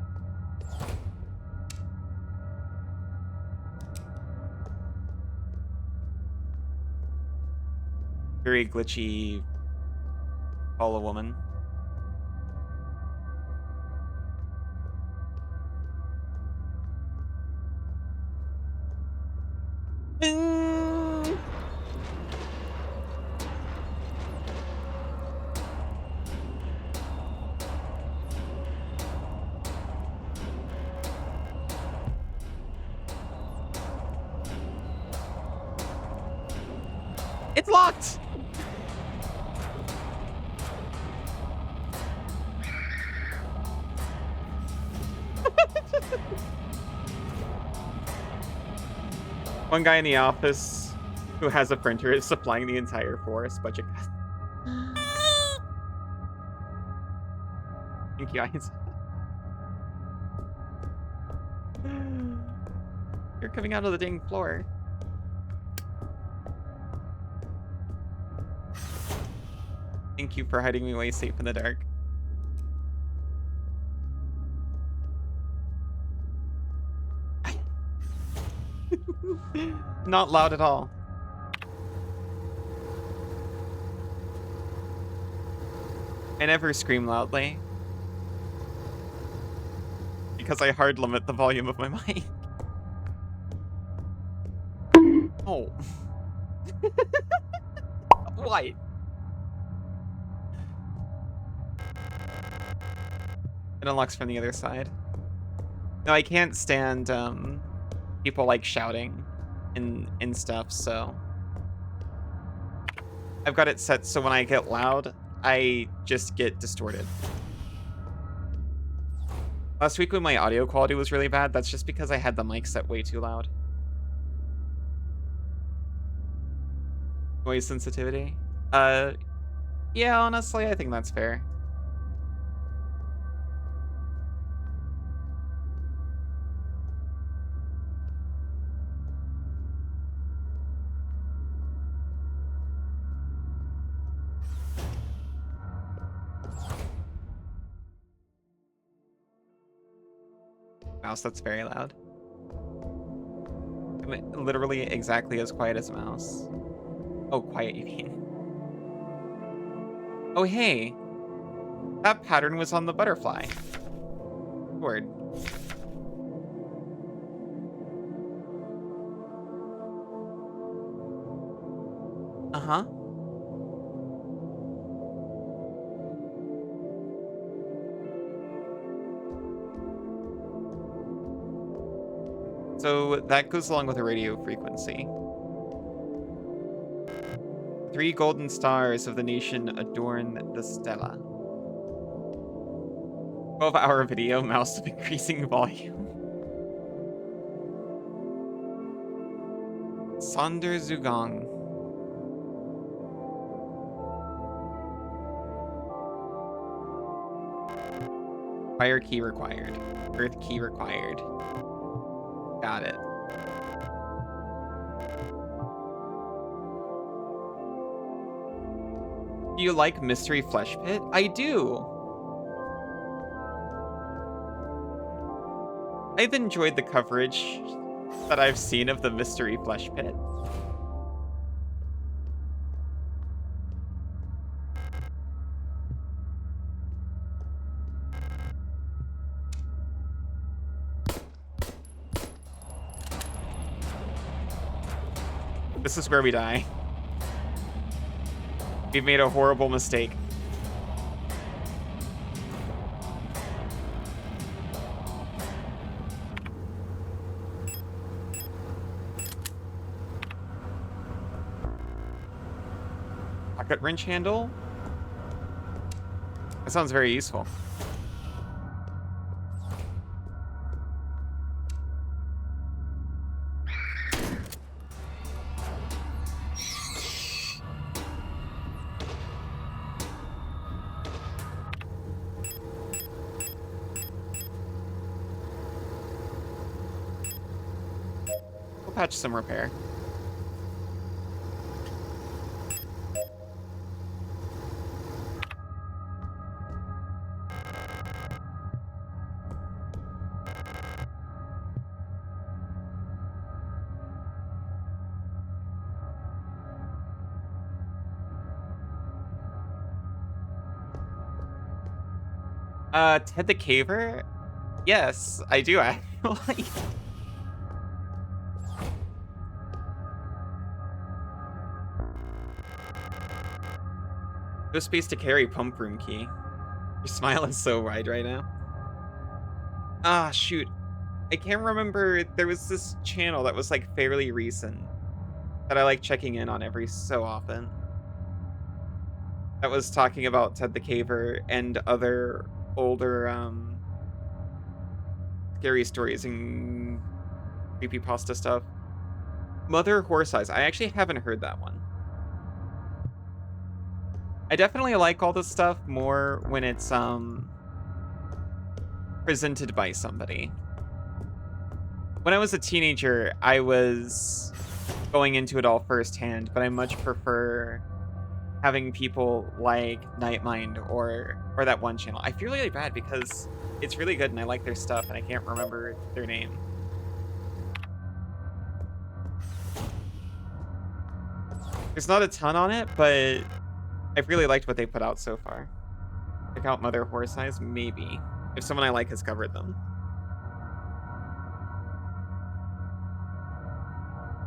Very glitchy follow woman. locked! One guy in the office who has a printer is supplying the entire forest budget cut. Thank you, guys. You're coming out of the dang floor. Thank you for hiding me away safe in the dark. Not loud at all. I never scream loudly. Because I hard limit the volume of my mic. Oh. Why? It unlocks from the other side. No, I can't stand people like shouting and stuff, so I've got it set so when I get loud, I just get distorted. Last week when my audio quality was really bad, that's just because I had the mic set way too loud. Noise sensitivity? Yeah, honestly, I think that's fair. Mouse, that's very loud. I'm literally exactly as quiet as a mouse. Oh, quiet, you mean. Oh, hey. That pattern was on the butterfly. Word. Uh-huh. So that goes along with a radio frequency. 3 golden stars of the nation adorn the stella. 12-hour video, mouse of increasing volume. Sonder Zugong. Fire key required. Earth key required. Got it. Do you like Mystery Flesh Pit? I do. I've enjoyed the coverage that I've seen of the Mystery Flesh Pit. This is where we die. We've made a horrible mistake. Pocket wrench handle? That sounds very useful. We'll patch some repair. Ted the Caver? Yes, I do actually. No space to carry pump room key. Your smile is so wide right now. Ah, shoot. I can't remember. There was this channel that was like fairly recent that I like checking in on every so often. That was talking about Ted the Caver and other older scary stories and creepypasta stuff. Mother Horse Eyes. I actually haven't heard that one. I definitely like all this stuff more when it's presented by somebody. When I was a teenager, I was going into it all firsthand, but I much prefer having people like Nightmind or that one channel. I feel really bad because it's really good and I like their stuff and I can't remember their name. There's not a ton on it, but I've really liked what they put out so far. Check out Mother Horse Eyes, maybe. If someone I like has covered them.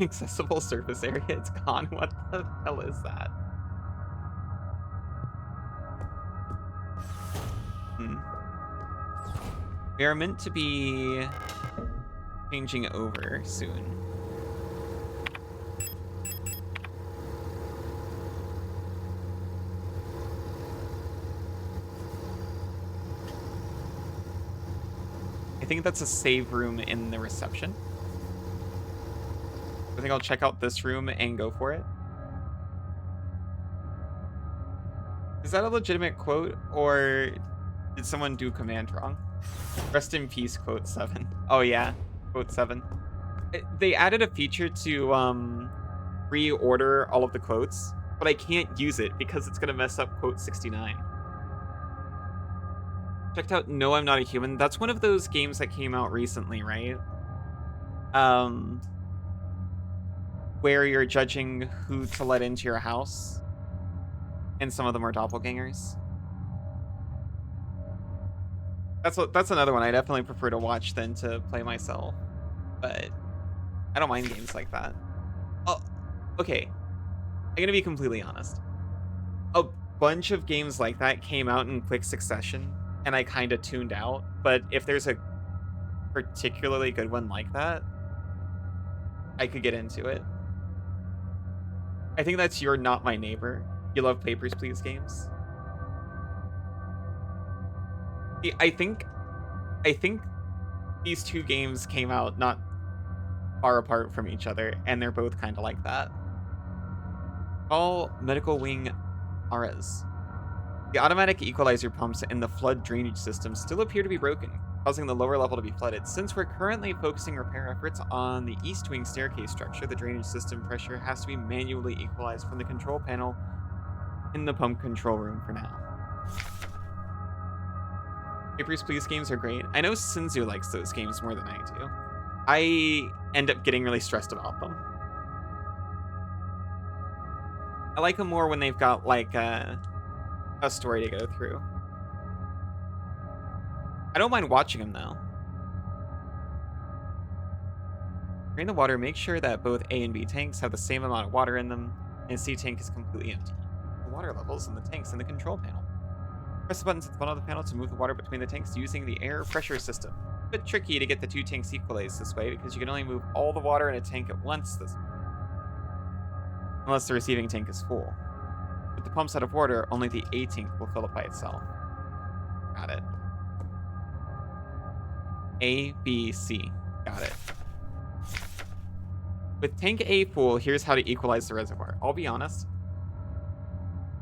Accessible surface area, it's gone. What the hell is that? We are meant to be changing over soon. I think that's a save room in the reception. I think I'll check out this room and go for it. Is that a legitimate quote, or did someone do command wrong? Rest in peace, quote 7. Oh yeah, quote 7. They added a feature to reorder all of the quotes, but I can't use it because it's gonna mess up quote 69. Checked out No, I'm Not a Human. That's one of those games that came out recently, right? Where you're judging who to let into your house, and some of them are doppelgangers. That's another one I definitely prefer to watch than to play myself, but I don't mind games like that. Oh, okay. I'm gonna be completely honest. A bunch of games like that came out in quick succession, and I kind of tuned out. But if there's a particularly good one like that, I could get into it. I think that's You're Not My Neighbor. You love Papers, Please games. I think these two games came out not far apart from each other, and they're both kind of like that. All medical wing auras. The automatic equalizer pumps in the flood drainage system still appear to be broken, causing the lower level to be flooded. Since we're currently focusing repair efforts on the east wing staircase structure, the drainage system pressure has to be manually equalized from the control panel in the pump control room for now. Papers, Please games are great. I know Sinzu likes those games more than I do. I end up getting really stressed about them. I like them more when they've got like a story to go through. I don't mind watching them though. Drain the water, make sure that both A and B tanks have the same amount of water in them, and C tank is completely empty. The water levels in the tanks in the control panel. Press the buttons at the bottom of the panel to move the water between the tanks using the air pressure system. A bit tricky to get the two tanks equalized this way because you can only move all the water in a tank at once this way, unless the receiving tank is full. With the pumps out of order, only the A tank will fill up by itself. Got it. A, B, C. Got it. With tank A full, here's how to equalize the reservoir. I'll be honest.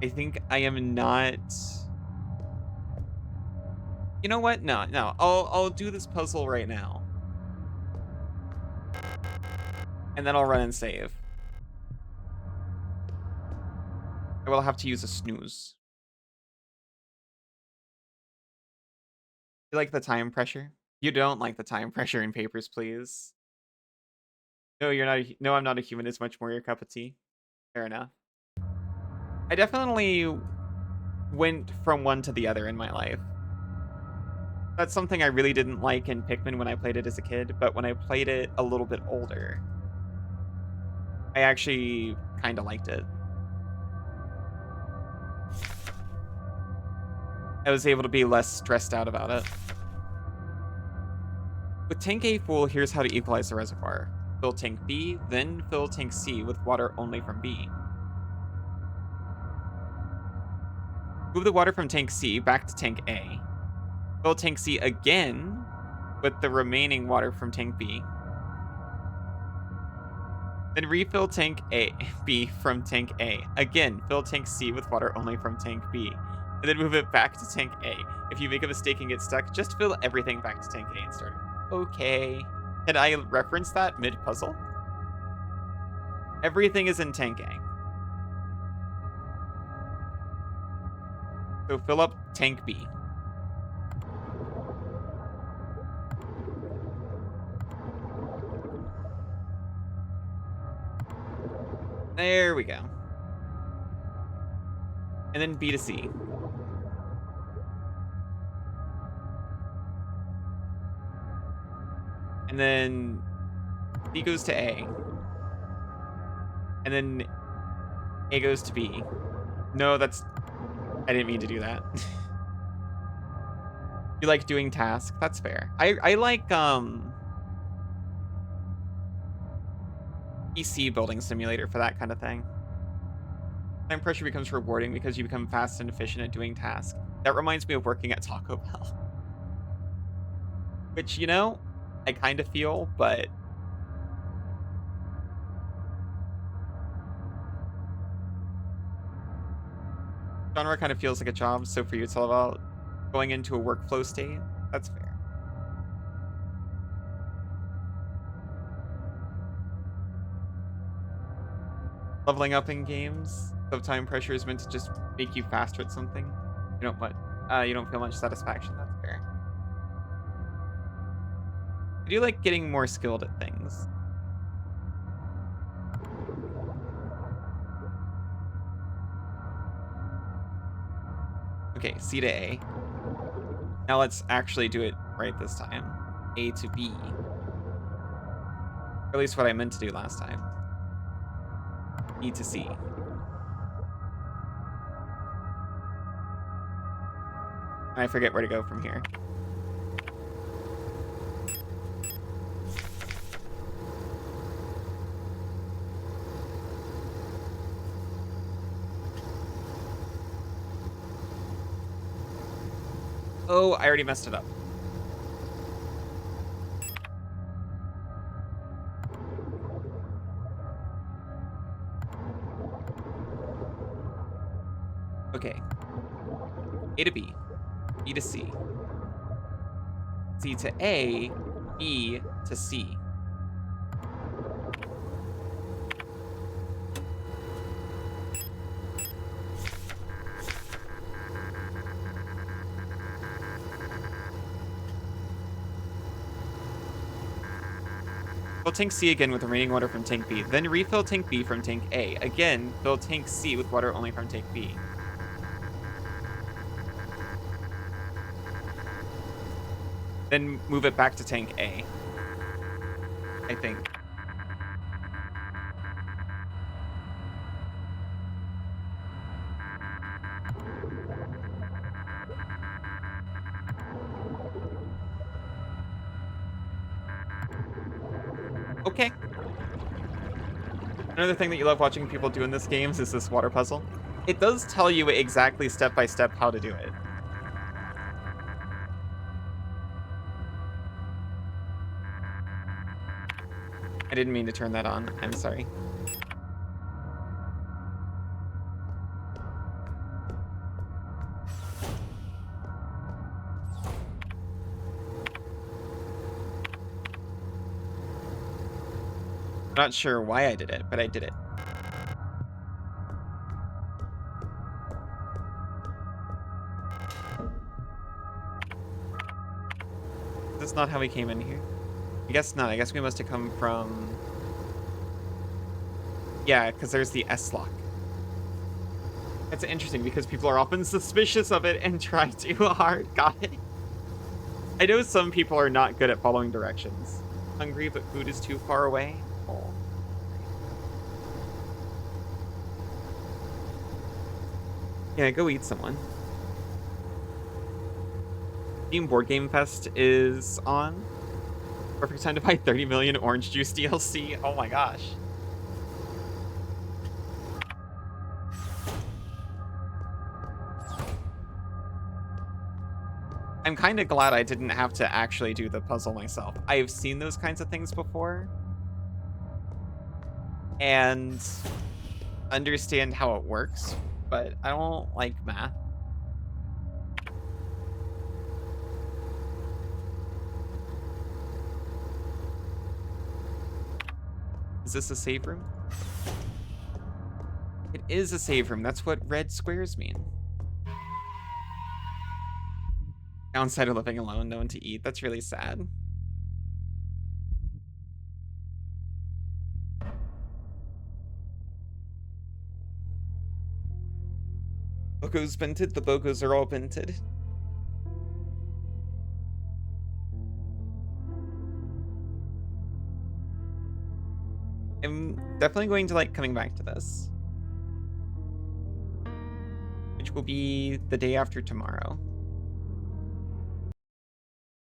I think I am not... You know what? No. I'll do this puzzle right now. And then I'll run and save. I will have to use a snooze. You like the time pressure? You don't like the time pressure in Papers, Please. No, you're not. No, I'm Not a Human is much more your cup of tea. Fair enough. I definitely went from one to the other in my life. That's something I really didn't like in Pikmin when I played it as a kid, but when I played it a little bit older, I actually kind of liked it. I was able to be less stressed out about it. With tank A full, here's how to equalize the reservoir. Fill tank B, then fill tank C with water only from B. Move the water from tank C back to tank A. Fill tank C again with the remaining water from tank B. Then refill tank A B from tank A. Again, fill tank C with water only from tank B. And then move it back to tank A. If you make a mistake and get stuck, just fill everything back to tank A and start. Okay. Can I reference that mid-puzzle? Everything is in tank A. So fill up tank B. There we go. And then B to C. And then B goes to A. And then A goes to B. No, that's... I didn't mean to do that. You like doing tasks? That's fair. I like, PC building simulator for that kind of thing. Time pressure becomes rewarding because you become fast and efficient at doing tasks. That reminds me of working at Taco Bell. Which, you know, I kind of feel, but... Genre kind of feels like a job, so for you it's all about going into a workflow state. That's fair. Leveling up in games, so time pressure is meant to just make you faster at something. You don't feel much satisfaction. That's fair. I do like getting more skilled at things. Okay, C to A. Now let's actually do it right this time. A to B. Or at least what I meant to do last time. E to C. I forget where to go from here. Oh, I already messed it up. Okay. A to B. B to C. C to A. E to C. Fill tank C again with remaining water from tank B. Then refill tank B from tank A. Again, fill tank C with water only from tank B. Then move it back to tank A. I think. Okay. Another thing that you love watching people do in this games is this water puzzle. It does tell you exactly step by step how to do it. I didn't mean to turn that on. I'm sorry. I'm not sure why I did it, but I did it. That's not how we came in here. I guess not. I guess we must have come from... Yeah, because there's the S-lock. It's interesting because people are often suspicious of it and try too hard. Got it. I know some people are not good at following directions. Hungry, but food is too far away. Oh. Yeah, go eat someone. Steam Board Game Fest is on. Perfect time to buy 30 million orange juice DLC. Oh my gosh. I'm kind of glad I didn't have to actually do the puzzle myself. I've seen those kinds of things before and understand how it works, but I don't like math. Is this a save room? It is a save room. That's what red squares mean. Downside of living alone, no one to eat. That's really sad. Bogo's vented. The Bogos are all vented. I'm definitely going to like coming back to this, which will be the day after tomorrow.